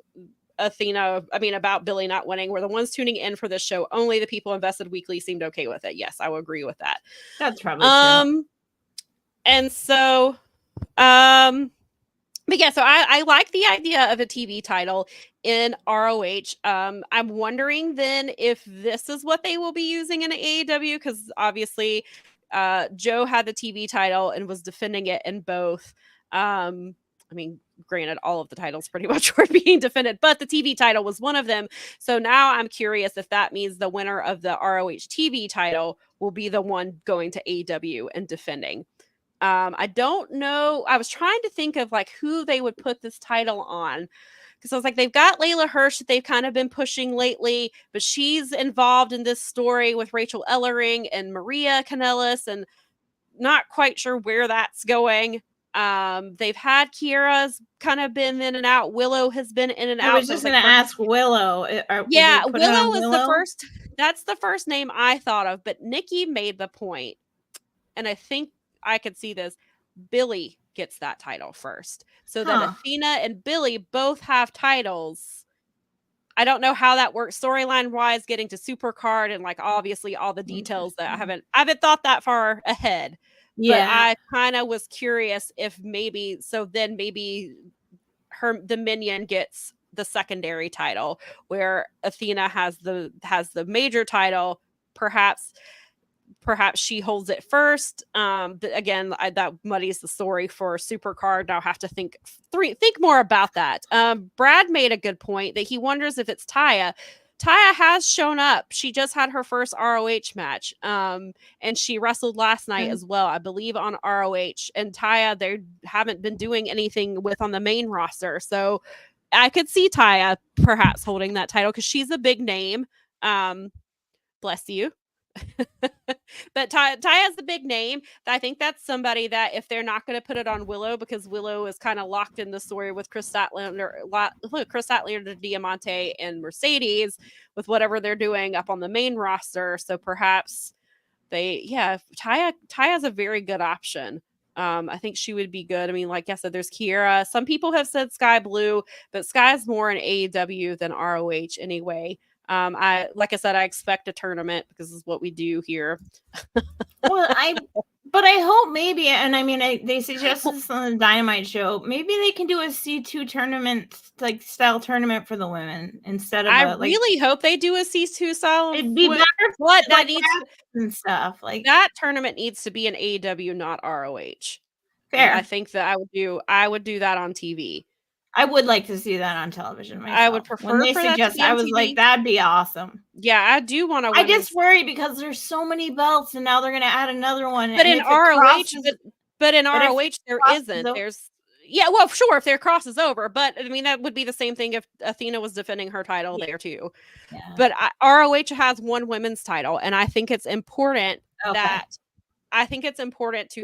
about Billy not winning were the ones tuning in for this show. Only the people invested weekly seemed okay with it. Yes, I will agree with that. That's probably true. And so But yeah, so I like the idea of a TV title in ROH. I'm wondering then if this is what they will be using in AEW, because obviously Joe had the TV title and was defending it in both. I mean, granted, all of the titles pretty much were being defended, but the TV title was one of them. So now I'm curious if that means the winner of the ROH TV title will be the one going to AEW and defending. I don't know. I was trying to think of like who they would put this title on, because I was like, they've got Layla Hirsch that they've kind of been pushing lately, but she's involved in this story with Rachel Ellering and Maria Kanellis, and not quite sure where that's going. They've had Kiera's kind of been in and out. Willow has been in and out. I was just going to ask Willow. Yeah, Willow is the first. That's the first name I thought of, but Nikki made the point, and I think I could see this. Billy gets that title first, so that Athena and Billy both have titles. I don't know how that works storyline wise, getting to Supercard and like obviously all the details that I haven't thought that far ahead. Yeah, but I kind of was curious if maybe the minion gets the secondary title, where Athena has the major title. Perhaps she holds it first. But again, that muddies the story for Supercard. I'll have to think more about that. Brad made a good point that he wonders if it's Taya. Taya has shown up. She just had her first ROH match. And she wrestled last night as well, I believe, on ROH. And Taya, they haven't been doing anything with on the main roster. So I could see Taya perhaps holding that title because she's a big name. Bless you. But Taya's the big name. I think that's somebody that if they're not going to put it on Willow, because Willow is kind of locked in the story with Chris Statlander, Diamante, and Mercedes with whatever they're doing up on the main roster. So perhaps Taya's a very good option. I think she would be good. I mean, like I said, there's Kiera. Some people have said Sky Blue, but Sky's more in AEW than ROH anyway. I expect a tournament because this is what we do here. But I hope maybe, and I mean, they suggested this on the Dynamite show. Maybe they can do a C2 tournament, like style tournament for the women instead of. I really hope they do a C2 style. It'd be better. What that needs and stuff like that tournament needs to be an AEW, not ROH. Fair. I think that I would do that on TV. I would like to see that on television myself. I would prefer when they suggest. I was TV. like, that'd be awesome. Yeah, I do want to. I just worry because there's so many belts, and now they're going to add another one. But in ROH, there isn't. There's well, sure, if there crosses over, but I mean that would be the same thing if Athena was defending her title there too. Yeah. But ROH has one women's title, and I think it's important to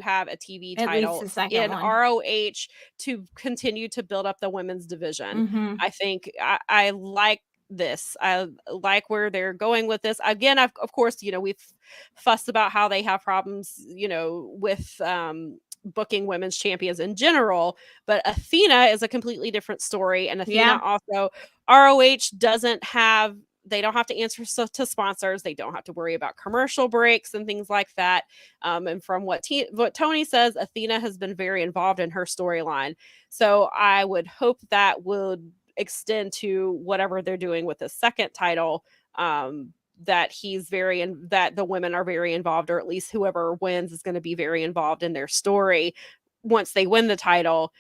have a TV title in ROH to continue to build up the women's division. Mm-hmm. I think I like this. I like where they're going with this. Again, of course, we've fussed about how they have problems, with booking women's champions in general, but Athena is a completely different story. And Athena also, ROH they don't have to answer to sponsors. They don't have to worry about commercial breaks and things like that. And from what Tony says, Athena has been very involved in her storyline. So I would hope that would extend to whatever they're doing with the second title, that the women are very involved, or at least whoever wins is going to be very involved in their story once they win the title,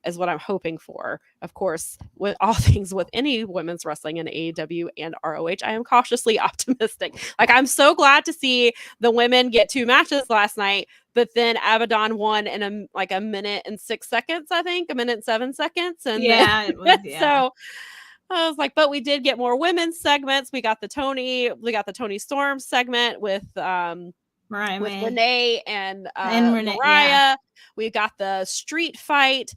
is what I'm hoping for. Of course, with all things with any women's wrestling in AEW and ROH, I am cautiously optimistic. Like, I'm so glad to see the women get 2 matches last night, but then Abaddon won in a minute and 6 seconds, I think, a minute and 7 seconds. And it was, so I was like, but we did get more women's segments. We got the Tony Storm segment with Renee and Mariah. Yeah. We got the street fight.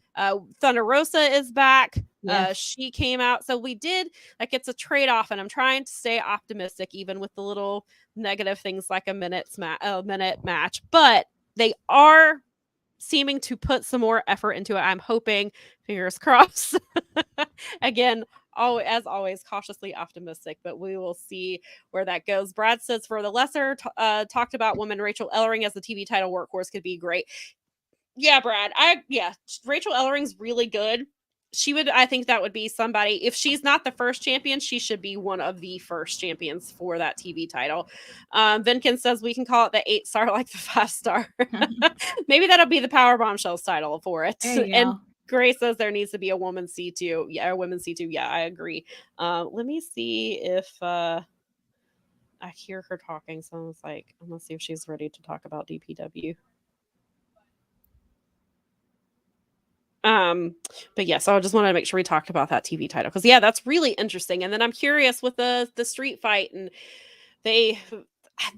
Thunder Rosa is back. Yes. She came out. So we did, it's a trade-off, and I'm trying to stay optimistic even with the little negative things like a minute match. But they are seeming to put some more effort into it. I'm hoping, fingers crossed. Again, as always, cautiously optimistic, but we will see where that goes. Brad says for the lesser talked about woman, Rachel Ellering as the TV title workhorse could be great. Yeah, Brad. Rachel Ellering's really good. I think that would be somebody, if she's not the first champion, she should be one of the first champions for that TV title. Vinkin says we can call it the 8-star like the 5-star. Maybe that'll be the Powerbombshells title for it. There you And go. Grace says there needs to be a women's C2. Yeah, a women's C2. Yeah, I agree. Let me see if I hear her talking. So I was like, I'm gonna see if she's ready to talk about DPW. But yeah, so I just wanted to make sure we talked about that TV title, because yeah, that's really interesting. And then I'm curious with the street fight, and this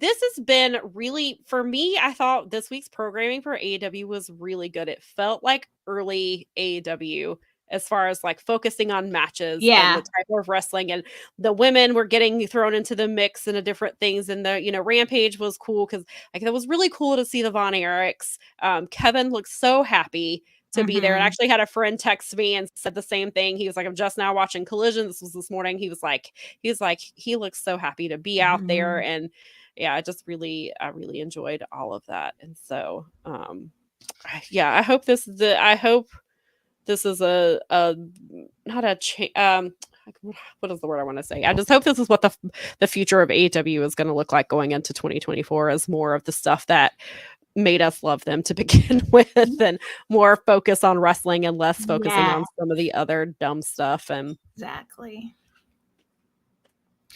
has been really, for me, I thought this week's programming for AEW was really good. It felt like early AEW as far as like focusing on matches and the type of wrestling, and the women were getting thrown into the mix and different things. And the Rampage was cool because like it was really cool to see the Von Erichs. Kevin looked so happy to be there, and actually had a friend text me and said the same thing. He was like, I'm just now watching Collision. This was this morning. He was like, he looks so happy to be out there. And yeah, I really enjoyed all of that. And so yeah, I hope this is a not a what is the word I want to say? I just hope this is what the future of AEW is going to look like going into 2024, as more of the stuff that made us love them to begin with, and more focus on wrestling and less focusing on some of the other dumb stuff. And exactly.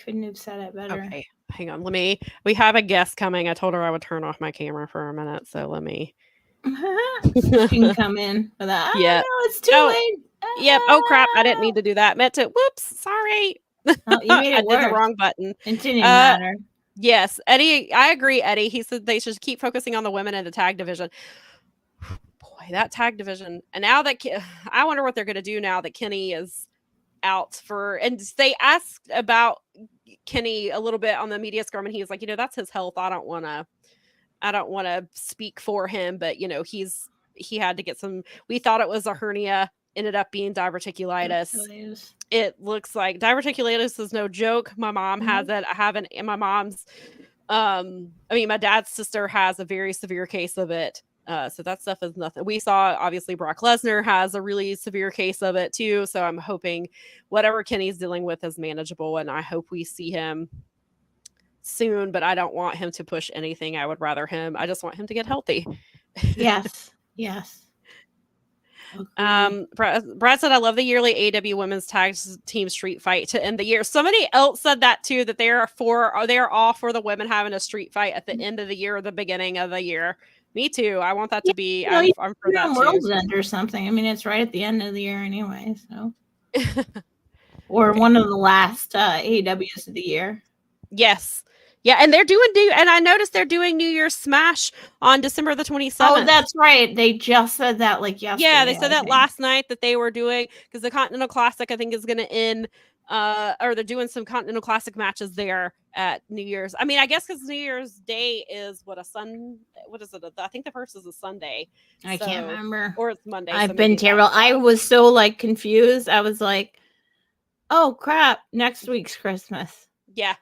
Couldn't have said it better. Okay, hang on. We have a guest coming. I told her I would turn off my camera for a minute, so let me. She can come in for that. Yeah, no, it's too late. Yep. Oh crap! I didn't mean to do that. Meant to. Whoops. Sorry. Oh, you made it I did the wrong button. It didn't matter. Yes, Eddie. I agree, Eddie. He said they should keep focusing on the women in the tag division. Boy, that tag division. And now that I wonder what they're going to do now that Kenny is out for. And they asked about Kenny a little bit on the media scrum, and he was like, that's his health. I don't want to speak for him, but he had to get some. We thought it was a hernia. Ended up being diverticulitis. It looks like diverticulitis is no joke. My mom has it. I haven't. And my mom's, my dad's sister has a very severe case of it. So that stuff is nothing. We saw, obviously, Brock Lesnar has a really severe case of it too. So I'm hoping whatever Kenny's dealing with is manageable, and I hope we see him soon. But I don't want him to push anything. I just want him to get healthy. Yes. Brad said, I love the yearly AEW women's tag team street fight to end the year. Somebody else said that too, that they are all for the women having a street fight at the end of the year or the beginning of the year. Me too. I want that to be. I'm for that too. World's End or something. I mean, it's right at the end of the year anyway. So, or one of the last AEWs of the year. Yes. Yeah, and they're and I noticed they're doing New Year's Smash on December the 27th. Oh, that's right. They just said that like yesterday. Yeah, they said that last night that they were doing, because the Continental Classic I think is going to end, or they're doing some Continental Classic matches there at New Year's. I mean, I guess because New Year's Day is what is it? I think the first is a Sunday. I can't remember. Or it's Monday. I've been terrible. I was so like confused. I was like, oh crap, next week's Christmas. Yeah,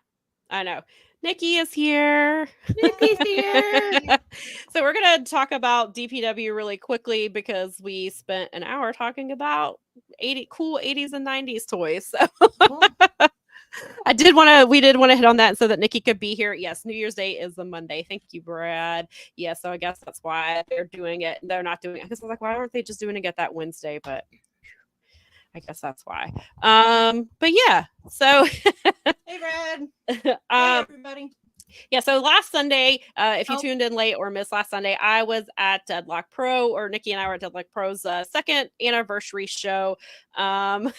I know. Nikki is here. Nikki's here. So we're going to talk about DPW really quickly, because we spent an hour talking about cool 80s and 90s toys. So we did want to hit on that so that Nikki could be here. Yes, New Year's Day is a Monday. Thank you, Brad. Yeah, so I guess that's why they're doing it. They're not doing it. Because I was like, why aren't they just doing it that Wednesday? But I guess that's why. But yeah, so hey Brad. Hey everybody. Yeah, so last Sunday, if you tuned in late or missed last Sunday, I was at DEADLOCK Pro, or Nikki and I were at DEADLOCK Pro's second anniversary show. Brad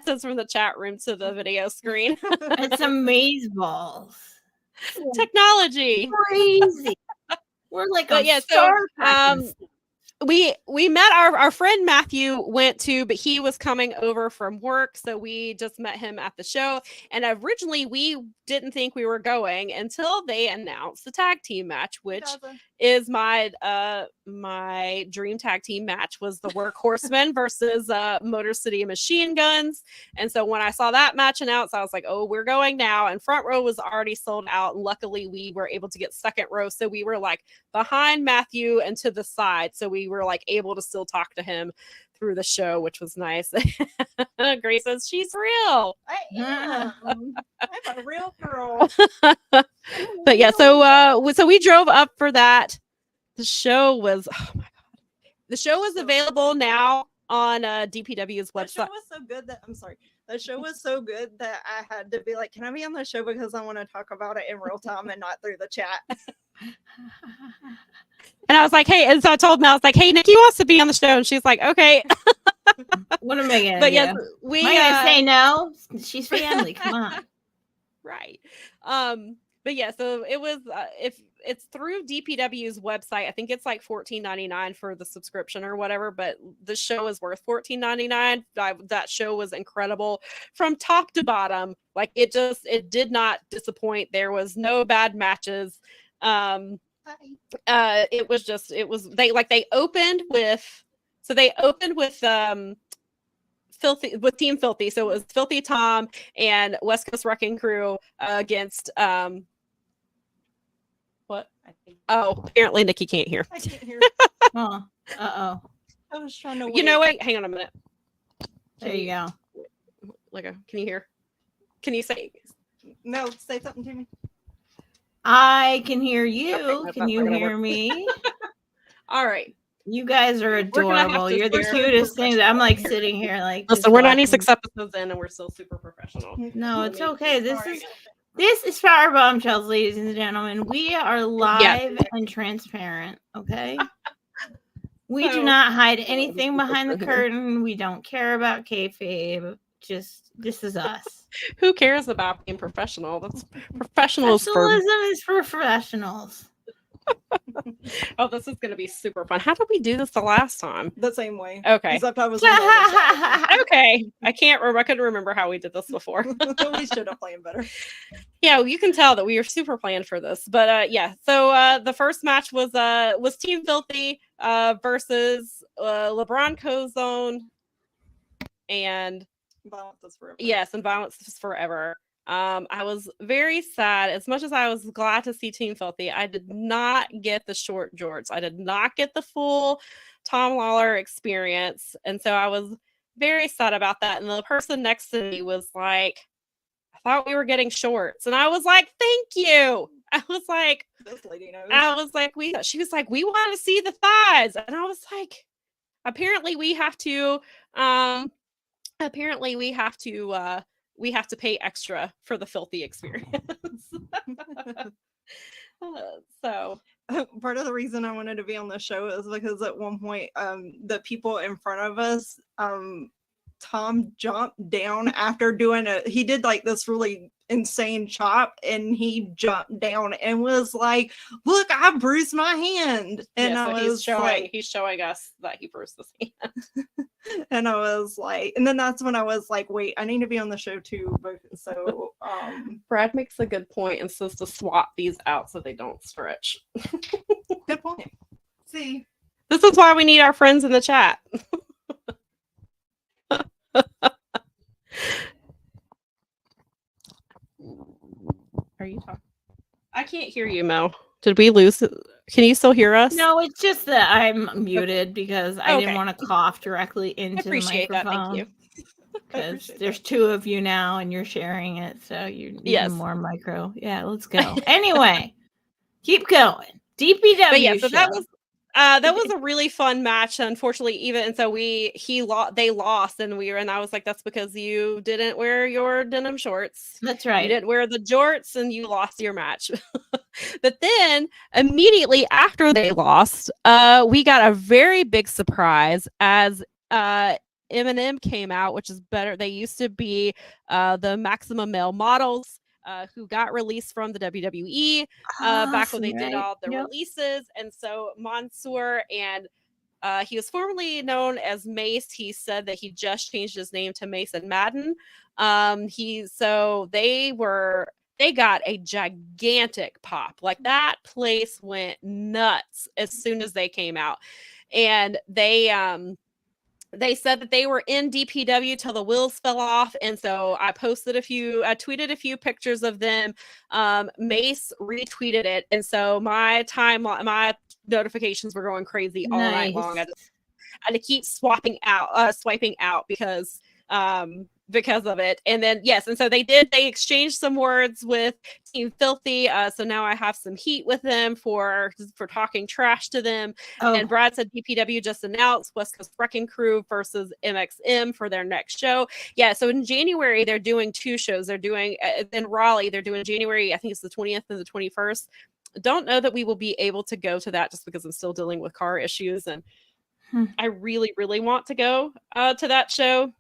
says from the chat room to the video screen. It's amazeballs. Technology. Crazy. We're like we met our friend Matthew went to, but he was coming over from work, so we just met him at the show. And originally we didn't think we were going until they announced the tag team match, which is my my dream tag team match was the Workhorsemen versus Motor City Machine Guns. And so when I saw that match announced, I was like, oh, we're going now. And front row was already sold out. And luckily we were able to get second row. So we were like behind Matthew and to the side. So we were like able to still talk to him through the show, which was nice. Grace says she's real. I am. I'm a real girl. But yeah, so we drove up for that. The show was, oh my god, the show was available now on DPW's The show website. was so good that I'm sorry. The show was so good that I had to be like, "Can I be on the show because I want to talk about it in real time and not through the chat?" And I was like, hey, and so I told Mel, I was like, hey, Nikki wants to be on the show, and she's like, okay. What am I gonna But do? yes, we Am I gonna say no? She's family. Come on. right. But yeah, so it was if it's through DPW's website, I think it's like $14.99 for the subscription or whatever, but the show is worth $14.99. That show was incredible from top to bottom. Like it did not disappoint. There was no bad matches. It was they opened with Filthy with Team Filthy. So it was Filthy Tom and West Coast Wrecking Crew against what? Oh, apparently Nikki can't hear. I can't hear. Oh, I was trying to. You know what? Hang on a minute. there you go. Can you hear? Can you say? No, say something to me. I can hear you. Okay, Can you gonna hear work. me? All right. You guys are gonna have adorable. to You're the share cutest thing. I'm like here. sitting here like. Listen, just we're watching. 96 episodes in, and we're still super professional. No, it's okay. Sorry. This is Powerbombshells, ladies and gentlemen. We are live and transparent. Okay. We do So- not hide anything behind the curtain. We don't care about kayfabe. Just this is us. Who cares about being professional? That's professionals for. Professionalism is for professionals. Oh, this is going to be super fun. How did we do this the last time? The same way. Okay. Except I was on the other side. Okay. I can't remember. I couldn't remember how we did this before. We should have planned better. Yeah, you can tell that we are super planned for this. But yeah, so the first match was Team Filthy versus LeBron Cozone and Violence is forever. yes, and Violence is Forever. I was very sad. As much as I was glad to see Team Filthy, I did not get the short jorts. I did not get the full Tom Lawler experience. And so I was very sad about that. And the person next to me was like, I thought we were getting shorts. And I was like, thank you. I was like, This lady knows. she was like, we want to see the thighs. And I was like, apparently we have to pay extra for the Filthy experience. So Part of the reason I wanted to be on the show is because at one point, the people in front of us, Tom jumped down after he did like this really insane chop, and he jumped down and was like, "Look, I bruised my hand," and yeah, I so was like, he's showing us that he bruised his hand. and I was like, and then that's when I was like, wait, I need to be on the show too. But so, Brad makes a good point and says to swap these out so they don't stretch. good point. See, This is why we need our friends in the chat. Are you talking? I can't hear you, Mel. Did we lose it? Can you still hear us? No, it's just that I'm muted because I didn't Okay. want to cough directly into the appreciate that, thank microphone. you. Because appreciate there's that. 2 of you now and you're sharing it, so you're Yes. even more micro. Yeah, let's go. Anyway, keep going. DPW But yeah, so show. that was a really fun match. Unfortunately, they lost, and I was like, that's because you didn't wear your denim shorts. That's You right. didn't wear the jorts, and you lost your match. But then immediately after they lost, we got a very big surprise as Eminem came out, which is better. They used to be the Maximum Male Models. Who got released from the WWE back when they did all the releases. And so Mansoor, and he was formerly known as Mace. He said that he just changed his name to Mason Madden. They were they got a gigantic pop. Like that place went nuts as soon as they came out. And they said that they were in DPW till the wheels fell off. And so I tweeted a few pictures of them. Mace retweeted it. And so my notifications were going crazy all night long. I had to keep swiping out because of it. And then and so they exchanged some words with Team Filthy. So now I have some heat with them for talking trash to them. And Brad said DPW just announced West Coast Wrecking Crew versus MXM for their next show. So in January they're doing 2 shows. They're doing in Raleigh, they're doing January, I think it's the 20th and the 21st. Don't know that we will be able to go to that just because I'm still dealing with car issues, and I really, really want to go to that show.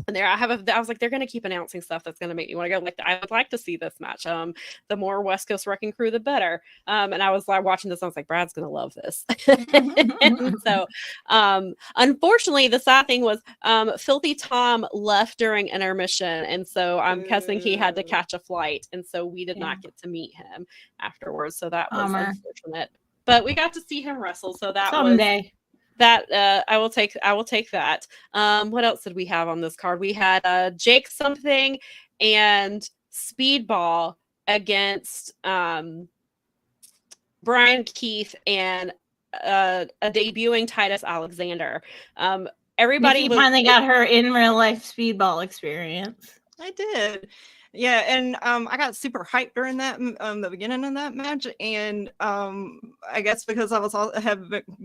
And I was like, they're going to keep announcing stuff that's going to make me want to go. Like, I would like to see this match. The more West Coast Wrecking Crew, the better. And I was like watching this. I was like, Brad's going to love this. And so, unfortunately, the sad thing was, Filthy Tom left during intermission, and so I'm guessing he had to catch a flight, and so we did not get to meet him afterwards. So that was unfortunate. But we got to see him wrestle. So that someday. I will take that. What else did we have on this card? We had Jake something and Speedball against Brian Keith and a debuting Titus Alexander. Everybody Nikki finally got her in real life Speedball experience. I did. Yeah, and I got super hyped during that the beginning of that match, and I guess because I was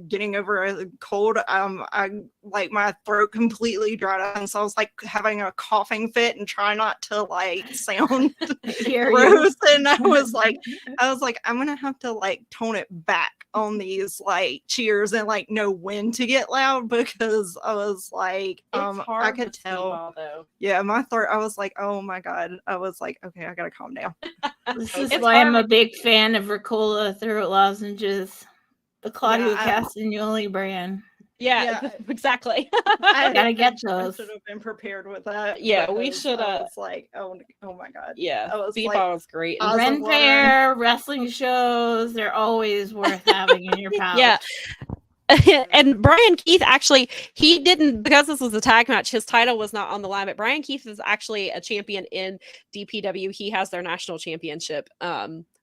getting over a cold, I like my throat completely dried up, and so I was like having a coughing fit and trying not to like sound gross, and I was like I'm gonna have to like tone it back on these like cheers and like know when to get loud, because I was like I could tell though. Yeah, my throat, I was like, oh my god, I was like, okay, I gotta calm down. This is why I'm a big fan of Ricola throat lozenges, the Claudio Castagnoli brand. Yeah, exactly. I gotta get those. I should have been prepared with that. Yeah, we should have. It's like, oh my god. Yeah, Speedball was great. Ren Fair, wrestling shows, they're always worth having in your pouch. Yeah. And Brian Keith, actually, he didn't, because this was a tag match, his title was not on the line, but Brian Keith is actually a champion in DPW. He has their national championship,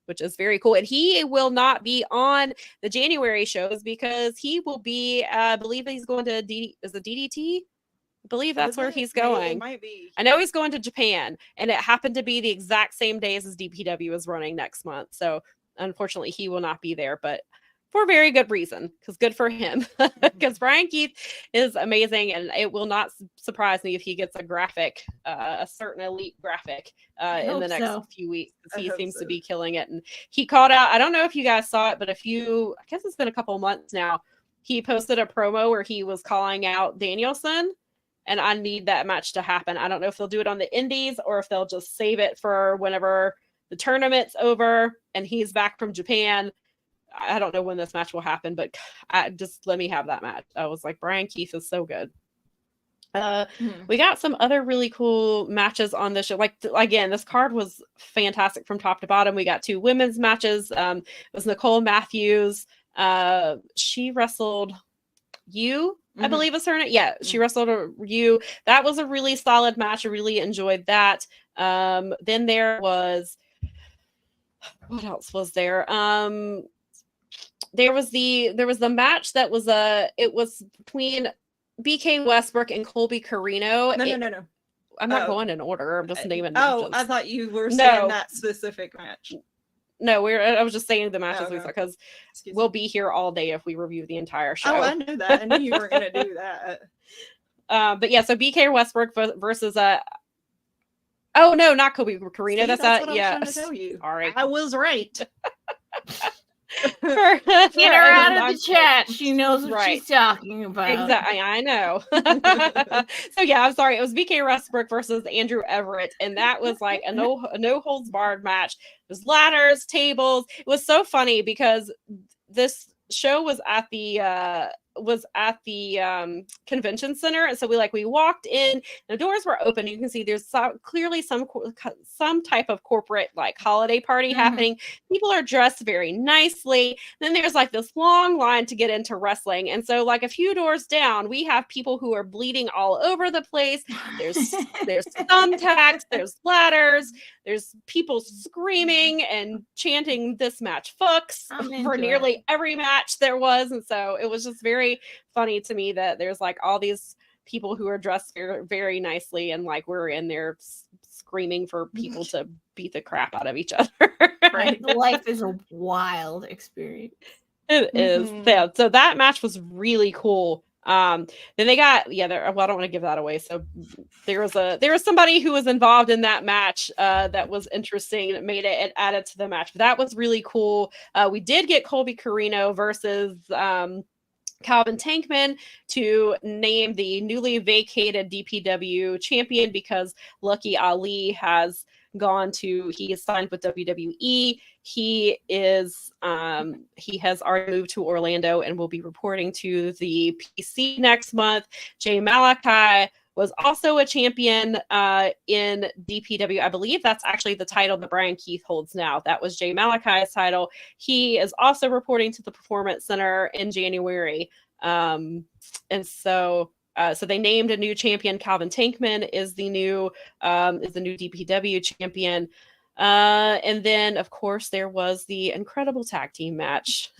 which is very cool. And he will not be on the January shows because he will be, I believe he's going to DDT? I believe that's where he's going. It might be. I know he's going to Japan, and it happened to be the exact same days as DPW is running next month. So unfortunately, he will not be there, but for very good reason, because good for him. Because Brian Keith is amazing, and it will not surprise me if he gets a graphic, a certain elite graphic in the next few weeks. He seems to be killing it. And he called out, I don't know if you guys saw it, but I guess it's been a couple months now, he posted a promo where he was calling out Danielson, and I need that match to happen. I don't know if they'll do it on the indies or if they'll just save it for whenever the tournament's over and he's back from Japan. I don't know when this match will happen, but just let me have that match. I was like, Brian Keith is so good. We got some other really cool matches on this show. Like, again, this card was fantastic from top to bottom. We got 2 women's matches. It was Nicole Matthews. She wrestled you, I believe is her name. Yeah, she wrestled you. That was a really solid match. I really enjoyed that. Then there was, what else was there? There was the match that was it was between BK Westbrook and Colby Carino. No. I'm not going in order. I'm just naming matches. I thought you were saying that specific match. No, I was just saying the matches because we'll be here all day if we review the entire show. Oh, I knew that. I knew you were going to do that. But yeah, so BK Westbrook versus oh no, not Colby Carino. That's what I was trying to tell you. Sorry, I was right. Get her out of the chat. She knows what she's talking about. Exactly, I know. So yeah, I'm sorry. It was BK Westbrook versus Andrew Everett, and that was like a no holds barred match. It was ladders, tables. It was so funny because this show was at the was at the convention center, and so we walked in. The doors were open. You can see there's clearly some type of corporate like holiday party happening. People are dressed very nicely. Then there's like this long line to get into wrestling, and so like a few doors down, we have people who are bleeding all over the place. There's thumbtacks, there's ladders, there's people screaming and chanting "This match fucks" for nearly every match there was, and so it was just very funny to me that there's like all these people who are dressed very, very nicely, and like we're in there screaming for people to beat the crap out of each other. Right, life is a wild experience. It is. Yeah, so that match was really cool. Then they got well, I don't want to give that away. So there was somebody who was involved in that match that was interesting that made it added to the match. But that was really cool. We did get Colby Carino versus Calvin Tankman to name the newly vacated DPW champion because Lucky Ali has he is signed with WWE. He has already moved to Orlando and will be reporting to the PC next month. Jay Malachi was also a champion in DPW. I believe that's actually the title that Brian Keith holds now. That was Jay Malachi's title. He is also reporting to the Performance Center in January. And so they named a new champion. Calvin Tankman is the new DPW champion. And then, of course, there was the incredible tag team match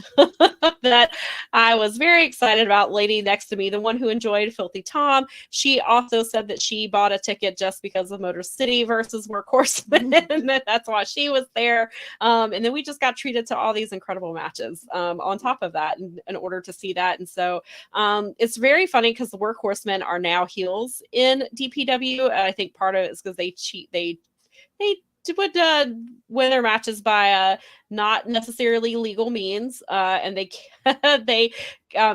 that I was very excited about. Lady next to me, the one who enjoyed Filthy Tom, she also said that she bought a ticket just because of Motor City versus Workhorsemen, and that's why she was there. And then we just got treated to all these incredible matches on top of that in order to see that. And so it's very funny because the Workhorsemen are now heels in DPW. I think part of it is because they would win their matches by not necessarily legal means, and they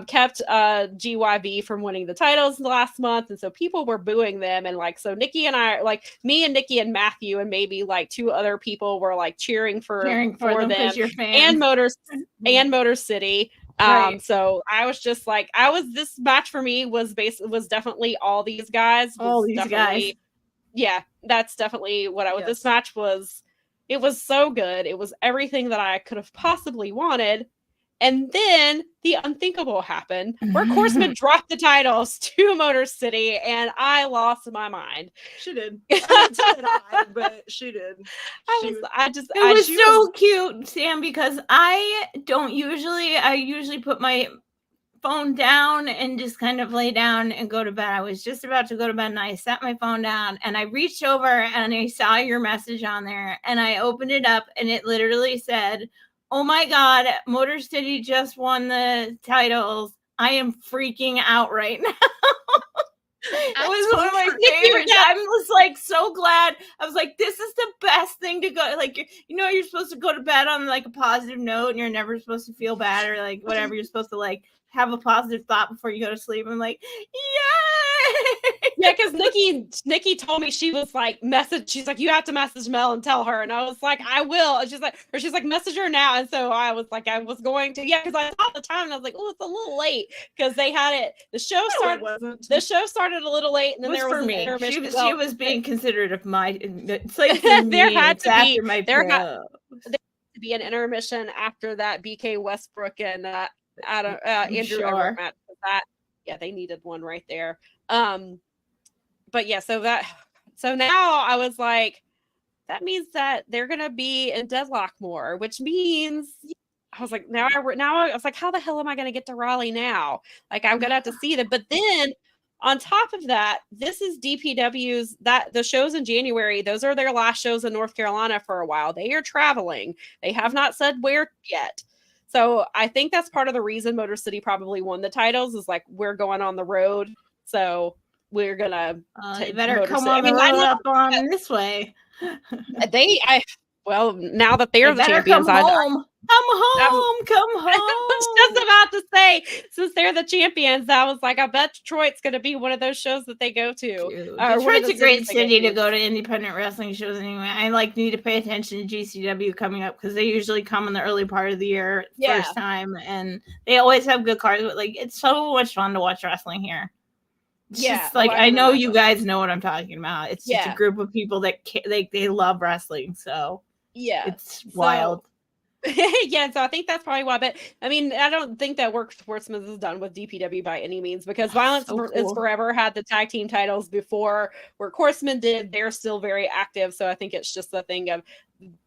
kept GYV from winning the titles last month, and so people were booing them, and like so Nikki and I, like me and Nikki and Matthew and maybe like two other people were like cheering for them and Motor City. Right. So I was just like, this match for me was definitely all these guys. Yeah, that's definitely what I was. Yes. This match it was so good. It was everything that I could have possibly wanted. And then the unthinkable happened. Workhorsemen dropped the titles to Motor City, and I lost my mind. She did. I mean, so did I, but she did. It was so cute, Sam, because I usually put my phone down and just kind of lay down and go to bed. I was just about to go to bed and I set my phone down and I reached over and I saw your message on there and I opened it up and it literally said, "Oh my God, Motor City just won the titles. I am freaking out right now." It was one of my favorites. I was like so glad. I was like, this is the best thing to go. Like, you're supposed to go to bed on like a positive note and you're never supposed to feel bad or like whatever. You're supposed to like have a positive thought before you go to sleep. I'm like, yay! Yeah, because Nikki told me she was like she's like, you have to message Mel and tell her. And I was like, I will. And she's like, message her now. And so I was like, I was going to, because I saw the time and I was like, oh, it's a little late because they had it. The show started a little late, and then there was an intermission. She was being considerate of my. It's like there had to be an intermission after that BK Westbrook and Andrew Everett match. They needed one right there. But yeah, so now I was like, that means that they're gonna be in Deadlock more, which means I was like, now I was like, how the hell am I gonna get to Raleigh now? Like, I'm gonna have to see them. But then on top of that, this is DPW's the shows in January. Those are their last shows in North Carolina for a while. They are traveling. They have not said where yet. So I think that's part of the reason Motor City probably won the titles is like, we're going on the road. So we're gonna better come on the road up on this way. Now that they're the champions, Come That was- home, come I was home. just about to say, since they're the champions, I was like, I bet Detroit's going to be one of those shows that they go to. Dude, One of Detroit's the a great cities they city to go to independent wrestling shows anyway. I need to pay attention to GCW coming up because they usually come in the early part of the year, Yeah. first time, and they always have good cards. But like, it's so much fun to watch wrestling here. It's just like I know you guys know what I'm talking about. It's just a group of people that they love wrestling, so it's wild. Yeah, so I think that's probably why. But I mean, I don't think that Work Sportsman's is done with DPW by any means, because Violence is Forever had the tag team titles before Work Horsemen did. They're still very active, so I think it's just a thing of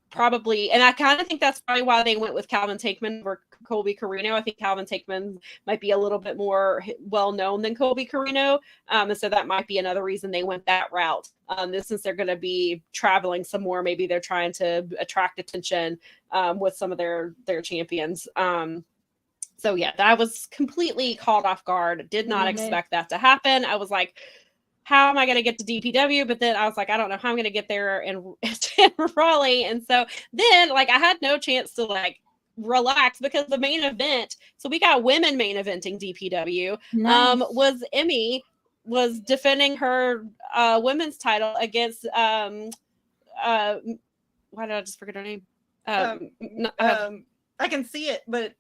probably, and I kind of think that's probably why they went with Calvin Takeman or Colby Carino. I think Calvin Takeman might be a little bit more well known than Colby Carino, and so that might be another reason they went that route. Since they're going to be traveling some more, maybe they're trying to attract attention with some of their champions. So yeah, I was completely caught off guard. Did not expect that to happen. I was like, how am I going to get to DPW? But then I was like, I don't know how I'm going to get there in Raleigh. And so then like I had no chance to like relax because the main event, so we got women main eventing DPW, was Emmy was defending her women's title against why did I just forget her name? I can see it, but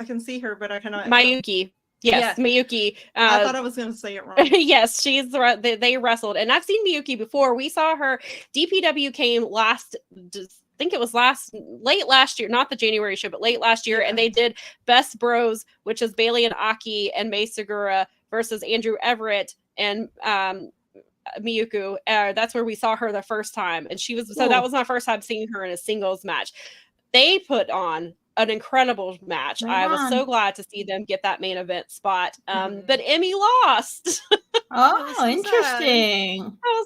I can see her, but I cannot. Mayuki. Yes, yeah. Miyuki. I thought I was going to say it wrong. Yes, they wrestled, and I've seen Miyuki before. We saw her. DPW came last. I think it was late last year, not the January show, but late last year, and they did Best Bros, which is Bailey and Aki and Mai Segura versus Andrew Everett and Miyuku. That's where we saw her the first time, and she was so that was my first time seeing her in a singles match. They put on an incredible match. I was so glad to see them get that main event spot. But Emmy lost. Oh, interesting. I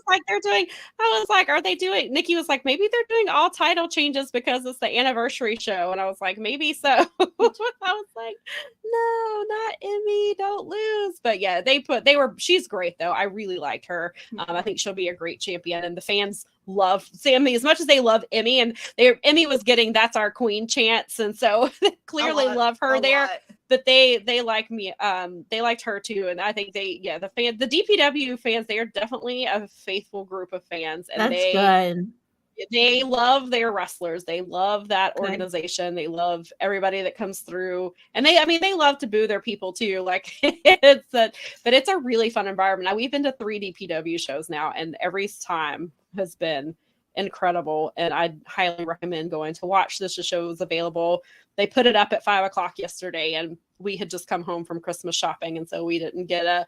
was like, are they doing? Nikki was like, maybe they're doing all title changes because it's the anniversary show. And I was like, maybe so. I was like, no, not Emmy, don't lose. But yeah, she's great though. I really liked her. I think she'll be a great champion, and the fans love Sammy as much as they love Emmy, and Emmy was getting "That's our queen" chants, and so they clearly love her there. But they like me, they liked her too, and I think the DPW fans, they are definitely a faithful group of fans, and that's good. They love their wrestlers. They love that organization. They love everybody that comes through, and they love to boo their people too. Like but it's a really fun environment. Now we've been to 3 DPW shows now, and every time has been incredible, and I highly recommend going to watch this. The show is available. They put it up at 5:00 yesterday, and we had just come home from Christmas shopping, and so we didn't get a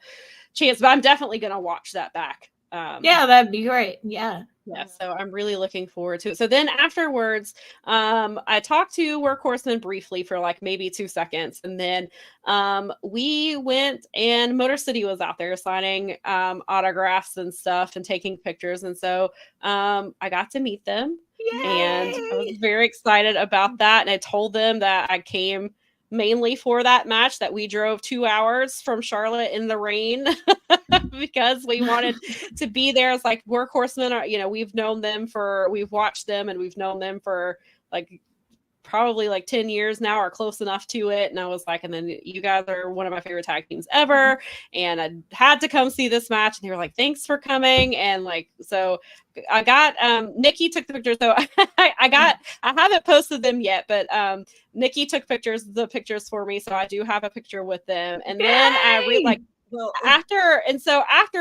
chance, but I'm definitely going to watch that back. Yeah, that'd be great. Yeah, so I'm really looking forward to it. So then afterwards, I talked to Workhorseman briefly for like maybe 2 seconds, and then we went, and Motor City was out there signing autographs and stuff and taking pictures, and so I got to meet them. Yay! And I was very excited about that, and I told them that I came mainly for that match, that we drove 2 hours from Charlotte in the rain because we wanted to be there. It's like Workhorsemen are, we've watched them, and we've known them for like probably like 10 years now, or close enough to it. And I was like, and then you guys are one of my favorite tag teams ever, and I had to come see this match. And they were like, thanks for coming. And like, so I got Nikki took the pictures. So I haven't posted them yet, but Nikki took the pictures for me, so I do have a picture with them. And then after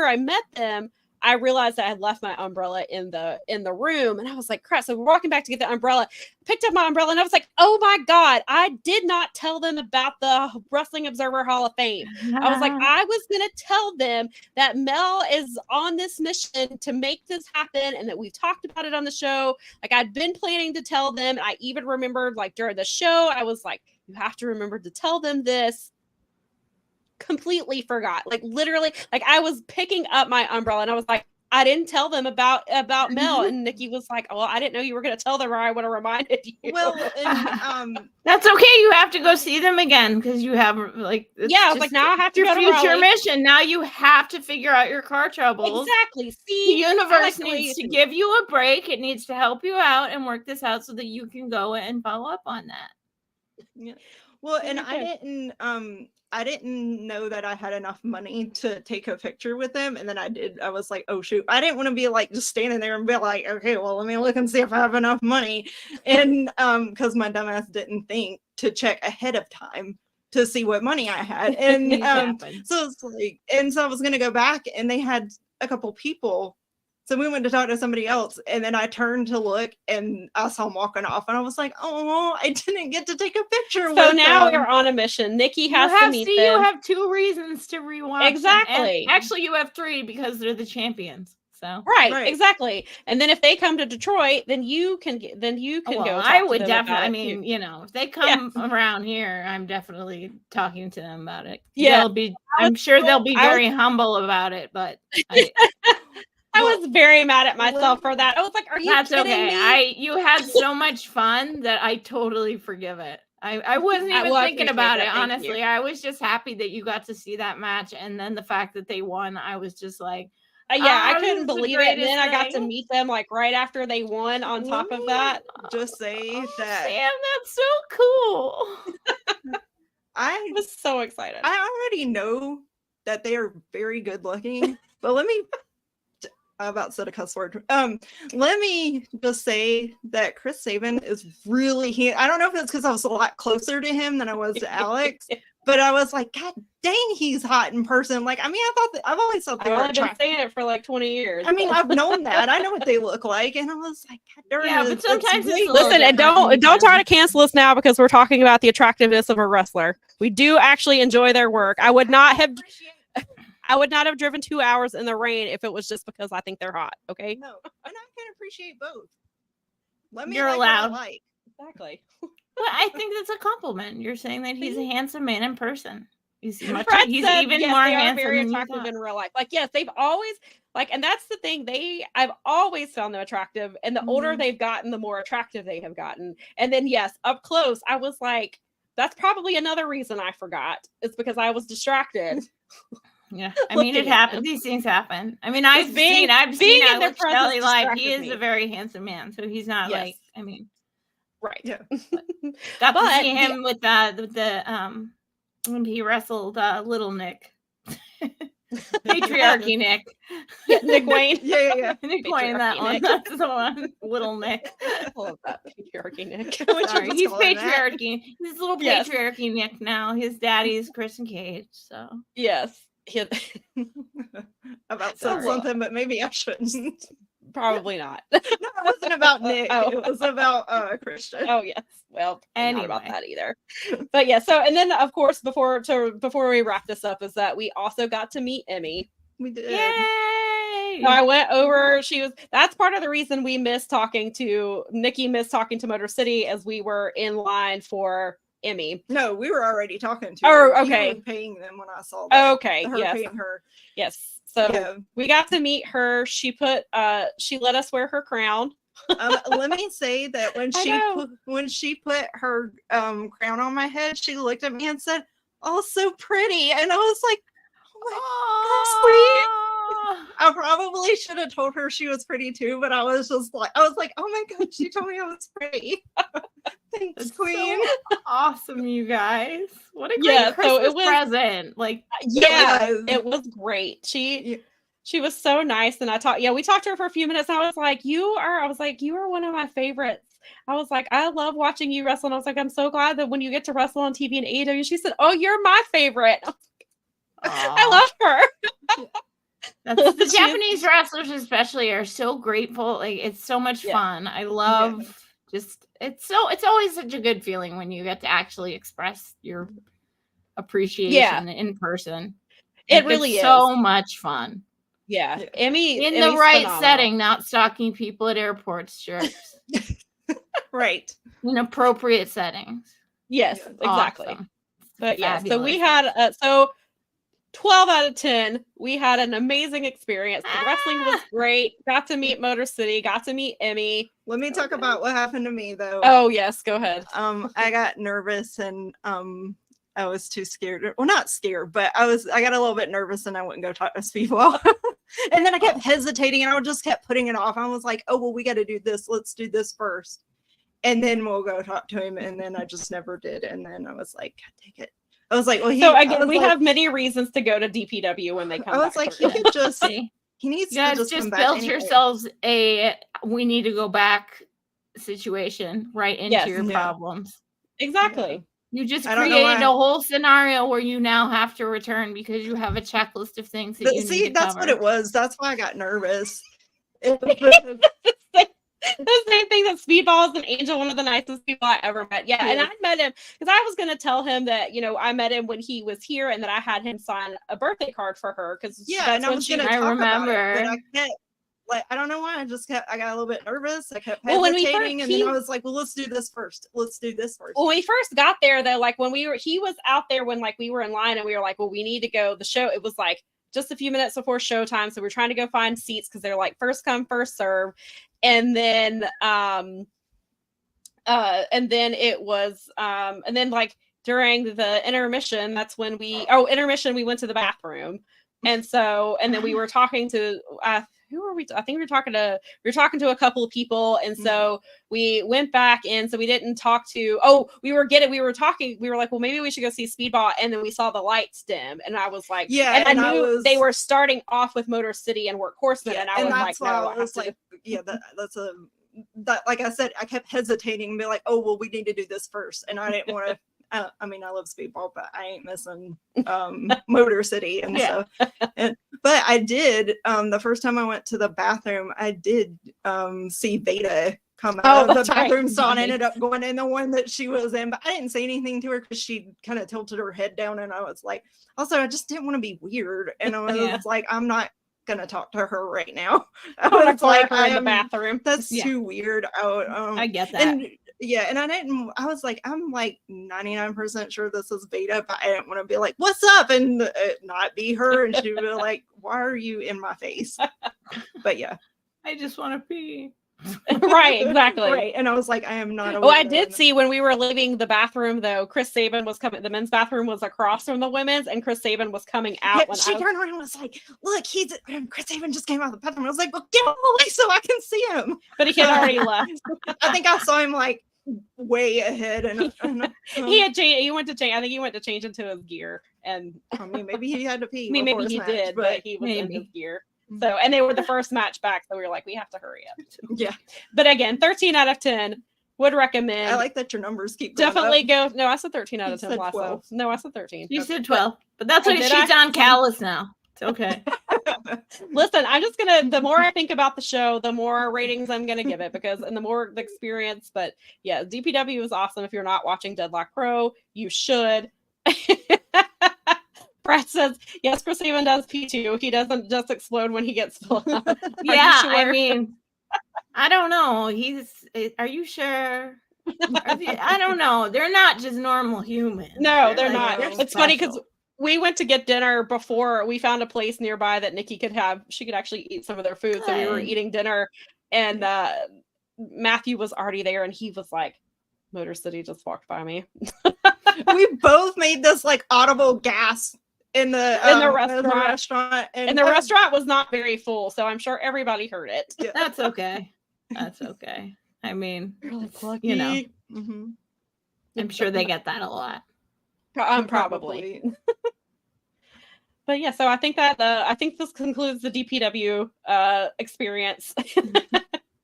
I met them, I realized that I had left my umbrella in the room, and I was like, crap. So we're walking back to get the umbrella, picked up my umbrella, and I was like, oh my God, I did not tell them about the Wrestling Observer Hall of Fame. I was like, I was going to tell them that Mel is on this mission to make this happen, and that we've talked about it on the show. Like, I'd been planning to tell them. I even remembered, like, during the show, I was like, you have to remember to tell them this. Completely forgot, like literally, like I was picking up my umbrella and I was like, I didn't tell them about Mel. And Nikki was like, well, I didn't know you were going to tell them, or I would have reminded you. Well, and, that's okay. You have to go see them again because you have like, I was like, now I have to go to future Raleigh. Mission. Now you have to figure out your car troubles. Exactly. See, the universe needs to give you a break. It needs to help you out and work this out so that you can go and follow up on that. Yeah. Well, and Okay. I didn't know that I had enough money to take a picture with him, and then I did. I was like, oh shoot, I didn't want to be like just standing there and be like, okay, well, let me look and see if I have enough money, and because my dumbass didn't think to check ahead of time to see what money I had, and It happens. so it's like, and so I was gonna go back, and they had a couple people. So we went to talk to somebody else, and then I turned to look, and I saw him walking off, and I was like, "Oh, I didn't get to take a picture So with now him." we're on a mission. Nikki has to you meet them. have 2 reasons to rewatch them. Exactly. And actually, you have 3 because they're the champions. So Right, exactly. And then if they come to Detroit, then you can go. well, Talk I to would them definitely. about I it, mean, too. you know, if they come around here, I'm definitely talking to them about it. Yeah. They'll be. I'm sure they'll be very humble about it, but I was very mad at myself for that. I was like, "Are you that's kidding okay. me?" You had so much fun that I totally forgive it. I wasn't even Well, I thinking appreciate about that. it, Thank honestly. you. I was just happy that you got to see that match, and then the fact that they won, I was just like, Yeah, I this couldn't is the believe it. And then greatest I got to thing. meet them like right after they won. On top of that, just say that Sam, that's so cool. I was so excited. I already know that they are very good looking, but let me. I about said a cuss word. Let me just say that Chris Sabin is really. I don't know if it's because I was a lot closer to him than I was to Alex, but I was like, God dang, he's hot in person. Like, I mean, I thought I've always thought they were I've been saying it for like 20 years. I mean, I've known that. I know what they look like, and I was like, God darn Yeah, but sometimes it's a listen, and don't try to cancel us now because we're talking about the attractiveness of a wrestler. We do actually enjoy their work. I would not have driven 2 hours in the rain if it was just because I think they're hot. Okay. No, and I can appreciate both. Let me You're like allowed. what I like. Exactly. Well, I think that's a compliment. You're saying that he's a handsome man in person. He's even more yes, they are handsome very than you attractive thought. in real life. Like, yes, they've always and that's the thing. I've always found them attractive, and the older they've gotten, the more attractive they have gotten. And then yes, up close, I was like, that's probably another reason I forgot. It's because I was distracted. Yeah, I mean, it happens. These things happen. I mean, I've seen Alex Shelley live. He is a very handsome man, so he's not like. I mean, right? Yeah. Got to see him with the when he wrestled Little Nick, Patriarchy Nick, Nick Wayne. Yeah. Nick Wayne. That one. That's the one. Little Nick. I love that Patriarchy Nick. Sorry, he's patriarchy. He's a little patriarchy Nick now. His daddy's Kristen Cage. So yes. About something, but maybe I shouldn't. Probably not. No, it wasn't about Nick. It was about Christian. Oh yes. Well, anyway. Not about that either. But yeah. So, and then of course, before we wrap this up, is that we also got to meet Emmy. We did. Yay! So I went over. That's part of the reason we missed talking to Nikki. Missed talking to Motor City as we were in line for Emmy. No, we were already talking to her. Okay. He was paying them when I saw that. Okay. Her paying her. Yes. So we got to meet her. She let us wear her crown. Let me say that when she put her crown on my head, she looked at me and said, "Oh, so pretty," and I was like, "Oh, that's sweet." I probably should have told her she was pretty too, but I was like, "Oh my god, she told me I was pretty." Thanks, That's Queen. So awesome, you guys. What a great Christmas present. Like, it was great. She was so nice. And we talked to her for a few minutes. And I was like, you are one of my favorites. I was like, I love watching you wrestle. And I was like, I'm so glad that when you get to wrestle on TV and AEW, she said, oh, you're my favorite. I love her. That's the Japanese wrestlers especially are so grateful. Like, it's so much fun. I love it's always such a good feeling when you get to actually express your appreciation in person. It really is so much fun. Yeah. Emmy in the right setting, not stalking people at airports, jerks. Right. In appropriate settings. Yes, exactly. Awesome. But so we had 12 out of 10. We had an amazing experience. The wrestling was great. Got to meet Motor City. Got to meet Emmy. Let me talk about what happened to me though. Oh yes, go ahead. I got nervous and I was too scared. Well, not scared, but I got a little bit nervous and I wouldn't go talk to people. And then I kept hesitating and I just kept putting it off. I was like, oh well, we got to do this. Let's do this first. and then we'll go talk to him. And then I just never did. And then I was like, God, take it. I was like, well, So again, we have many reasons to go to DPW when they come back. I was like, he could just, See, he needs you guys to just just come back built anyway. yourselves a we need to go back situation right into Yes. your Yeah. problems. Exactly. You just I don't know created why. a whole scenario where you now have to return because you have a checklist of things that you See, need to that's cover. what it was. That's why I got nervous. It was because- The same thing that Speedball is an angel, one of the nicest people I ever met. Yeah, and Yeah. I met him because I was going to tell him that, you know, I met him when he was here and that I had him sign a birthday card for her because yeah, that's and I when was she. gonna I talk about it, remember. but I kept like I don't know why. I got a little bit nervous. I kept Well, when we hesitating, first- and then I was like, well, let's do this first. Let's do this first. When we first got there, though, like when he was out there when like we were in line and we were like, well, we need to go. The show, it was like just a few minutes before showtime, so we're trying to go find seats because they're like first come first serve, and then it was and then like during the intermission, that's when we went to the bathroom, and then we were talking to who were we? I think we were talking to a couple of people, and so we went back in. So we didn't talk to. We were talking. We were like, well, maybe we should go see Speedball, and then we saw the lights dim, and I was like, Yeah, and I and knew they were starting off with Motor City and Work Horseman, and I was like, that's why no, I was like, yeah, that like I said, I kept hesitating and be like, oh well, we need to do this first, and I didn't want to. I mean, I love Speedball, but I ain't missing Motor City and stuff. But I did. The first time I went to the bathroom, I did see Veda come out of the bathroom stall and ended up going in the one that she was in. But I didn't say anything to her because she kind of tilted her head down, and I was like, also, I just didn't want to be weird, and I was like, I'm not gonna talk to her right now. I was like, in the bathroom. That's too weird. I get that. And and I was like, I'm like 99% sure this is Veda, but I didn't want to be like, what's up? And not be her. And she'd be like, why are you in my face? But yeah. I just want to pee. Right, exactly. Right. And I was like, I am not. Oh, I did see when we were leaving the bathroom, though, Chris Sabin was coming. The men's bathroom was across from the women's, and Chris Sabin was coming out. Yeah, she turned around and was like, look, Chris Sabin just came out of the bathroom. I was like, well, get him away so I can see him. But he had already left. I think I saw him like way ahead, and he had changed. He went to change. I think he went to change into his gear, and I mean, maybe he had to pee. I mean, maybe he did, but he was in his gear. So, and they were the first match back, so we were like, we have to hurry up. Yeah. But again, 13 out of 10 would recommend. I like that your numbers keep going definitely up. go. No, I said 13 out You of 10 said last 12. time. No, I said 13. You said 12, but that's Oh, why did she's I? on callus now. It's okay. Listen, I'm just gonna. The more I think about the show, the more ratings I'm gonna give it and the more the experience. But yeah, DPW is awesome. If you're not watching Deadlock Pro, you should. Brett says, yes, Chris Sabin does P2. He doesn't just explode when he gets full. Yeah, sure? I mean, I don't know. Are you sure? I don't know. They're not just normal humans. No, they're like, not. they're It's funny because special. we went to get dinner before. We found a place nearby that Nikki could have. She could actually eat some of their food. So we were Good. eating dinner, and Matthew was already there, and he was like, Motor City just walked by me. We both made this like audible gasp in the restaurant. And the restaurant was not very full, so I'm sure everybody heard it. Yeah. That's okay. That's okay. I mean, Lucky. you know, Mm-hmm. I'm sure they get that a lot. Probably. But yeah, so I think that I think this concludes the DPW experience.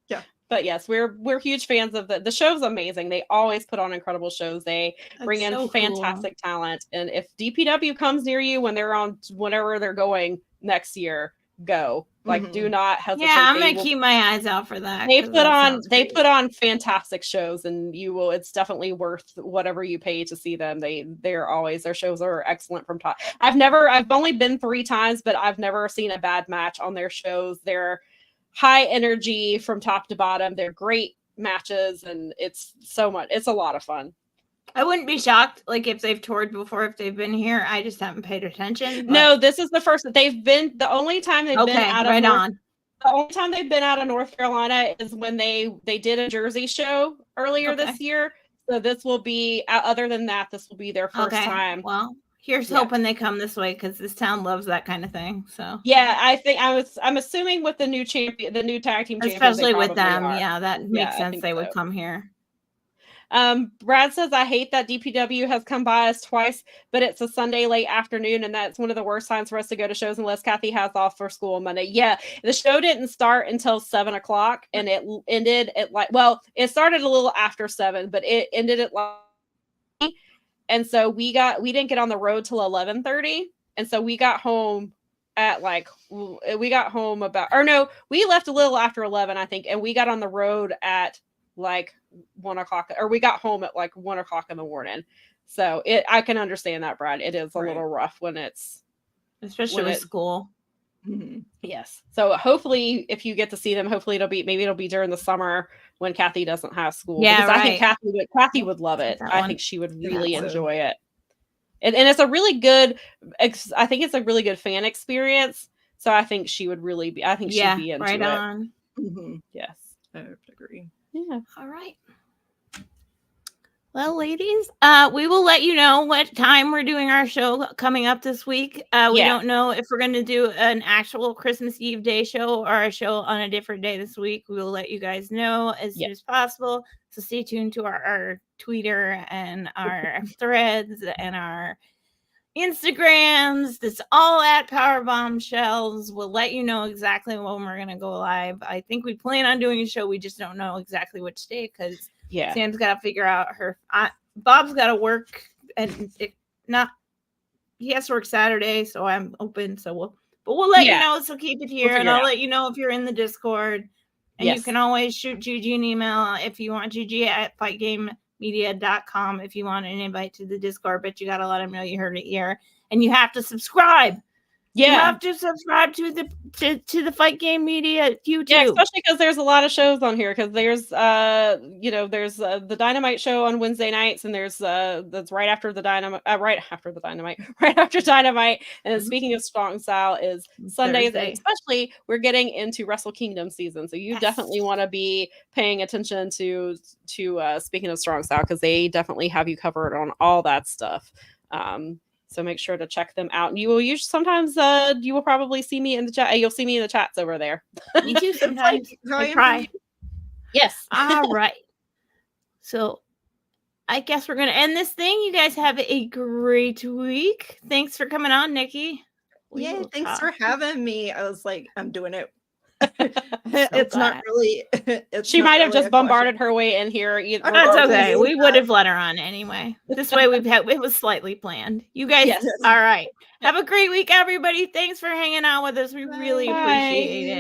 Yeah. But yes, we're huge fans of the show's amazing. They always put on incredible shows. They bring in so fantastic talent. And if DPW comes near you when they're on whenever they're going next year, go. Like, do not hesitate. Yeah, I'm gonna keep my eyes out for that. They put on fantastic shows, and it's definitely worth whatever you pay to see them. Their shows are excellent from top. I've only been 3 times, but I've never seen a bad match on their shows. They're high energy from top to bottom. They're great matches, and it's a lot of fun. I wouldn't be shocked, like, if they've toured before, if they've been here. I just haven't paid attention. No, this is the first that they've been. The only time they've been out of the only time they've been out of North Carolina is when they did a Jersey show earlier this year. So this will be, other than that, this will be their first time. Well, here's hoping they come this way, because this town loves that kind of thing. So yeah, I think I'm assuming with the new champion, the new tag team champions, especially with them, are. that makes sense. They would so. come here. Brad says, I hate that DPW has come by us twice, but it's a Sunday late afternoon, and that's one of the worst times for us to go to shows unless Kathy has off for school on Monday. Yeah, the show didn't start until 7 o'clock, and it ended at it started a little after 7, but it ended at and so we didn't get on the road till 11:30, and so we got home at we left a little after 11, I think, and we got on the road at 1 o'clock, or we got home at 1 o'clock in the morning. So I can understand that, Brad. It is a little rough when it's especially with school. Mm-hmm. Yes. So hopefully, if you get to see them, hopefully it'll be during the summer when Kathy doesn't have school. Yeah, because I think Kathy would love it. I think she would really enjoy it. And it's a really good. I think it's a really good fan experience. So I think she would really be. I think she'd be into right it. On. Mm-hmm. Yes, I would agree. Yeah. All right. Well, ladies, we will let you know what time we're doing our show coming up this week. We don't know if we're going to do an actual Christmas Eve day show or a show on a different day this week. We will let you guys know as soon as possible. So stay tuned to our Twitter and our threads and our Instagrams. It's all at Powerbombshells. We'll let you know exactly when we're going to go live. I think we plan on doing a show. We just don't know exactly which day because Sam's got to figure out Bob's got to work, and he has to work Saturday, so I'm open. So we'll let you know. So keep it here, and I'll let you know if you're in the Discord. And you can always shoot Gigi an email if you want, Gigi at fightgamemedia.com if you want an invite to the Discord, but you got to let them know you heard it here, and you have to subscribe. You have to subscribe to the Fight Game Media YouTube. Yeah, especially because there's a lot of shows on here. Because there's there's the Dynamite show on Wednesday nights, and there's that's right after Dynamite. And then speaking of Strong Style is Sundays, and especially we're getting into Wrestle Kingdom season, so you definitely want to be paying attention to speaking of Strong Style because they definitely have you covered on all that stuff. So make sure to check them out. And you will sometimes you will probably see me in the chat. You'll see me in the chats over there. Me too sometimes. I try. Yes. All right. So I guess we're going to end this thing. You guys have a great week. Thanks for coming on, Nikki. Yeah, thanks for having me. I was like, I'm doing it. It's not really. She might have just bombarded her way in here. That's okay. We would have let her on anyway. This way it was slightly planned. You guys, all right. Have a great week, everybody. Thanks for hanging out with us. We really appreciate it.